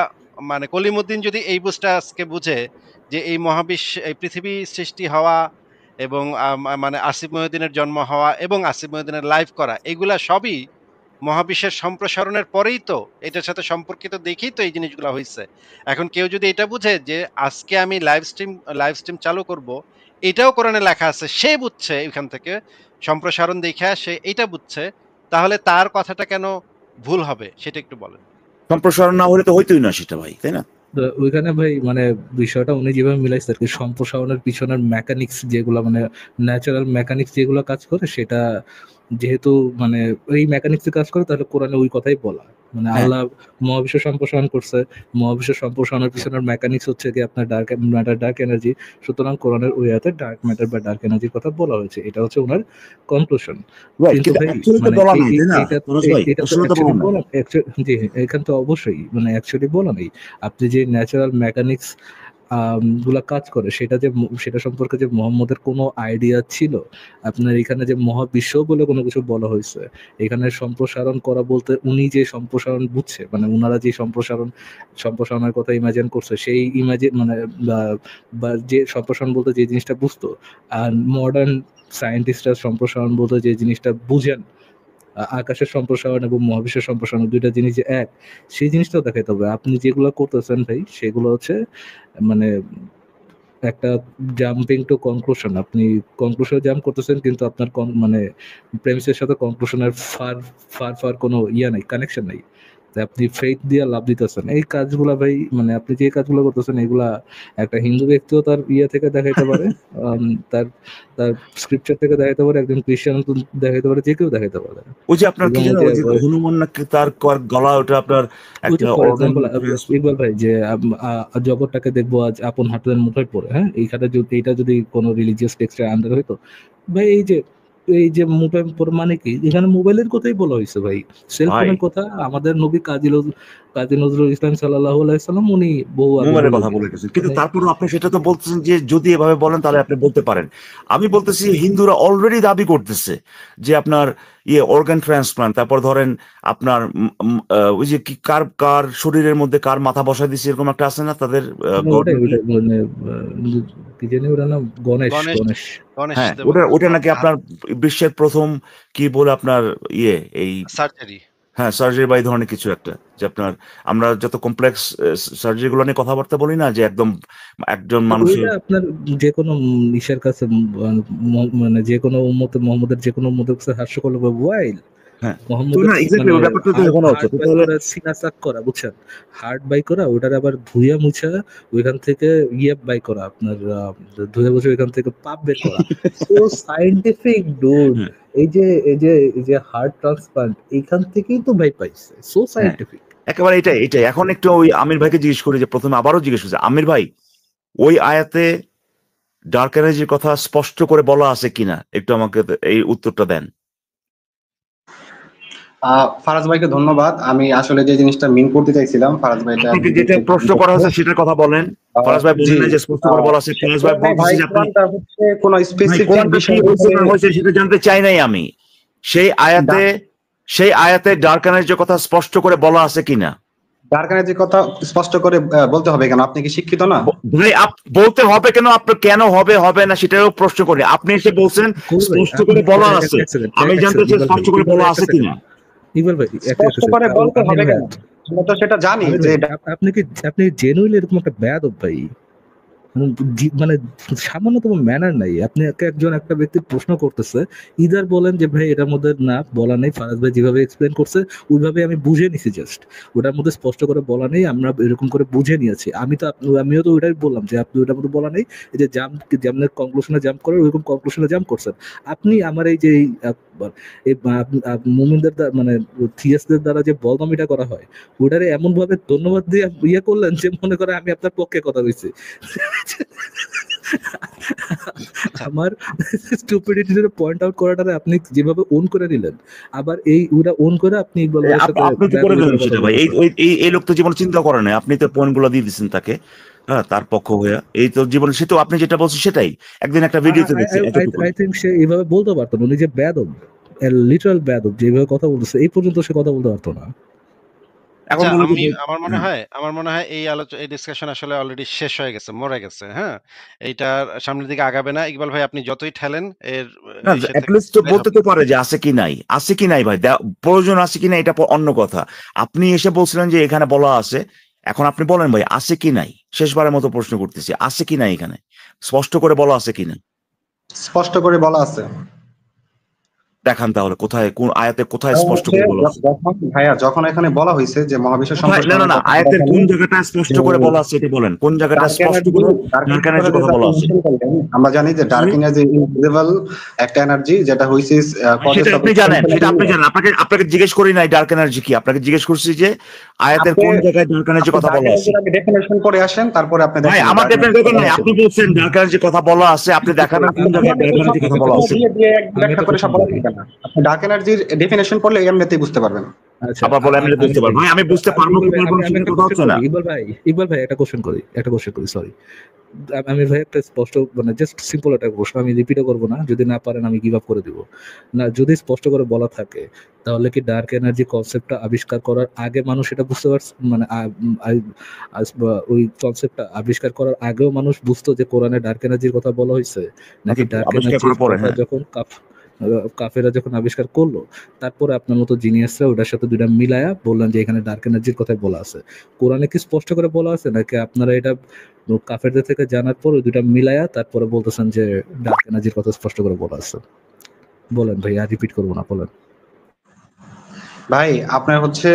মানে কলিমুদ্দিন যদি এই বুঝটা আজকে বুঝে যে এই মহাবিশ্ব, এই পৃথিবী সৃষ্টি হওয়া এবং মানে আসিফ মহিউদ্দিনের জন্ম হওয়া এবং আসিফ মহিউদ্দিনের লাইভ করা, এগুলা সবই মহাবিশ্বের সম্প্রসারণের পরেই তো, এটার সাথে সম্পর্কিত দেখেই তো এই জিনিসগুলো হয়েছে। এখন কেউ যদি এটা বুঝে যে আজকে আমি লাইভ স্ট্রিম চালু করব, এটাও কোরআনে লেখা আছে, সে বুঝছে এখান থেকে সম্প্রসারণ দেখে সে এটা বুঝছে, তাহলে তার কথাটা কেন ভুল হবে সেটা একটু বলেন। সম্প্রসারণ না হলে তো হইতোই না সেটা ভাই, তাই না? তো ওইখানে ভাই মানে বিষয়টা উনি যেভাবে মিলাইছে আর কি, সম্প্রসারণের পিছনের মেকানিক্স যেগুলো মানে ন্যাচারাল মেকানিক্স যেগুলো কাজ করে, সেটা যেহেতু মানে ওই মেকানিক্সে কাজ করে, তাহলে কোরআনে ওই কথাই বলা। মানে হ্যাঁ। আল্লাহ মহাবিশ্ব সম্প্রসারণ করছে, মহাবিশ্ব সম্প্রসারণের পিছনের মেকানিক্স হচ্ছে কি আপনার ডার্ক ম্যাটার, ডার্ক এনার্জি। সুতরাং কোরআনের ওই আয়াতে ডার্ক ম্যাটার বা ডার্ক এনার্জির কথা বলা হয়েছে, এটা হচ্ছে ওনার কনক্লুশন। রাইট, কিন্তু কিন্তু ভাই অ্যাকচুয়ালি তো মানে বলা নাই, তাই না এটা ফরাজ ভাই? এটা তো আসলে তো বলা অ্যাকচুয়ালি নাই। বলা, জি এখানে তো অবশ্যই মানে অ্যাকচুয়ালি বলা নেই। আপনি যে ন্যাচারাল মেকানিক্স গুলা কাজ করে, সেটা যে সেটা সম্পর্কে যে মোহাম্মদের কোনো আইডিয়া ছিল, আপনার এখানে যে মহাবিশ্ব বলে কোনো কিছু বলা হয়েছে, এখানে সম্প্রসারণ করা বলতে উনি যে সম্প্রসারণ বুঝছে, মানে উনারা যে সম্প্রসারণের কথা ইমাজিন করছে, সেই ইমাজিন মানে বা যে সম্প্রসারণ বলতে যে জিনিসটা বুঝতো, আর মডার্ন সায়েন্টিস্টরা সম্প্রসারণ বলতে যে জিনিসটা বুঝেন, আকাশের সম্প্রসারণ এবং মহাবিশ্বের সম্প্রসারণ দুইটা জিনিস যে এক, সেই জিনিসটাও দেখাইতে হবে। আপনি যেগুলো করতেছেন ভাই, সেগুলো হচ্ছে মানে একটা জাম্পিং টু কনক্লুশন, আপনি কনক্লুশনে জাম্প করতেছেন, কিন্তু আপনার মানে প্রেমিসের সাথে কনক্লুশনের ফার ফার ফার কোনো নাই, কানেকশন নাই। তাই আপনি ফেইথ দিয়ে লাভ দিতেছেন। এই কাজগুলা ভাই মানে আপনি যে কাজগুলো করতেছেন, এগুলা একটা হিন্দু ব্যক্তিও তার থেকে দেখাইতে পারে, তার তার স্ক্রিপচার থেকে দেখাইতে পারে, একজন খ্রিস্টান দেখাইতে পারে, যে কেউ দেখাইতে পারে। ওই যে আপনার কি এবং জানো, ওই যে হনুমান নাকি তার গলা, ওটা আপনার একটা ফর অর্গান। এক্সাম্পল ইকবাল ভাই, যে জগৎটাকে দেখবো আজ আপন হাতের মুঠোয় পড়ে, হ্যাঁ, এইখানে যদি এটা যদি কোনো রিলিজিয়াস টেক্সটের আন্ডার হইতো, ভাই এই যে মুঠোয় পড়ে মানে কি, এখানে মোবাইলের কথাই বলা হয়েছে ভাই, সেলফোনের কথা। আমাদের নবী কাজী নজরুল ইসলাম সাল্লাল্লাহু আলাইহি সাল্লাম উনি বহু আগে মোবাইলের বলে কথা বলে গেছেন। গেছেন, কিন্তু মানে তারপরও আপনি সেটা তো বলতেছেন যে যদি এভাবে বলেন তাহলে আপনি বলতে পারেন। আমি বলতেছি হিন্দুরা অলরেডি দাবি করতেছে যে আপনার অর্গান ট্রান্সপ্লান্ট, তারপর ধরেন আপনার ওই যে কি কার কার শরীরের মধ্যে কার মাথা বসায় দিচ্ছে, এরকম একটা আছে না তাদের গড ওটাই নাকি? ওটাই মানে কি জানি ওটার নাম, গণেশ গণেশ গণেশ গণেশ হ্যাঁ, দেব ওটা নাকি আপনার বিশ্বের প্রথম কি বলে আপনার এই সার্জারি। হ্যাঁ সার্জারি বা এই ধরনের কিছু একটা, যে আপনার আমরা যত কমপ্লেক্স সার্জারি গুলো নিয়ে কথাবার্তা বলি না, যে একদম একজন মানুষের। ওইটা আপনার যে কোনো ইসের কাছে মানে যে কোনো মোহাম্মদের যে কোনো উম্মতের কাছে হাস্যকর হবে, ওয়াইল হ্যাঁ, তো মোহাম্মদের না এক্স্যাক্টলি মানে ওই ব্যাপারটা তো এখনো হচ্ছে, হার্ট তো বাই তাহলে করা, সিনা চাক করা, বুঝছেন, হার্ট বাই করা, ওটার আবার ধুইয়া মুছা ওইখান থেকে বাই করা, আপনার ধুয়ে মুছে ওইখান থেকে পাপ বের করা, সো সাইন্টিফিক ডুড। হ্যাঁ, এই যে হার্ট ট্রান্সপ্লান্ট এইখান থেকেই তো ভাই পাইছে, সো হ্যাঁ, সাইন্টিফিক। একেবারে এটাই। এখন একটু ওই আমির ভাইকে জিজ্ঞেস করি, যে প্রথমে আবারও জিজ্ঞেস করছি, আমির ভাই ওই আয়াতে ডার্ক এনার্জির কথা স্পষ্ট করে বলা আছে কিনা, একটু আমাকে এই উত্তরটা দেন। ফারাজ ভাইকে ধন্যবাদ। আমি আসলে যে জিনিসটা মিন করতে চাইছিলাম, ফারাজ ভাই এটা আপনাকে যেটা প্রশ্ন করা হয়েছে সেটার কথা বলেন। ফরাজ ভাই জি বলেন না যে স্পষ্ট করে বলা আছে, ফরাজ ভাই ভাই বলতেছে যে আপনি কোরআনটা হচ্ছে কোন ভাই স্পেসিফিক কোরআনটা কি বিষয় হয়েছে না হয়েছে সেটা জানতে চাই নাই আমি। সেই আয়াতে ডার্ক এনার্জির কথা স্পষ্ট করে বলা আছে কিনা। ডার্ক এনার্জির কথা স্পষ্ট করে বলতে হবে কেন? আপনি কি শিক্ষিত না? ভাই বলতে হবে কেন, আপনার কেন হবে না সেটাও প্রশ্ন করি। আপনি এসে বলছেন স্পষ্ট করে বলা আছে, আমি জানতে চাই স্পষ্ট করে বলা আছে কিনা। ইকবাল ভাই স্পষ্ট করে বলতে হবে কেন? আমরা তো সেটা জানি যে আপনি জেনুইনলি এরকম একটা বেয়াদব ভাই, এবং মানে সামান্যতম ম্যানার নাই। আপনি একজন একটা ব্যক্তি প্রশ্ন করতেছে, ইদার বলেন যে ভাই এটার মধ্যে না বলা নেই, ফারাজ ভাই যেভাবে এক্সপ্লেন করছে ওইভাবে আমি বুঝে নিছি, জাস্ট ওটার মধ্যে স্পষ্ট করে বলা নেই, আমরা এরকম করে বুঝে নিয়েছি। আমিও তো ওইটাই বললাম যে আপনি ওটার মধ্যে বলা নেই, এই যে যেমন কনক্লুশনে জাম্প করে ওইরকম কনক্লুশনে জাম্প করছেন আপনি। আমার এই যে মুমিনদের মানে থিয়াসদের দ্বারা যে বদনামিটা করা হয় ওটারে এমন ভাবে ধন্যবাদ দিয়ে ইয়ে করলেন যে মনে করে আমি আপনার পক্ষে কথা বলছি। আচ্ছা আমার স্টুপিডিটির পয়েন্ট আউট করাটারে আপনি যেভাবে ওন করে নিলেন, আবার এই ওটা ওন করে আপনি ইকবাল ভাইয়ের সাথে আপনি তো করে দিলেন সেটা ভাই। এই লোক তো জীবনে চিন্তা করে না, আপনি তো পয়েন্ট গুলো দিয়ে দিচ্ছেন তাকে, হ্যাঁ, তার পক্ষ হয়ে। এই তো জীবনে সে তো আপনি যেটা বলছেন সেটাই একদিন একটা ভিডিওতে দেখছি এতটুকু। আই থিংক সে এইভাবে বলতে পারতো না, উনি যে বেয়াদব, লিটারাল বেয়াদব, যেভাবে কথা বলতেছে এই পর্যন্ত সে কথা বলতে পারতো না। এখন আচ্ছা, বলি আমি যে আমার মনে হয় এই ডিসকাশন আসলে অলরেডি শেষ হয়ে গেছে, মরে গেছে। হ্যাঁ, এইটার সামনের দিকে আগাবে না। ইকবাল ভাই আপনি যতই ঠেলেন এর না, ইসে থেকে অ্যাটলিস্ট তো বের বলতে হবে তো না। পারে যে আছে কি নাই, আছে কি নাই ভাই, প্রয়োজন আছে কি নাই এটা অন্য কথা। আপনি এসে বলছিলেন যে এখানে বলা আছে, এখন আপনি বলেন ভাই আছে কি নাই। শেষবারের মতো প্রশ্ন করতেছি, আছে কি নাই, এখানে স্পষ্ট করে বলা আছে কি না। স্পষ্ট করে বলা আছে। দেখান তাহলে কোথায়, কোন আয়াতে কোথায় কারণ স্পষ্ট হচ্ছে করে বলা আছে। যখন এখানে বলা হয়েছে যে মহাবিশ্ব কোথায়, না না সম্প্রসারণের না, কথা আয়াতের কোন দেখানো, জায়গাটা স্পষ্ট যে করে বলা আছে এটা বলেন, কোন জায়গাটা ডার্ক স্পষ্ট এনার্জি করে ডার্ক ডার্ক এনার্জি এনার্জির কথা কথা যেটা বলা আপনি আছে। মেনশন করলেন, আমরা জানি যে ডার্ক এনার্জি ইনভিজিবল একটা এনার্জি, যেটা হইছে কজেস সেটা অফ আপনি জানেন, সেটা আপনি এক্সপেনশনাল। জানেন, আপনাকে আপনাকে জিজ্ঞেস করি নাই ডার্ক এনার্জি কি, আপনাকে জিজ্ঞেস করছি যে আয়াতের আপনি কোন জায়গায় ডার্ক এনার্জির আপনি কথা ডার্ক বলা আছে। এনার্জির আগে ডেফিনেশন করে আসেন, তারপরে আপনি ভাই দেখেন আমার ডার্ক ডেফিনেট এনার্জি দরকার কথা নাই, আছে। আপনি বলছেন ডার্ক এনার্জির কথা বলা আছে, আপনি দেখাবেন কোন আপনি জায়গায় ডার্ক তো এনার্জির কথা সবকিছু বলা আছে। আচ্ছা, দিয়ে দিয়ে এক আমি ব্যাখ্যা একটা করে সব কোশ্চেন বলা করি। যাবে না। আপনি ডার্ক এনার্জির ডেফিনেশন পড়লে এমনিতেই বুঝতে পারবেন। আচ্ছা, আবার বলে আমি এটা বুঝতে পারবো, ভাই আমি বুঝতে পারবো কি পারবো না আমি সেটা একটা কথা কোশ্চেন হচ্ছে করি না। ইকবাল ভাই একটা কোশ্চেন করি, সরি। আমি ভাই একটা স্পষ্ট মানে জাস্ট সিম্পল একটা প্রশ্ন, আমি রিপিটও করবো না, যদি না পারেন আমি গিভ আপ করে দিব। না, যদি স্পষ্ট করে বলা থাকে তাহলে কি ডার্ক এনার্জি কনসেপ্টটা আবিষ্কার করার আগে মানুষ এটা বুঝতে পারছে, মানে ওই কনসেপ্টটা আবিষ্কার করার আগেও মানুষ বুঝতো যে কোরআনে ডার্ক এনার্জির কথা বলা হয়েছে, নাকি ডার্ক আবিষ্কার এনার্জির করার পরে, কথা হ্যাঁ। যখন কাফেরা যখন আবিষ্কার করলো তারপরে আপনার মতো জিনিয়াসরা ওটার সাথে দুইটা মিলায়া বললেন যে এখানে ডার্ক এনার্জির কথাই বলা আছে। কোরআনে কি স্পষ্ট করে বলা আছে, নাকি আপনারা এটা কাফেরদের থেকে জানার পর ওই দুইটা মিলায়া তারপরে বলতেছেন যে ডার্ক এনার্জির কথা স্পষ্ট করে বলা আছে? বলেন ভাই, আর রিপিট করবো না, বলেন। ভাই আপনার হচ্ছে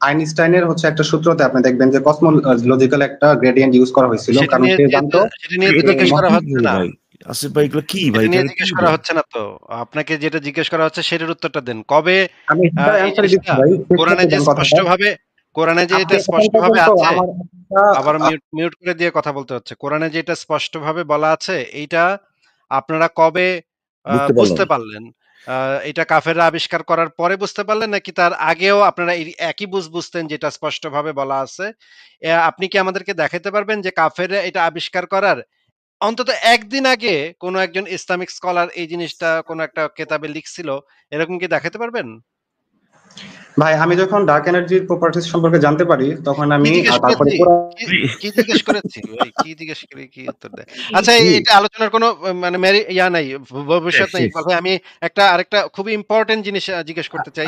আইনস্টাইনের হচ্ছে একটা সূত্রতে আপনি দেখবেন যে কসমোলজিক্যাল একটা গ্রেডিয়েন্ট ইউজ করা হয়েছিল, সেটা কারণ নিয়ে সে জানতো সেটা নিয়ে তো যে এটা জিজ্ঞেস করা কি হচ্ছে না। ভাই, আসিফ ভাই এগুলো কি ভাই, সেটা নিয়ে তাহলে কি জিজ্ঞেস করা হচ্ছে না তো। আপনাকে যেটা জিজ্ঞেস করা হচ্ছে সেটার উত্তরটা দেন। কবে আমি সেটার এই অ্যান্সারই দিচ্ছি জিনিসটা ভাই, শেষ কোরআনে করতে যে দেন কথাটা। স্পষ্টভাবে কোরআনে যে আপনি এটা এতক্ষণ স্পষ্টভাবে পর্যন্ত আছে, আমার আবার মিউট করে দিয়ে কথা বলতে হচ্ছে। কোরআনে যে এটা স্পষ্টভাবে বলা আছে এইটা আপনারা কবে বুঝতে পারলাম। বুঝতে পারলেন? আ এটা কাফেররা আবিষ্কার করার পরে বুঝতে পারলেন, নাকি তার আগেও আপনারা এই একই বুঝতেন যেটা স্পষ্টভাবে বলা আছে? আপনি কি আমাদেরকে দেখাইতে পারবেন যে কাফেররা এটা আবিষ্কার করার অন্তত ১ দিন আগে কোন একজন ইসলামিক স্কলার এই জিনিসটা কোন একটা কেতাবে লিখছিল, এরকম কি দেখাতে পারবেন? ভাই, আমি যখন ডার্ক এনার্জির প্রপার্টিজ সম্পর্কে জানতে পারি তখন কি আমি জিজ্ঞেস তারপরে করেছি? কি কি জিজ্ঞেস করেছি ভাই? কি জিজ্ঞেস করে কি উত্তর দেয়? আচ্ছা, এটা আলোচনার কোনো মানে নাই, ভবিষ্যৎ নাই শেষ। ইকবাল ভাই। আমি আরেকটা খুবই ইম্পোর্টেন্ট জিনিস জিজ্ঞেস করতে চাই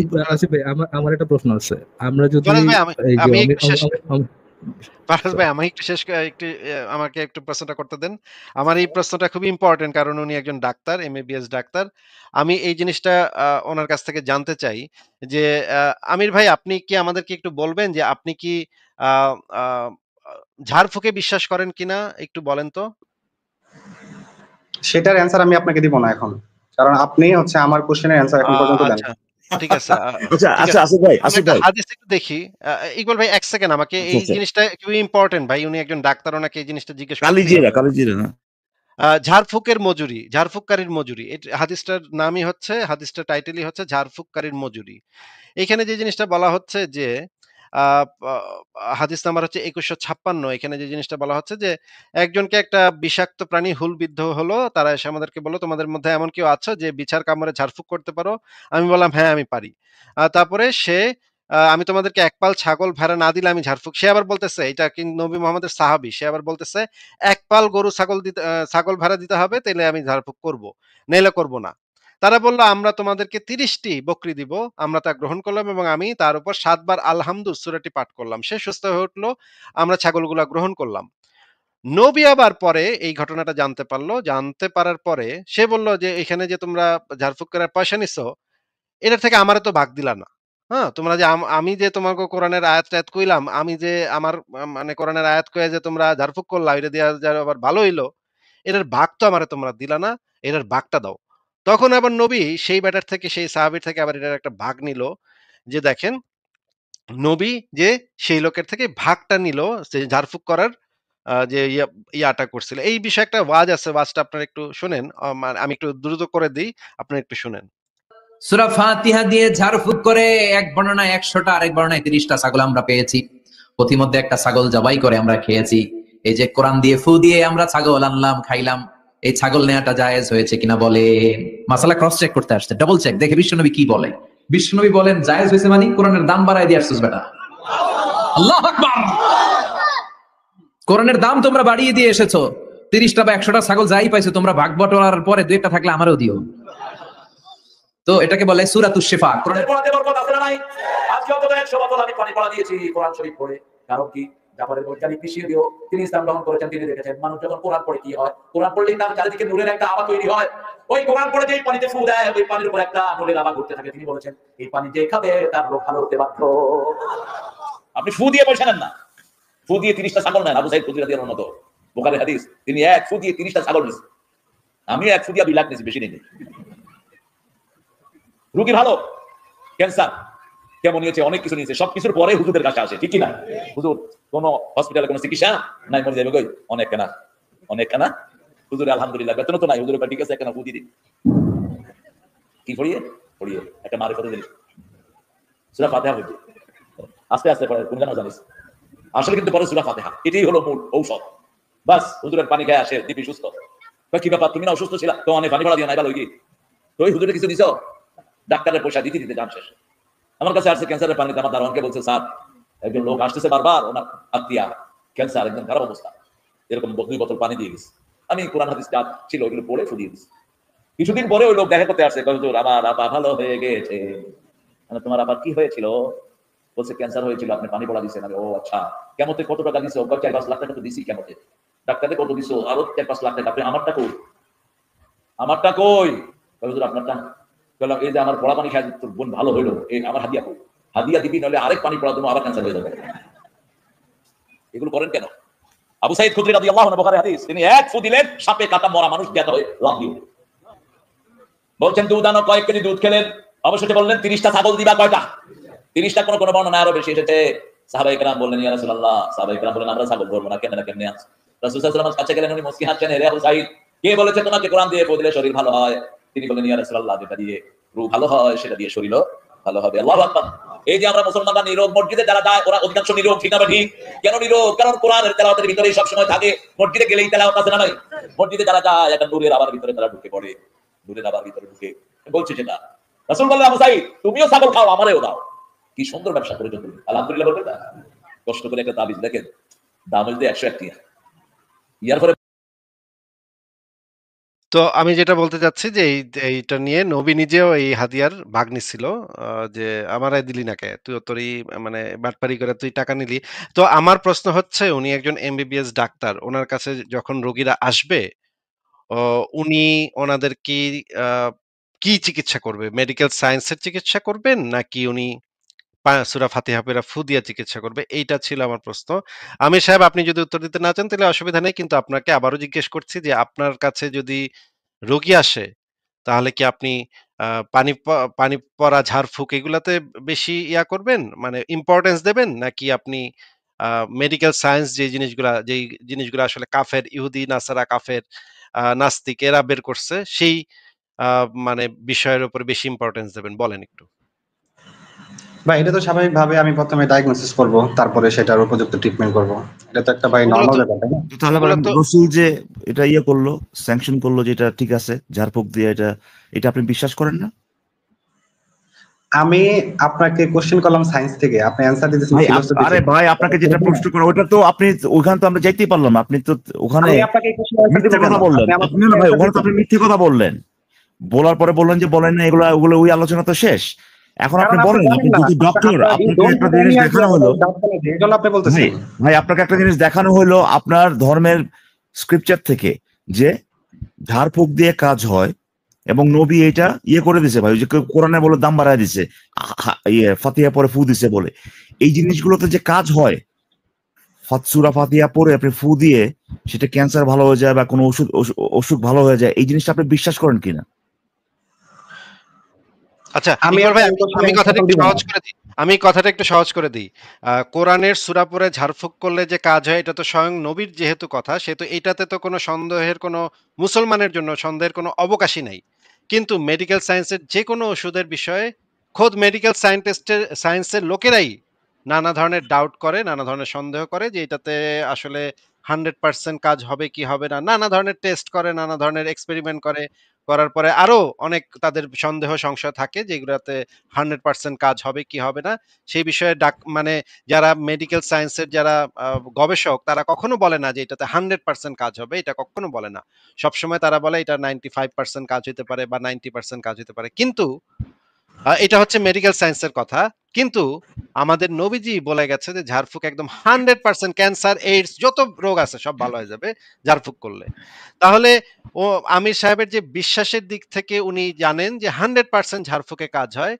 ইকবাল ভাই। আসিফ ভাই, আমার একটা প্রশ্ন আছে। আমরা যদি ফারাজ ভাই আমি এই যে আমি একটু শেষ অমি- ফারাজ ভাই আমি একটু শেষ একটু আমাকে একটু প্রশ্নটা করতে দেন। আমার এই প্রশ্নটা খুবই ইম্পোর্টেন্ট, কারণ উনি একজন ডাক্তার, এমবিবিএস ডাক্তার। আমি এই জিনিসটা ওনার কাছ থেকে জানতে চাই যে আমির ভাই আপনি কি আমাদেরকে একটু বলবেন যে আপনি কি আ আ আ ঝাড়ফুঁকে বিশ্বাস করেন কিনা একটু বলেন তো? সেটার অ্যান্সার আমি আপনাকে দিব না এখন, কারণ আপনি হচ্ছে আমার কোশ্চেনের অ্যান্সার এখন পর্যন্ত দেন। আচ্ছা, ঠিক আছে। আচ্ছা ঠিক আচ্ছা, আছে। আসিফ ভাই, আমরা আসিফ একটা ভাই। হাদিস একটু দেখি। ইকবাল ভাই ১ সেকেন্ড, আমাকে আচ্ছা এই আচ্ছা, জিনিসটা খুবই ইম্পোর্টেন্ট ভাই। উনি একজন ডাক্তার, ওনাকে এই জিনিসটা জিজ্ঞেস করতেই কালিজিরা হবে। কালিজিরা না। ঝাড়ফুঁকের মজুরি, ঝাড়ফুঁককারীর মজুরি। হাদিসটার নামই হচ্ছে, হাদিসটার টাইটেলই হচ্ছে ঝাড়ফুঁককারীর মজুরি। এখানে যে জিনিসটা বলা হচ্ছে যে আ আ হাদিস নাম্বার হচ্ছে ২১৫৬। এখানে যে জিনিসটা বলা হচ্ছে যে, একজনকে একটা বিষাক্ত প্রাণী হুলবিদ্ধ হলো। তারা এসে আমাদেরকে বলল, "তোমাদের মধ্যে এমন কেউ আছো যে বিছার কামড়ে ঝাড়ফুঁক করতে পারো?" আমি বললাম, "হ্যাঁ, আমি পারি।" তারপরে সে "আমি তোমাদেরকে এক পাল ছাগল ভেড়া না দিলে আমি ঝাড়ফুঁক।" সে আবার বলতেছে, এটা নবী মোহাম্মদের সাহাবী। সে আবার বলতেছে, "এক পাল গরু ছাগল দিতে ছাগল ভেড়া দিতে হবে, তাইলে আমি ঝাড়ফুঁক করব। নাইলে করব না।" তারা বলল, "আমরা তোমাদেরকে ৩০ টি বকরি দিব।" আমরা তা গ্রহণ করলাম এবং আমি তার উপর ৭ বার আলহামদু সূরাটি পাঠ করলাম। সে সুস্থ হয়ে উঠল। আমরা ছাগলগুলা গ্রহণ করলাম। নবী আবার পরে এই ঘটনাটা জানতে পারলো, জানতে পারার পরে সে বলল যে এখানে যে তোমরা ঝাড়ফুঁক করার পয়সা নিছো এটার থেকে আমারে তো ভাগ দিলা না। হ্যাঁ? তোমরা যে আমি যে তোমাকে কোরআনের আয়াত-টায়াত কইলাম, আমি যে আমার মানে কোরআনের আয়াত কইয়া যে তোমরা ঝাড়ফুঁক করলা, ওইটা দিয়া যে আবার ভালো হইলো, এটার ভাগ তো আমারে তোমরা দিলা না, এটার ভাগটা দাও। তখন আবার নবী সেই বেটার থেকে, সেই সাহাবীর থেকে আবার এটার একটা ভাগ নিল। যে দেখেন, নবী যে সেই লোকের থেকে ভাগটা নিল, যে ঝাড়ফুঁক করার যে ইয়াটা করছিল। এই বিষয়ে একটা ওয়াজ আছে, ওয়াজটা আপনারা একটু শোনেন। আমি একটু দ্রুত করে দেই, আপনারা একটু শুনেন। সূরা ফাতিহা দিয়ে ঝাড়ফুঁক করে এক বর্ণনায় 100টা, আরেক বর্ণনায় 30টা ছাগল আমরা পেয়েছি। পথিমধ্যে একটা ছাগল জবাই করে আমরা খেয়েছি। এই যে কোরআন দিয়ে ফু দিয়ে আমরা ছাগল আনলাম, খাইলাম, এই ছাগল নেওয়াটা জায়েজ হয়েছে কিনা বলে মাসালা ক্রস চেক করতে আসছে, ডাবল চেক দেখে বিশ্বনবী কি বলে। বিশ্বনবী বলেন জায়েজ হয়েছে মানে কোরআনের দাম বাড়ায় দিয়ে আসছিস বেটা। আল্লাহু আকবার। কোরআনের দাম তোমরা বাড়িয়ে দিয়ে এসেছো। 30টা বা 100টা ছাগল যাই পাইছো তোমরা ভাগ বটোয়ারার পরে 2 একটা থাকলে আমারও দিও। তো এটাকে বলে সূরাতুশ শিফা। কোরআনের পড়াতে বরকত আছে না নাই? আজকে অন্তত 100 বোতল আমি পানি পড়া দিয়েছি কোরআন শরীফ পড়ে। কারণ কি? জাপানের বৈজ্ঞানিক কৃষিও তিনি ইসলাম গ্রহণ করেছেন, তিনি দেখেছেন মানুষ যখন কোরআন পড়ে কি হয়, কোরআন পড়লেই তার চারিদিকে নূরের একটা আভা তৈরি হয়। ওই কোরআন পড়ে যেই পানিতে ফু দেয়, ওই পানির উপর একটা নূরের আভা ঘুরতে থাকে। তিনি বলেছেন এই পানি যে খাবে তার রোগ ভালো হতে বাধ্য। আপনি ফু দিয়ে পয়সা নেন না, ফু দিয়ে 30টা ছাগল নেন। আবু সাইদ খুদরি রাদিয়াল্লাহু আনহু বুখারী হাদিস, তিনি এক ফু দিয়ে 30টা ছাগল নিয়েছেন। আমি এক ফু দিয়ে 2 লাখ নিয়েছি, বেশি নেই। রোগী ভালো, ক্যান্সার কেমন নিয়েছে, অনেক কিছু নিয়েছে, সবকিছুর পরে হুজুরের কাছে আসে, ঠিক কি না? হুজুর কোন হসপিটালে কোনো চিকিৎসা নাই, মরে যাবে কই, অনেক কেনা, অনেক কেনা। হুজুর আলহামদুলিল্লাহ বেতন তো নাই, হুজুর ঠিক আছে, কেনা বুদ্ধি দিন কি পড়িয়ে পড়িয়ে একটা মারিফত দিন, সূরা ফাতিহা পড়ি, আস্তে আস্তে পড়ে, কোন জানা জানিস আসলে কিন্তু পরে সূরা ফাতিহা, এটাই হলো মূল ঔষধ। বাস হুজুরের পানি খেয়ে আসে, দিবি সুস্থ। কি ব্যাপার, তুমি না অসুস্থ ছিলা, তো অনেক পানি পড়া দিয়ে নাই, ভালো কি তো ওই হুজুরে কিছু দিছো? ডাক্তারের পয়সা দিতে দিতে জান শেষ। আমার কাছে আসছে ক্যান্সারের পানিতে, আমার দারোয়ানকে বলছে স্যার একজন লোক আসতেছে বারবার, ওনার আত্মীয়া ক্যান্সার, একদম খারাপ অবস্থা, এরকম 2 বোতল পানি দিয়ে গেছে। আমি কোরআন হাদিস যা ছিল ওইগুলো পড়ে ফুটিয়ে দিচ্ছি। কিছুদিন পরে ওই লোক দেখা করতে আসছে, হুজুর আমার আপা ভালো হয়ে গেছে। মানে তোমার আবার কি হয়েছিল? বলছে ক্যান্সার হয়েছিল, আপনি পানি পড়া দিচ্ছেন। আমি ও আচ্ছা, কেমতে কত টাকা দিছো? 4-5 লাখ টাকা তো দিছি কেমতে। ডাক্তারে কত দিছো? আরো 4-5 লাখ টাকা। আপনি আমারটা কই? আমারটা কই? হুজুর আপনারটা বললাম এই যে আমার পড়া পানি খাই তোর বোন ভালো হইলো, এই আমার হাদিয়া কই? হাদিয়া দিবি, নাহলে আরেক পানি পড়া দেবো, আবার ক্যান্সার হয়ে যাবে। এগুলো করেন কেন? আবু সাইদ খুদরি রাদিয়াল্লাহু আনহু বুখারী হাদিস, তিনি এক ফু দিলেন, সাপে কাটা মরা মানুষ জ্ঞাত হয়ে লাফ দিয়ে বলছেন দুধ আনো, কয়েক কেজি দুধ খেলেন। অবশেষে বললেন 30টা ছাগল দিবা কয়টা? 30টা কোন বর্ণনা আরো বেশি এসেছে। সাহাবায়ে কেরাম বললেন ইয়া রাসূলুল্লাহ, সাহাবায়ে কেরাম বললেন আমরা ছাগল ধরবো না, কেমনে কেমনে আনছ? রাসূল সাল্লাল্লাহু আলাইহি ওয়াসাল্লাম কাছে গেলেন, উনি মুস্কি হাসছেন, হে আবু সাইদ কে বলেছে তোমাকে কোরআন দিয়ে ফু দিলে শরীর ভালো হয়? তিনি বললেন ইয়া রাসূলুল্লাহ, যেটা দিয়ে রূহ ভালো হয় সেটা দিয়ে শরীরও ভালো হবে। আল্লাহু আকবার। এই যে আমরা মুসলমানরা নিরোগ, মসজিদে যারা যায় ওরা অধিকাংশ নিরোগ, ঠিক না ঠিক? কেন নিরোগ? কারণ কোরআনের তেলাওয়াতের ভিতরেই সব সময় থাকে। মসজিদে গেলেই তেলাওয়াত আছে না নাই? মসজিদে যারা যায় একটা নূরের আবার ভিতরে তারা ঢুকে পড়ে, নূরের আবার ভিতরে ঢুকে বলছে যেটা। রাসূল বললেন আবু সাইদ তুমিও ছাগল খাও, আমারেও দাও। কি সুন্দর ব্যবসা করেছো তুমি, আলহামদুলিল্লাহ বলবে না? কষ্ট করে একটা তাবিজ দেখেন, দাম হচ্ছে 101 টাকা। ইয়ার পরে তো আমি যেটা বলতে চাচ্ছি যে এইটা নিয়ে নবী নিজেও এই হাদিয়ার ভাগ নিছিল, যে আমারে দিলি না কে, তুই তোরই মানে বাটপারি করে তুই টাকা নিলি। তো আমার প্রশ্ন হচ্ছে, উনি একজন এমবিবিএস ডাক্তার, ওনার কাছে যখন রোগীরা আসবে উনি ওনাদের কি চিকিৎসা করবে? মেডিকেল সায়েন্সের চিকিৎসা করবেন নাকি উনি সূরা ফাতিহা পড়ে ফু দিয়ে চিকিৎসা করবে? এইটা ছিল আমার প্রশ্ন। আমির সাহেব আপনি যদি উত্তর দিতে না চান তাহলে অসুবিধা নেই, কিন্তু আপনাকে আবারও জিজ্ঞেস করছি যে আপনার কাছে যদি রোগী আসে তাহলে কি আপনি পানি পড়া, ঝাড়ফুঁক এগুলাতে বেশি ইয়া করবেন, মানে ইম্পর্টেন্স দেবেন, নাকি আপনি মেডিকেল সায়েন্স যেই জিনিসগুলো আসলে কাফের, ইহুদি নাসারা কাফের, নাস্তিক এরা বের করছে সেই মানে বিষয়ের উপর বেশি ইম্পর্টেন্স দেবেন? বলেন একটু। ভাই এটা তো স্বাভাবিকভাবে আমি প্রথমে ডায়াগনোসিস করব, তারপরে সেটার উপযুক্ত ট্রিটমেন্ট করব। এটা তো একটা ভাই ওগুলো নরমাল তো ব্যাপার, তাই না? তাহলে ওগুলো তো রসুল যে এটা ইয়ে করলো, স্যাংশন করলো, যেটা ঠিক আছে ঝাড়ফুঁক দিয়ে, এটা আপনি বিশ্বাস করেন না? আমি আপনাকে কোশ্চেন করলাম সায়েন্স থেকে, আপনি অ্যানসার দিতেছেন ভাই ফিলোসফি আরে থেকে। ভাই আপনাকে যেটা প্রশ্ন করা ওটা তো আপনি ওখানে তো আমরা যাইতেই পারলাম না। আপনি তো ওখানে আমি আপনাকে এই কোশ্চেন অ্যানসার দিব মিথ্যে কেন? কথা বললেন। আপনি আমার আপনি না ভাই, কোশ্চেন ওখানে তো আপনি মিথ্যে কথা বললেন। বলার পরে বললেন যে বলেন না, এগুলো ওই আলোচনা তো শেষ। এখন কারণ আপনি আপনি বলেন, জানেন আপনি না, যেহেতু ডক্টর, আপনার এই আপনাকে don't একটা put জিনিস any idea দেখানো হলো, about doubt college, এই জন্য আপনি ভাই বলতেছেন। ভাই আপনাকে একটা জিনিস দেখানো হলো আপনার ধর্মের স্ক্রিপচার থেকে যে ঝাড়ফুঁক দিয়ে কাজ হয়, এবং নবী এটা ইয়ে করে দিছে ভাই, ওই যে কোরআনে বলে দাম বাড়ায় দিছে, ইয়ে ফাতিহা পরে ফু দিছে বলে, এই জিনিসগুলোতে যে কাজ হয়, সূরা ফাতিহা পরে আপনি ফু দিয়ে সেটা ক্যান্সার ভালো হয়ে যায় বা কোনো অসুখ ভালো হয়ে যায়, এই জিনিসটা আপনি বিশ্বাস করেন কিনা? আচ্ছা আমি ইকবাল ভাই, আপনার এই কোশ্চেনের আমি কথাটা অ্যান্সার একটু দিব না। সহজ করে দিই। আমি কথাটা একটু সহজ করে দিই। কোরআনের সূরা পড়ে ঝাড়ফুঁক করলে যে কাজ হয়, এটা তো স্বয়ং নবীর যেহেতু কথা, সেহেতু এটাতে তো কোনো সন্দেহের কোনো, মুসলমানের জন্য সন্দেহের কোনো অবকাশই নাই। কিন্তু মেডিকেল সায়েন্সের যেকোনো ওষুধের বিষয়ে খোদ মেডিকেল সায়েন্সের লোকেরাই নানা ধরনের ডাউট করে, নানা ধরনের সন্দেহ করে যে এটাতে আসলে 100% কাজ হবে কি হবে না। নানা ধরনের টেস্ট করে, নানা ধরনের এক্সপেরিমেন্ট করে। করার পরে আরো অনেক তাদের সন্দেহ সংশয় থাকে যেগুলাতে 100% কাজ হবে কি হবে না। সেই বিষয়ে মানে যারা মেডিকেল সায়েন্সের যারা গবেষক, তারা কখনো বলে না যে এটাতে 100% কাজ হবে, এটা কখনো বলে না। সবসময় তারা বলে এটা 95% কাজ হইতে পারে বা 90% কাজ হইতে পারে। কিন্তু এটা হচ্ছে মেডিকেল সায়েন্সের কথা। কিন্তু আমাদের নবীজি বলে গেছে যে ঝাড়ফুঁক একদম 100% ক্যান্সার, এইডস যত রোগ আছে সব ভালো হয়ে যাবে ঝাড়ফুঁক করলে। তাহলে ও আমির সাহেবের যে বিশ্বাসের দিক থেকে উনি জানেন যে 100% ঝাড়ফুঁকে কাজ হয়।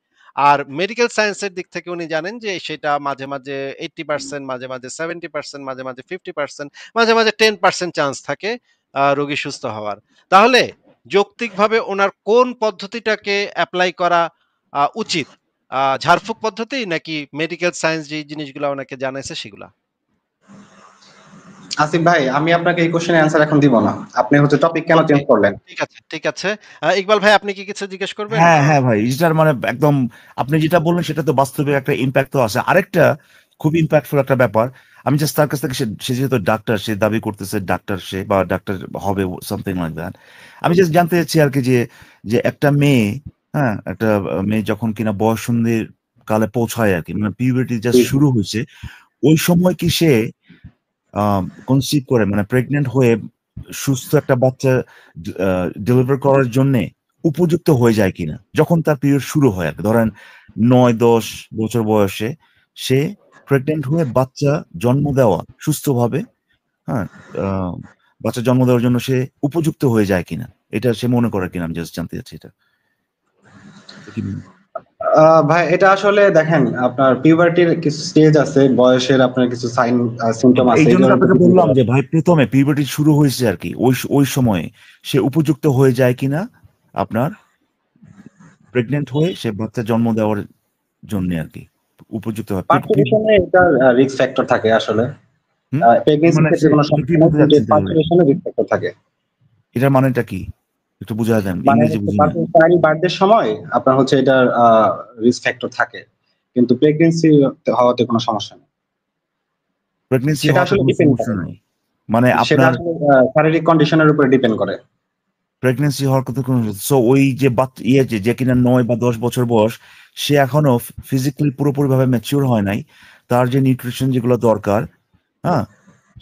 আর মেডিকেল সায়েন্সের দিক থেকে উনি জানেন যে সেটা মাঝে, মাঝে 80%, মাঝে, মাঝে 70%, মাঝে, মাঝে 50%, মাঝে, মাঝে 10% চান্স থাকে রোগী সুস্থ হওয়ার। তাহলে যৌক্তিকভাবে উনার কোন পদ্ধতিটাকে এপ্লাই করা উচিত? ঝাড়ফুঁক পদ্ধতি নাকি মেডিকেল সায়েন্স যে জিনিসগুলা ওনাকে জানাইছে সেগুলা? আসিফ ভাই, আমি আপনাকে এই কোশ্চেনের অ্যান্সার এখন দিব না। আপনি হচ্ছে টপিক কেন ওকে, চেঞ্জ করলেন? ঠিক আছে, ঠিক আছে। ইকবাল ভাই, আপনি কি কিছু জিজ্ঞেস করবেন? হ্যাঁ হ্যাঁ ভাই, এটার মানে একদম আপনি যেটা বললেন সেটা তো বাস্তবে একটা ইম্প্যাক্ট তো আছে। আরেকটা খুব ইম্প্যাক্টফুল একটা ব্যাপার, আমি জাস্ট তার কাছ থেকে, সে যেহেতু ডাক্তার, সে দাবি করতেছে ডাক্তার, সে বা ডাক্তার হবে সামথিং লাইক দ্যাট, আমি জাস্ট জানতে চাচ্ছি আর কি যে যে একটা মেয়ে, হ্যাঁ একটা মেয়ে যখন কিনা বয়ঃসন্ধির কালে পৌঁছায় আর কি, মানে পিউবার্টি জাস্ট শুরু হয়েছে, ওই সময় কি সে কনসিভ করে, মানে প্রেগনেন্ট হয়ে সুস্থ একটা বাচ্চা ডেলিভার করার জন্য উপযুক্ত হয়ে যায় কিনা, যখন তার পিরিয়ড শুরু হয় আর কি। ধরেন 9-10 বছর বয়সে সে প্রেগনেন্ট হয়ে বাচ্চা জন্ম দেওয়া সুস্থভাবে, হ্যাঁ বাচ্চা জন্ম দেওয়ার জন্য সে উপযুক্ত হয়ে যায় কিনা, এটা সে মনে করে কিনা, আমি জাস্ট জানতে চাচ্ছি এটা কি মনে হয়? ভাই, এটা আসলে দেখেন, আপনার পিউবার্টির কিছু স্টেজ আছে, বয়সের আপনার কিছু সাইন সিম্পটম আছে, এই জন্য এগুলোর তো উপর আপনাকে depend বললাম করে। যে ভাই প্রথমে পিউবার্টি শুরু হয়েছে আর কি, ওই ওই সময়ে সে উপযুক্ত হয়ে যায় কিনা আপনার প্রেগনেন্ট হয়ে সে বাচ্চা জন্ম দেওয়ার জন্য আর কি, উপযুক্ত হয়। পার্সুলেশনে এটা রিস্ক ফ্যাক্টর থাকে আসলে। হুম? প্রেগন্যান্সির মানে ক্ষেত্রে কোনো এটা কি সমস্যা নেই, বলতে কিন্তু চাচ্ছেন তাহলে? পার্সুলেশনে রিস্ক ফ্যাক্টর থাকে। এটার মানেটা কি একটু বুঝায় দেন, মানে ইংরেজি হচ্ছে বুঝি না। চাইল্ড বার্থের সময় আপনার হচ্ছে এটার রিস্ক ফ্যাক্টর থাকে, কিন্তু প্রেগন্যান্সি হওয়াতে কোনো সমস্যা নেই। প্রেগনেন্সি সেটা হওয়াতে আসলে কোনো ডিপেন্ড সমস্যা করে, নাই, মানে সেটা আপনার আসলে শারীরিক কন্ডিশনের উপরে ডিপেন্ড করে। প্রেগনেন্সি হওয়ার কথা কোনো, সো ওই যে ইয়ে যে কিনা 9 বা 10 বছর বয়স, সে এখনো ফিজিক্যালি পুরোপুরি ভাবে ম্যাচিওর হয় নাই, তার যে নিউট্রিশন যেগুলো দরকার, হ্যাঁ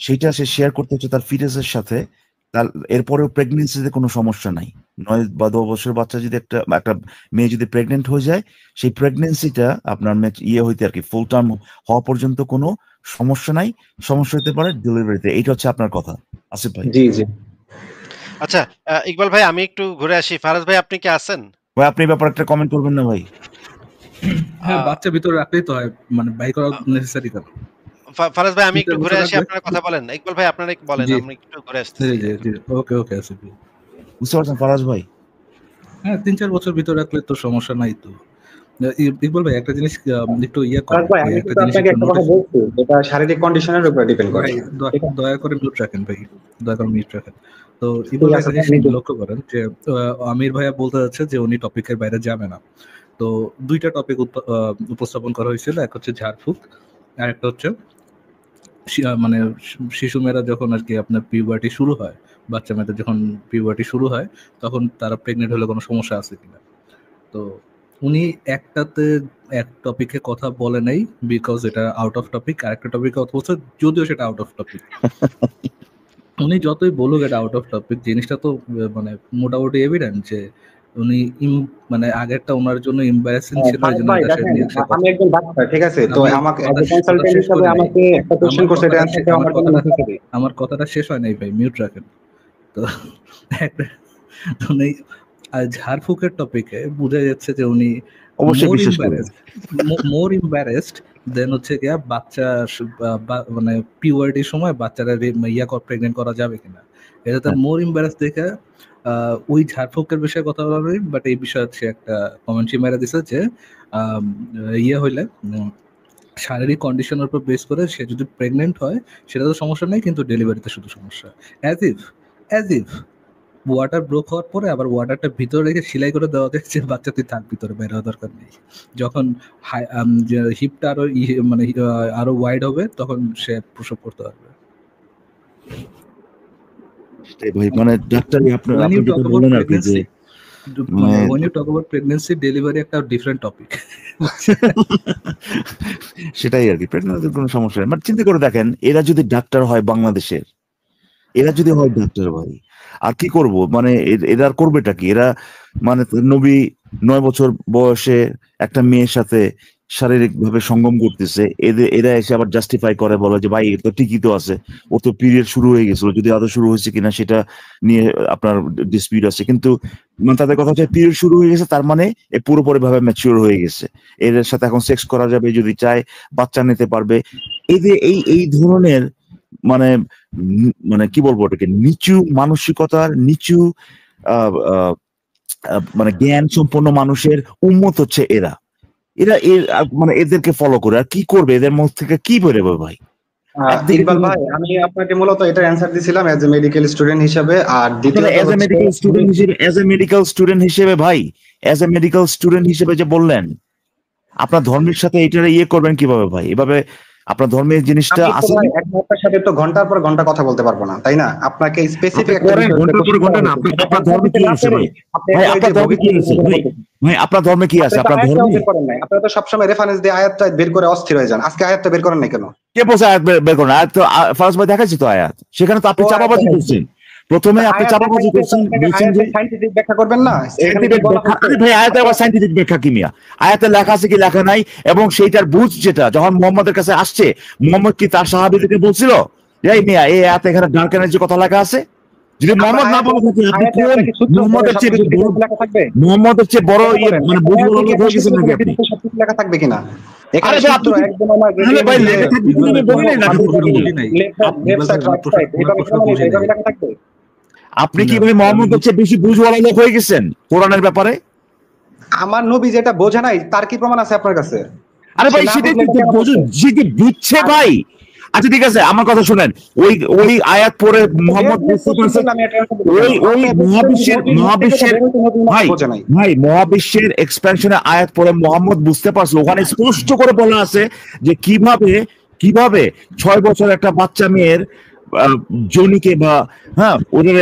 সেটা সে শেয়ার করতে হচ্ছে তার ফিটাসের সাথে, তার এরপরেও প্রেগনেন্সিতে কোনো সমস্যা নাই। 9 বা 10 বছর বাচ্চা যদি একটা একটা মেয়ে যদি প্রেগনেন্ট হয়ে যায়, সেই প্রেগনেন্সিটা আপনার ইয়ে হইতে আর কি ফুল টার্ম হওয়া পর্যন্ত কোনো সমস্যা নাই, সমস্যা হতে পারে ডেলিভারিতে। এইটা হচ্ছে আপনার কথা, আসিফ ভাই। জি জি। আচ্ছা, ইকবাল ভাই, আমি একটু ঘুরে আসি। ফারাজ ভাই, আপনি কি আছেন? ভাই আপনি এই ব্যাপারে একটা কমেন্ট করবেন না ভাই? হ্যাঁ, আহ, বাচ্চা ভিতরে রাখলেই তো হয়, মানে বাই করা নেসেসারি কেন? ফারাজ ভাই, আমি 3-4 একটু ঘুরে বছর আসি, রাখলে। আপনার কথা বলেন। ইকবাল ভাই, আপনারা একটু বলেন, জি আমি একটু ঘুরে জি আসতেছি। জি জি, ওকে ওকে আসিফ ভাই। বুঝতে পারছেন ফারাজ ভাই? হ্যাঁ, 3-4 বছর ভিতরে রাখলে তো সমস্যা নাই তো। ইকবাল ভাই, একটা জিনিস একটু ইয়ে ফারাজ করেন, ভাই, এই আমি একটা কিন্তু জিনিস আপনাকে একটু একটা কথা নোটিস। বলছি, এটা শারীরিক কন্ডিশনের উপরে ডিপেন্ড করে। ভাই ঠিক আছে, দয়া করে মিউট রাখেন ভাই, দয়া করে মিউট রাখেন। তো ঠিক ইকবাল ভাই আছে একটা ভাই, জিনিস নিচে। লক্ষ্য করেন যে আমির ভাইয়া বলতে যাচ্ছে যে উনি টপিকের বাইরে যাবে না। তো 2টা টপিক উপস্থাপন করা হয়েছিল, এক হচ্ছে ঝাড়ফুঁক, আর একটা হচ্ছে মানে শিশু মেয়েরা যখন আর কি আপনার পিউবার্টি শুরু হয়, বাচ্চা মেয়েদের যখন পিউবার্টি শুরু হয়, তখন তারা প্রেগনেন্ট হলে কোনো সমস্যা আছে কিনা। তো উনি একটাতে এক টপিকে কথা বলে নাই, বিকজ এটা আউট অফ টপিক। আরেকটা টপিকে কথা বলছে, যদিও সেটা আউট অফ টপিক। উনি যতই বলুক এটা আউট অফ টপিক, জিনিসটা তো মানে মোটামুটি এভিডেন্ট যে উনি মানে আগেরটা ওনার জন্য এম্বারাসিং ছিল, এই জন্য ভাই এটা সে দেখেন, নিয়ে সে আমি একজন ডাক্তার, ঠিক আছে, তো আমি আমাকে কথা কনসালটেন্ট শেষ হিসেবে করি নাই। আমাকে একটা কোশ্চেন করছে, এটা অ্যান্সার দেওয়া আমার জন্য নেসেসারি। আমার কথাটা শেষ হয় নাই ভাই, মিউট রাখেন। তো একটা উনি ঝাড়ফুঁকের টপিকে বোঝা যাচ্ছে যে উনি অবশ্যই বিশ্বাস করেন। মোর ইম্বারেসড দেন হচ্ছে গিয়া বাচ্চা মানে পিউবার্টির সময় বাচ্চারা প্রেগনেন্ট করা যাবে কিনা, এটা তার মোর ইম্বারেস দেখে ওই ঝাড়ফুঁকের বিষয়ে কথা বলা, বাট এই বিষয়ে সে একটা কমেন্ট্রি মেরে দিছে যে হইলে শারীরিক কন্ডিশনের উপর বেস করে সে যদি প্রেগনেন্ট হয় সেটা তো সমস্যা নেই, কিন্তু ডেলিভারিতে শুধু সমস্যা। অ্যাজ ইফ ওয়াটার ব্রোক হওয়ার পরে আবার ওয়াটারটা ভিতরে রেখে সেলাই করে দেওয়া যায় যে বাচ্চা তুই থাক ভিতরে, বের হওয়ার দরকার নেই। যখন হিপটা আরো মানে আরো ওয়াইড হবে তখন সে প্রসব করতে পারবে। ভাই মানে ডাক্তার আপনি যেটা বললেন আর কি, যে when you talk about pregnancy, delivery একটা ডিফারেন্ট টপিক। সেটাই আর কি, প্রেগন্যান্সির কোনো সমস্যা নেই। বাট চিন্তা করে দেখেন, এরা যদি ডাক্তার হয় বাংলাদেশের, এরা যদি হয় ডাক্তার ভাই, আর কি করব, মানে এরা আর করবেটা কি? এরা মানে নবী 9 বছর বয়সে একটা মেয়ের সাথে শারীরিক ভাবে সঙ্গম করতেছে, এরা এসে আবার জাস্টিফাই করে, বলে যে ভাই এর তো ঠিকই তো আছে, ও তো পিরিয়ড শুরু হয়ে গেছিল, যদি আদৌ শুরু হয়েছে কিনা সেটা নিয়ে আপনার ডিসপিউট আছে, কিন্তু মানে তাদের কথা হচ্ছে পিরিয়ড শুরু হয়ে গেছে, তার মানে এ পুরোপুরি ভাবে ম্যাচিওর হয়ে গেছে, এর সাথে এখন সেক্স করা যাবে, যদি চায় বাচ্চা নিতে পারবে। এই যে এই ধরনের মানে মানে কি বলবো ওটাকে, নিচু মানসিকতার, নিচু মানে জ্ঞান সম্পন্ন মানুষের উম্মত হচ্ছে এরা মানে এদেরকে ফলো করে আর কি করবে, এদের মধ্যে থেকে কি বেরোবে ভাই? ইকবাল ভাই, আমি আপনাকে মূলত এটা অ্যানসার দিছিলাম এজ এ মেডিকেল স্টুডেন্ট হিসেবে। আর এজ এ মেডিকেল স্টুডেন্ট হিসেবে যে বললেন, আপনার ধর্মের সাথে এটা করবেন কিভাবে ভাই? এভাবে আপনার ধর্মের জিনিসটা আছে, আপনার সাথে তো ঘন্টার পর ঘন্টা কথা বলতে পারবো না, তাই না? আপনাকে স্পেসিফিক একটা ঘন্টার পর ঘন্টা না, আপনার ধর্মে কি আছে ভাই? আপনার ধর্মে কি আছে ভাই? আপনার ধর্মে কি আছে? আপনার ধর্মে করেন নাই, আপনারা তো সবসময় রেফারেন্স দিয়ে আয়াতটা বের করে অস্থির হয়ে যান। আজকে আয়াতটা বের করেন নাই কেন? কে বলছে আয়াত বের করেন? আয়াত তো ফারাজ ভাই দেখাচ্ছি তো আয়াত, সেখানে তো আপনি চাপাবাজি করছেন। প্রথমে আপনি চাপাবাজি করছেন, বলছেন যে সায়েন্টিফিক ব্যাখ্যা করবেন না। আরে ভাই আয়াতে আবার সায়েন্টিফিক ব্যাখ্যা কি মিয়া? আয়াতে লেখা আছে কি লেখা নাই, এবং সেইটার বুঝ যেটা যখন মুহাম্মদের কাছে আসছে, মুহাম্মদ কি তার সাহাবীদেরকে বলছিল যে এই মিয়া এই আয়াতে এখানে ডার্ক এনার্জি কথা লেখা আছে? যদি মোহাম্মদ না বলে থাকে, আপনি কোন মুহাম্মদের চেয়ে বড় মানে বুঝ বড় লোক হয়ে গেছেন নাকি আপনি? সবকিছু লেখা থাকবে কিনা? এখানে আরে ভাই সূত্র একদম আমার আরে ভাই লেখা থাকবে কিনা আমি বলি নাই, লেখা থাকবে। আপনি কি ভাই মোহাম্মদের চেয়ে বেশি বুঝওয়ালা লোক হয়ে গেছেন কোরআনের ব্যাপারে? আমার নবী যেটা বোঝে নাই তার কি প্রমাণ আছে আপনার কাছে? আরে ভাই সেটাই তো যে কি বুঝছে ভাই। আচ্ছা ঠিক আছে, আমার কথা শুনেন, ওই আয়াত পড়ে মোহাম্মদ ভাই মহাবিশ্বের এক্সপ্যানশনে আয়াত পড়ে মোহাম্মদ বুঝতে পারছে, ওখানে স্পষ্ট করে বলা আছে যে কিভাবে 6 বছর একটা বাচ্চা মেয়ের জনিকে বা ওদের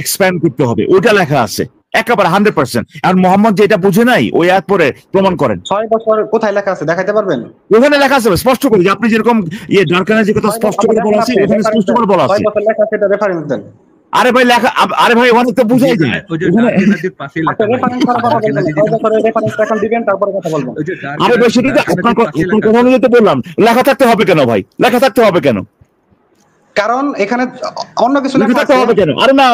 এক্সপ্যান্ড করতে হবে, ওটা লেখা আছে একেবারে 100%। আর মোহাম্মদ যেটা বুঝে নাই ওই আয়াত পরে প্রমাণ করেন। 6 বছর কোথায় লেখা আছে দেখাইতে পারবেন? ওখানে লেখা আছে স্পষ্ট করে, যে আপনি যেরকম ডার্ক এনার্জি কথা স্পষ্ট করে বলা আছে, ওখানে স্পষ্ট করে বলা আছে। 6 বছর লেখা আছে, এটা রেফারেন্স দেন। আরে ভাই লেখা, আরে ভাই ওখানে তো বুঝাই যায়, আরে ভাই সেটা আপনার কথা অনুযায়ী তো বললাম, লেখা থাকতে হবে কেন ভাই? লেখা থাকতে হবে কেন? কারণ এখানে অন্য কিছু লেখা থাকতে হবে কেন? আরে না,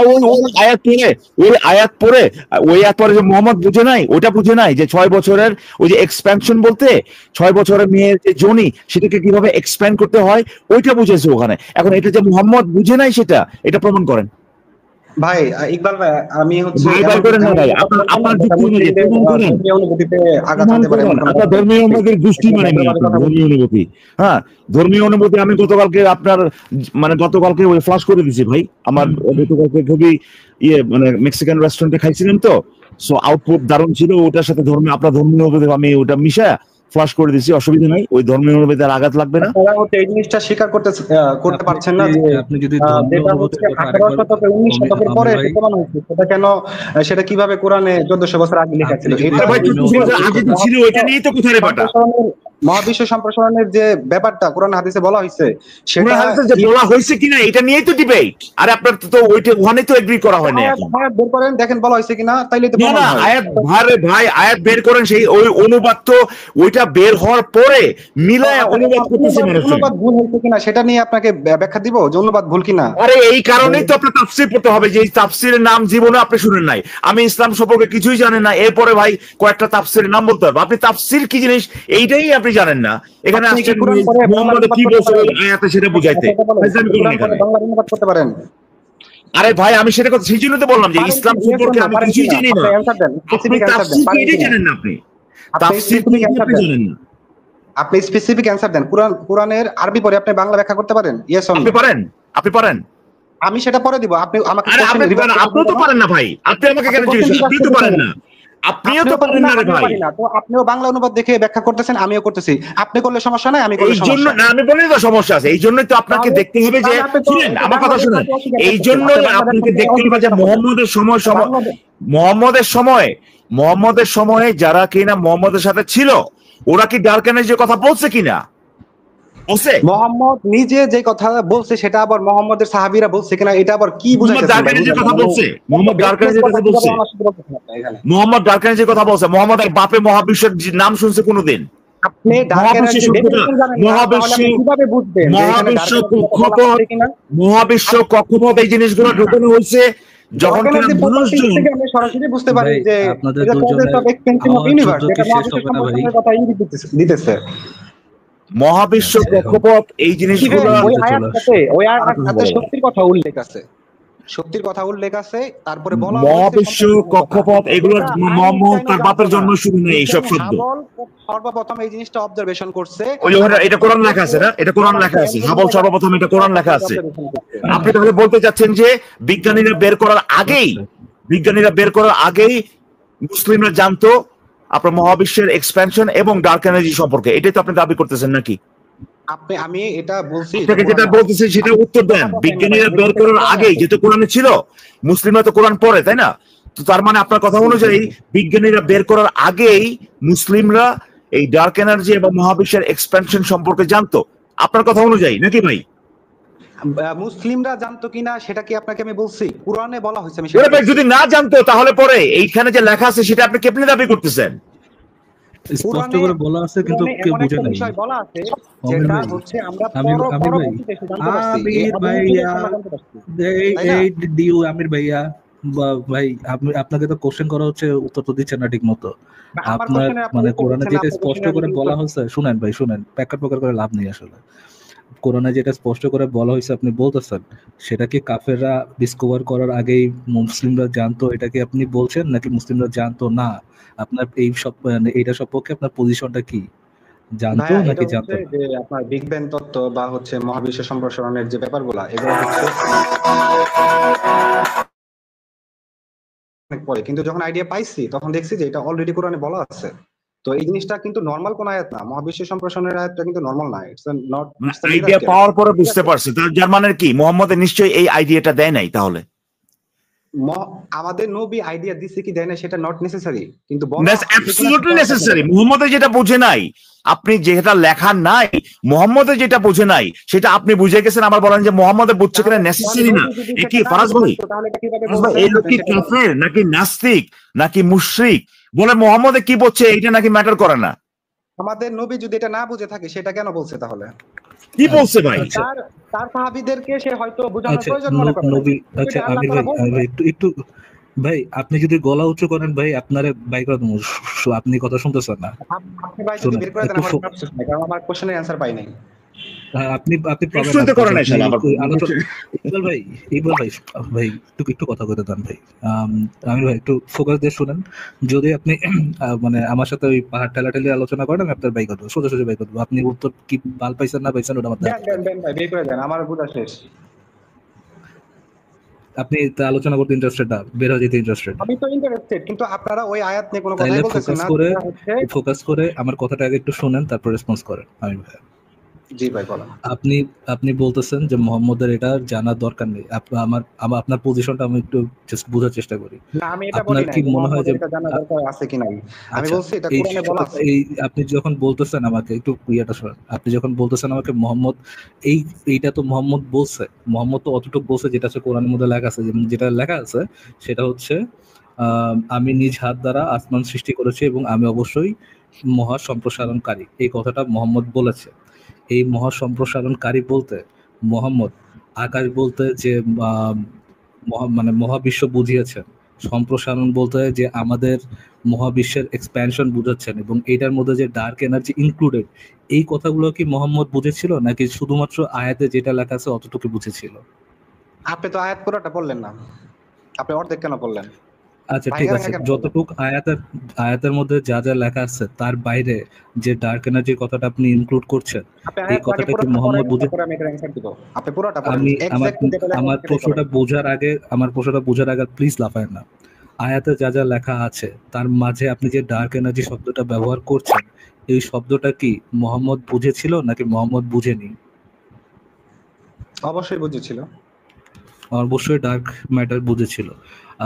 ওই আয়াত পরে যে মোহাম্মদ বুঝে নাই, ওটা বুঝে নাই যে 6 বছরের ওই যে এক্সপ্যানশন বলতে 6 বছরের মেয়ের যে জনি সেটাকে কিভাবে এক্সপ্যান্ড করতে হয় ওইটা বুঝেছে ওখানে। এখন এটা যে মোহাম্মদ বুঝে নাই সেটা এটা প্রমাণ করেন ভাই। ইকবাল ভাই, আমি হচ্ছে আপনার যুক্তি অনুযায়ী প্রমাণ করেন, আপনার ধর্মীয় অনুভূতির গোষ্ঠী মানে ধর্মীয় অনুভূতি। ধর্মীয় অনুভূতি আমি গতকালকে ওই ফ্লাশ করে দিছি ভাই। আমার গতকালকে খুবই মানে মেক্সিকান রেস্টুরেন্টে খাইছিলাম তো, সো আউটপুট দারুণ ছিল, ওটার সাথে আপনার ধর্মীয় অনুভূতি আমি ওটা মিশা ফ্লাশ করে দিছি, অসুবিধা নাই, ওই ধর্মীয় অনুভূতি আর আঘাত লাগবে না। এই জিনিসটা স্বীকার করতে পারছেন না যে আপনি যদি সেটা কিভাবে কোরআনে 1400 বছর আগে লেখা ছিল? এটা ভাই 1400 বছর আগে ছিল, এটা নিয়েই তো কোথায় বাটা মহাবিশ্ব সম্প্রসারণের যে ব্যাপারটা কোরআন হাদিসে বলা হয়েছে সেটা যে বলা হয়েছে কিনা এটা নিয়েই তো ডিবেট। আর আপনার তো ওইটা ওখানে তো এগ্রি করা হয়নি এখন। আয়াত বের করেন দেখেন বলা হয়েছে কিনা, তাইলে তো না আয়াত ভাই আয়াত বের করেন, সেই ওই অনুবাদ তো ওইটা বের হওয়ার পরে মিলায় অনুবাদ করতেছে মানুষ। অনুবাদ ভুল হয়েছে কিনা সেটা নিয়ে আপনাকে ব্যাখ্যা দিব যে অনুবাদ ভুল কিনা। আরে এই কারণেই তো আপনার তাফসীর পড়তে হবে, যে এই তাফসীরের নাম জীবনে আপনি শুনেন নাই। আমি ইসলাম সম্পর্কে কিছুই জানেন না, এরপরে ভাই কয়েকটা তাফসীরের নাম বলতে হবে। আপনি তাফসীর কি জিনিস এইটাই আপনি জানেন না, এখানে আসছেন মুহাম্মদ কি বলছে আয়াতে সেটা বুঝাইতে। বাংলা অনুবাদ করতে পারেন? আরে ভাই আমি সেটা কথা সেই জন্য তো বললাম যে ইসলাম সম্পর্কে আমি কিছুই জানি না। আপনি তাফসীর কি এটাই জানেন না, আপনি তাফসীর কি আপনি জানেন না। আপনি স্পেসিফিক অ্যানসার দেন। কোরআনের আরবি পরে আপনি বাংলা ব্যাখ্যা করতে পারেন? Yes or no? আপনি পারেন। আমি সেটা পরে দিব, আপনি আমাকে আরে আপনি তো পারেন না ভাই, আপনি আমাকে কেন জিজ্ঞেস করেন? আপনি তো পারেন না, আপনিও তো পারেন না রে ভাই। তো আপনিও বাংলা অনুবাদ দেখে ব্যাখ্যা করতেছেন, আমিও করতেছি। আপনি করলে সমস্যা নাই, আমি করলে এই জন্য সমস্যা না, আমি বলি তো সমস্যা আছে। এই জন্যই তো আপনাকে দেখতে হবে যে শুনেন আমার কথা শুনেন, এই জন্যই আপনাকে দেখতে হবে যে মুহাম্মদের সময়ে যারা কিনা মুহাম্মদের সাথে ছিল ওরা কি ডার্ক এনার্জির কথা বলছে কিনা? বলছে মুহাম্মদ নিজে যে কথা বলছে সেটা আবার মুহাম্মদের সাহাবীরা বলছে কিনা এটা আবার কি বুঝাইতেছে? ডার্ক এনার্জির কথা বলছে, মুহাম্মদ ডার্ক এনার্জির কথা বলছে, মুহাম্মদ ডার্ক এনার্জির কথা বলছে। মুহাম্মদের বাপে মহাবিশ্বের নাম শুনছে কোনোদিন? আপনি ডার্ক এনার্জি মহাবিশ্ব কক্ষপথ এই জিনিসগুলো ঢোকানো হয়েছে যখন কিনা মানুষজন সরাসরি বুঝতে পারি যে আপনাদের দিতেছে মহাবিশ্ব কক্ষপথ এই জিনিসগুলো ওই আয়াতে শক্তির কথা উল্লেখ আছে, শক্তির কথা উল্লেখ আছে। তারপরে বলা মহাবিশ্ব কক্ষপথ এগুলো মুহাম্মদ তার বাপের জন্ম শুরু নেই এইসব শব্দ। সর্বপ্রথম এই জিনিসটা অবজারভেশন করছে, এটা কোরআন লেখা আছে না? এটা কোরআন লেখা আছে, হাবল সর্বপ্রথম এটা কোরআন লেখা আছে। আপনি তাহলে বলতে চাচ্ছেন যে বিজ্ঞানীরা বের করার আগেই মুসলিমরা জানতো আপনার মহাবিশ্বের এক্সপ্যানশন এবং ডার্ক এনার্জি সম্পর্কে, এটাই তো আপনি দাবি করতেছেন নাকি? আমি এটা বলছি, যেটা বলতেছি সেটা উত্তর দেন। বিজ্ঞানীরা বের করার আগেই, যেহেতু কোরআনে ছিল, মুসলিমরা তো কোরআন পড়ে তাই না? তো তার মানে আপনার কথা অনুযায়ী বিজ্ঞানীরা বের করার আগেই মুসলিমরা এই ডার্ক এনার্জি এবং মহাবিশ্বের এক্সপ্যানশন সম্পর্কে জানতো, আপনার কথা অনুযায়ী নাকি ভাই? মুসলিমরা জানতো কিনা সেটা কি আপনাকে আমি বলছি? কোরআনে বলা হয়েছে। আমি যদি না জানতো তাহলে পরে এইখানে যে লেখা আছে সেটা আপনি কেমনে দাবি করতেছেন? স্পষ্ট করে বলা আছে কিন্তু কেউ বুঝে নাই। বিষয় বলা আছে যেটা হচ্ছে আমরা আমির ভাইয়া ভাই আপনাকে তো কোশ্চেন করা হচ্ছে, উত্তর তো দিচ্ছেন না ঠিক মতো। আপনার মানে কোরআনে যেটা স্পষ্ট করে বলা হয়েছে, শুনেন ভাই শুনেন, প্যাকার প্যাকার করে লাভ নেই আসলে। কোরআনে যেটা স্পষ্ট করে বলা হয়েছে আপনি বলতেছেন, সেটা কি কাফেররা ডিসকভার করার আগেই মুসলিমরা জানতো, এটা কি আপনি বলছেন? নাকি মুসলিমরা জানতো না? আপনার এই সব এইটা সম্পর্কে আপনার পজিশনটা কি? জানতো নাকি জানতো না? যে আপনার বিগ ব্যাং তত্ত্ব বা হচ্ছে মহাবিশ্ব সম্প্রসারণের যে ব্যাপারগুলো, এগুলো হচ্ছে অনেক পরে, কিন্তু যখন আইডিয়া পাইছি তখন দেখছি যে এটা অলরেডি কোরআনে বলা আছে। তো এই জিনিসটা কিন্তু নরমাল কোন আয়াত না, মহাবিশ্ব সম্প্রসারণের আয়াতটা কিন্তু নরমাল না। ইটস নট আইডিয়া পাওয়ার পরে বুঝতে পারছি তার জার্মানের কি মুহাম্মদের নিশ্চয়ই এই আইডিয়াটা দেয় নাই। তাহলে আমাদের নবী আইডিয়া দিছে কি দেয় না সেটা নট নেসেসারি, কিন্তু অ্যাবসলিউটলি নেসেসারি। মুহাম্মদের যেটা বুঝে নাই, আপনি যেটা লেখা নাই, মুহাম্মদের যেটা বুঝে নাই সেটা আপনি বুঝে গেছেন, আবার বলেন যে মুহাম্মদের বুঝছে কিনা নেসেসারি না। এ কি ফারাজ ভাই? এই লোক কি কাফের নাকি নাস্তিক নাকি মুশরিক? বলে মুহাম্মদে কি বলছে এইটা নাকি ম্যাটার করে না। আমাদের নবী যদি এটা না বুঝে থাকে সেটা কেন বলছে তাহলে? কি বলছে ভাই? তার সাহাবীদেরকে সে হয়তো বোঝানোর প্রয়োজন মনে করে নবী। আচ্ছা আমির ভাই একটু ভাই আপনি যদি গলা উঁচু করেন ভাই আপনার ভাই আপনি কথা শুনতেছেন না। আপনি ভাই যদি বের করে দেন আমার আফসোস নাই, কারণ আমার কোশ্চেনের অ্যানসার পাই নাই। আপনি শুনতে করেন না শালা আবার। ইকবাল ভাই একটু কথা কইতে দেন ভাই। আমির ভাই একটু ফোকাস দিয়ে শুনেন। যদি আপনি মানে আমার সাথে ওই পাহাড় ঠেলাঠেলি আলোচনা করেন, আমি আপনার বাইক সোজা বাইক করবো। আপনি উত্তর কি বাল পাইছেন না পাইছেন ওটা আমার ভাই বের করে দেন, আমার বুঝা শেষ। আপনি আলোচনা করতে ইন্টারেস্টেড না, বের হয়ে যেতে ইন্টারেস্টেড? আমি তো ইন্টারেস্টেড, কিন্তু আপনারা ওই আয়াত নিয়ে কোনো কথাই বলতেছেন না। ফোকাস করে আমার কথাটা আগে একটু শুনেন, তারপর রেসপন্স করেন আমির ভাই। জি ভাই বলেন। আপনি আপনি বলতেছেন যে মোহাম্মদের এটা জানার দরকার নেই। আপনার পজিশনটা আমি একটু জাস্ট বোঝার চেষ্টা করি। না আমি এটা বলি আপনার নাই কি যে মনে হয় যে মুহাম্মদের এটা জানা দরকার আছে কি নাই। আমি আচ্ছা, বলছি এটা এই কোরআনে বলা আছে। এই আপনি যখন বলতেছেন আমাকে একটু ইয়েটা শোনেন। আপনি যখন বলতেছেন আমাকে মোহাম্মদ এইটা তো মোহাম্মদ বলছে। মোহাম্মদ তো অতটুকু বলছে যেটা হচ্ছে কোরআনের মধ্যে লেখা আছে। যেটা লেখা আছে সেটা হচ্ছে আমি নিজ হাত দ্বারা আসমান সৃষ্টি করেছি এবং আমি অবশ্যই মহা সম্প্রসারণকারী। এই কথাটা মোহাম্মদ বলেছে। এই মহা সম্প্রসারণকারী বলতে মোহাম্মদ আকাশ বলতে যে মানে মহাবিশ্ব বুঝিয়েছেন। সম্প্রসারণ বলতে যে আমাদের মহাবিশ্বের এক্সপ্যানশন বুঝাচ্ছেন এবং এটার মধ্যে যে ডার্ক এনার্জি ইনক্লুডেড, এই কথাগুলো কি মোহাম্মদ বুঝেছিল নাকি শুধুমাত্র আয়াতে যেটা লেখা আছে অতটুকু বুঝেছিল? আপনি তো আয়াত পুরোটা পড়লেন না, আপনি অর্ধেক কেন পড়লেন? আচ্ছা ঠিক ভাইঙ্গা আছে, কেন পড়লেন? যতটুকু আয়াতের মধ্যে যা যা লেখা আছে তার বাইরে যে ডার্ক এনার্জির কথাটা আপনি ইনক্লুড করছেন, আপনি এই আয়াত আগে কথাটা কি পুরোটা মোহাম্মদ পড়েন, বুঝে? তারপরে আমি এটা অ্যানসার দিব। আপনি পুরোটা পড়েন, আমি এক্স্যাক্টলি যেটা লেখা আমার আছে সেটাই প্রশ্নটা পড়েন। বোঝার আগে প্লিজ লাফায় না। আয়াতে যা যা লেখা আছে তার মাঝে আপনি যে ডার্ক এনার্জি শব্দটা ব্যবহার করছেন, এই শব্দটা কি মোহাম্মদ বুঝেছিল নাকি মোহাম্মদ বুঝেনি? অবশ্যই বুঝেছিল। অবশ্যই ডার্ক ম্যাটার বুঝেছিল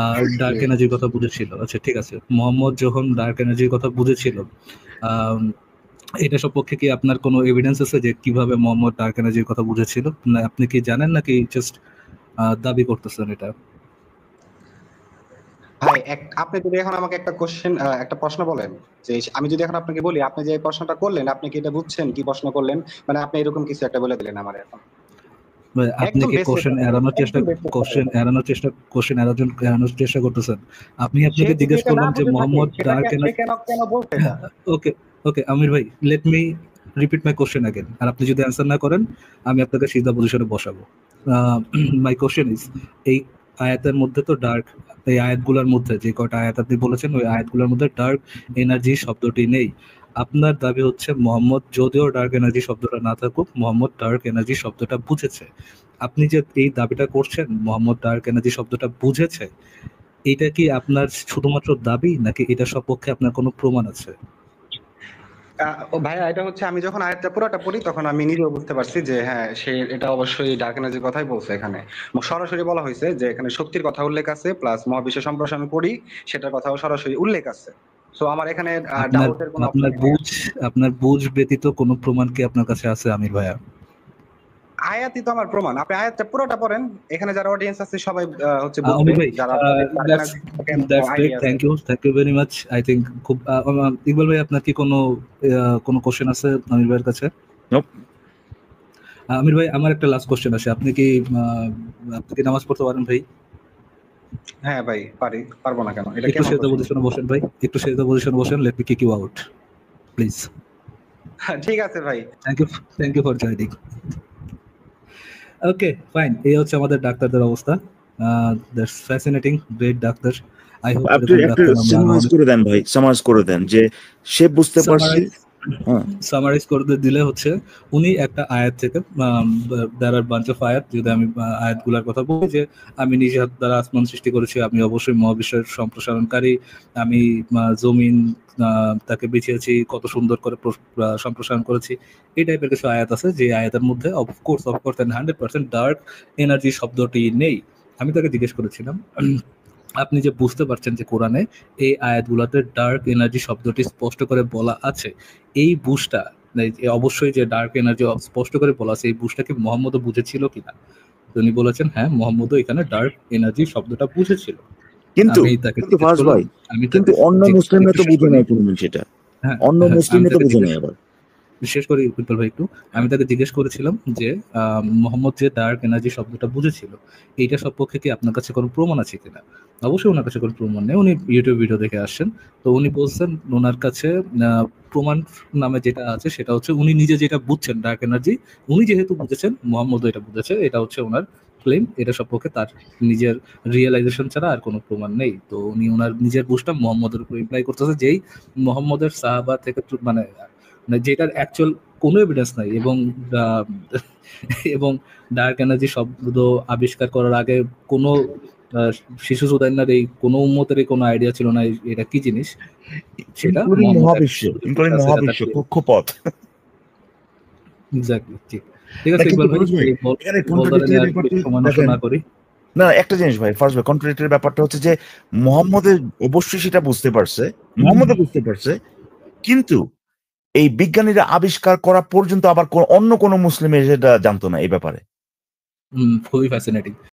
আর ডার্ক এনার্জির কথা বুঝেছিল। আচ্ছা ঠিক আছে, মোহাম্মদ যখন ডার্ক এনার্জির কথা বুঝেছিল, আম, এটা সপক্ষে কি আপনার কোনো এভিডেন্স আছে যে কিভাবে মোহাম্মদ ডার্ক এনার্জির কথা বুঝেছিল? না আপনি কি জানেন নাকি জাস্ট দাবি করতেছেন এটা? ভাই আপনি যদি এখন আমাকে একটা প্রশ্ন বলেন, যে আমি যদি এখন আপনাকে বলি আপনি যে এই প্রশ্নটা করলেন আপনি কি এটা বুঝছেন কি প্রশ্ন করলেন, মানে আপনি এরকম কিছু একটা বলে দিলেন আমার এখন। ভাই, আপনি একদম কি বেস্ট কোশ্চেন কথা বলেন, এড়ানোর চেষ্টা একদম বেস্ট কথা বলেন। এড়ানোর চেষ্টা করতেছেন? সে আপনাকে যদি জিজ্ঞেস এটা না করলাম যে বুঝে থাকে মোহাম্মদ ডার্ক সে কেন কেন বলছে এটা? ওকে ওকে আমির ভাই, let me repeat my question again, আর আপনি যদি অ্যান্সার না করেন আমি আপনাকে সিধা পজিশনে বসাবো। মাই কোশ্চেন ইজ, এই আয়াতের মধ্যে তো ডার্ক, এই আয়াতগুলোর মধ্যে যে কয়টা আয়াত আপনি বলেছেন ওই আয়াতগুলোর মধ্যে ডার্ক এনার্জি শব্দটি নেই। আপনার দাবি হচ্ছে মোহাম্মদ যদিও ডার্ক এনার্জি শব্দটা না থাকুক মোহাম্মদ ডার্ক এনার্জি শব্দটা বুঝেছে। আপনি যে এই দাবিটা করছেন মোহাম্মদ ডার্ক এনার্জি শব্দটা বুঝেছে, এটা কি আপনার শুধুমাত্র দাবি নাকি এটা সপক্ষে আপনার কোনো প্রমাণ আছে? ও ভাইয়া এটা হচ্ছে আমি যখন আয়াতটা পুরোটা পড়ি তখন আমি নিজেও বুঝতে পারছি যে হ্যাঁ সে এটা অবশ্যই ডার্ক এনার্জির কথাই বলছে। এখানে সরাসরি বলা হয়েছে যে এখানে শক্তির কথা উল্লেখ আছে, প্লাস মহাবিশ্ব সম্প্রসারণ পড়ি সেটার কথাও সরাসরি উল্লেখ আছে। সো আমার এখানে আপনার ডাউটের কোনো আপনার অপশন নাই। বুঝ আপনার বুঝ ব্যতীত কোনো প্রমাণ কি আপনার কাছে আছে আমির ভাইয়া? আয়াতই তো আমার প্রমাণ। আপনি আয়াতটা পুরোটা পড়েন, এখানে যারা অডিয়েন্স আছে সবাই হচ্ছে বুঝবে, আমির ভাই, যারা that's great, thank you very much. I think খুব ইকবাল ভাই আপনার কি কোনো কোশ্চেন আছে আমির ভাইয়ের কাছে? Nope. আমির ভাই আমার একটা লাস্ট কোশ্চেন আছে, আপনি কি নামাজ পড়তে পারেন ভাই? হ্যাঁ ভাই পারবো না কেন? এটা একটু কেমন সেজদা question? পজিশনে বসেন ভাই, একটু সেজদা পজিশনে বসেন, let me kick you out please. ঠিক আছে ভাই। Thank you for joining. Okay fine, এই হচ্ছে আমাদের ডাক্তারদের অবস্থা। That's fascinating, great doctor. I hope আপনি একটা সামারাইজ করে দেন ভাই, সামারাইজ করে দেন যে সে বুঝতে পারছে। হ্যাঁ, সামারাইজ করে দিলে হচ্ছে উনি একটা আয়াত থেকে there are bunch of আয়াত, যদি আমি আয়াতগুলোর কথা বলি যে আমি নিজে হাত দ্বারা আসমান সৃষ্টি করেছি, আমি অবশ্যই মহাবিশ্বের সম্প্রসারণকারী, আমি জমিন তাকে বিছিয়েছি, কত সুন্দর করে সম্প্রসারণ করেছি, এই টাইপের কিছু আয়াত আছে যে আয়াতের মধ্যে অফকোর্স 100% ডার্ক এনার্জি শব্দটি নেই। আমি তাকে জিজ্ঞেস করেছিলাম আপনি যে বুঝতে পারছেন যে কোরআনে এই আয়াতগুলোতে ডার্ক এনার্জি শব্দটি স্পষ্ট করে বলা আছে, এই বুঝটা অবশ্যই যে ডার্ক এনার্জি স্পষ্ট করে বলা আছে, এই বুঝটা কি মোহাম্মদও বুঝেছিল কিনা? উনি বলেছেন হ্যাঁ মোহাম্মদও এখানে ডার্ক এনার্জি শব্দটা বুঝেছিল। কিন্তু আমি তাকে কিন্তু জিজ্ঞেস ফার্স্ট করলাম, ভাই, কিন্তু অন্য মুসলিমরা তো বুঝে নাই কোনোদিন সেটা। হ্যাঁ অন্য মুসলিমরা তো বুঝে নাই আবার। বিশেষ করে উৎপল ভাই একটু, আমি তাকে জিজ্ঞেস করেছিলাম যে মোহাম্মদ যে ডার্ক এনার্জি শব্দটা বুঝেছিল এইটা সপক্ষে কি আপনার কাছে কোনো প্রমাণ আছে কিনা? অবশ্যই ওনার কাছে কোনো প্রমাণ নেই, উনি ইউটিউব ভিডিও দেখে আসছেন। তো উনি বলছেন ওনার কাছে প্রমাণ নামে যেটা আছে সেটা হচ্ছে উনি নিজে যেটা বুঝছেন ডার্ক এনার্জি, উনি যেহেতু বুঝেছেন মোহাম্মদও এটা বুঝেছে, এটা হচ্ছে ওনার ক্লেম। এটা সম্পর্কে তার নিজের রিয়েলাইজেশন ছাড়া আর কোনো প্রমাণ নেই। তো উনি ওনার নিজের বুঝটা মোহাম্মদের উপর ইমপ্লাই করতেছে, যেই মোহাম্মদের সাহাবা থেকে মানে যেটার অ্যাকচুয়াল কোনো এভিডেন্স নাই। এবং ডার্ক এনার্জি শব্দ আবিষ্কার করার আগে কোনো শিশু সুদাইনার এই কোনো উম্মতের কোনো আইডিয়া ছিল না এটা কি জিনিস, সেটা মহাবিশ্ব কক্ষপথ। এক্স্যাক্টলি, ঠিক আছে কিন্তু ইকবাল ভাই, ফিরোজ ভাই, এই এখানে বলদারে নিয়ে কন্ট্রাডিক্টরি আর ব্যাপারটা সময় নষ্ট দেখেন, না করি। না একটা জিনিস ভাই, ফার্স্ট ভাই, কন্ট্রাডিক্টরি ব্যাপারটা হচ্ছে যে মোহাম্মদের অবশ্যই সেটা বুঝতে পারছে, মোহাম্মদও বুঝতে পারছে, কিন্তু এই বিজ্ঞানীরা আবিষ্কার করা পর্যন্ত আবার অন্য কোনো মুসলিম সেটা জানতো না এই ব্যাপারে। খুবই ফ্যাসিনেটিং।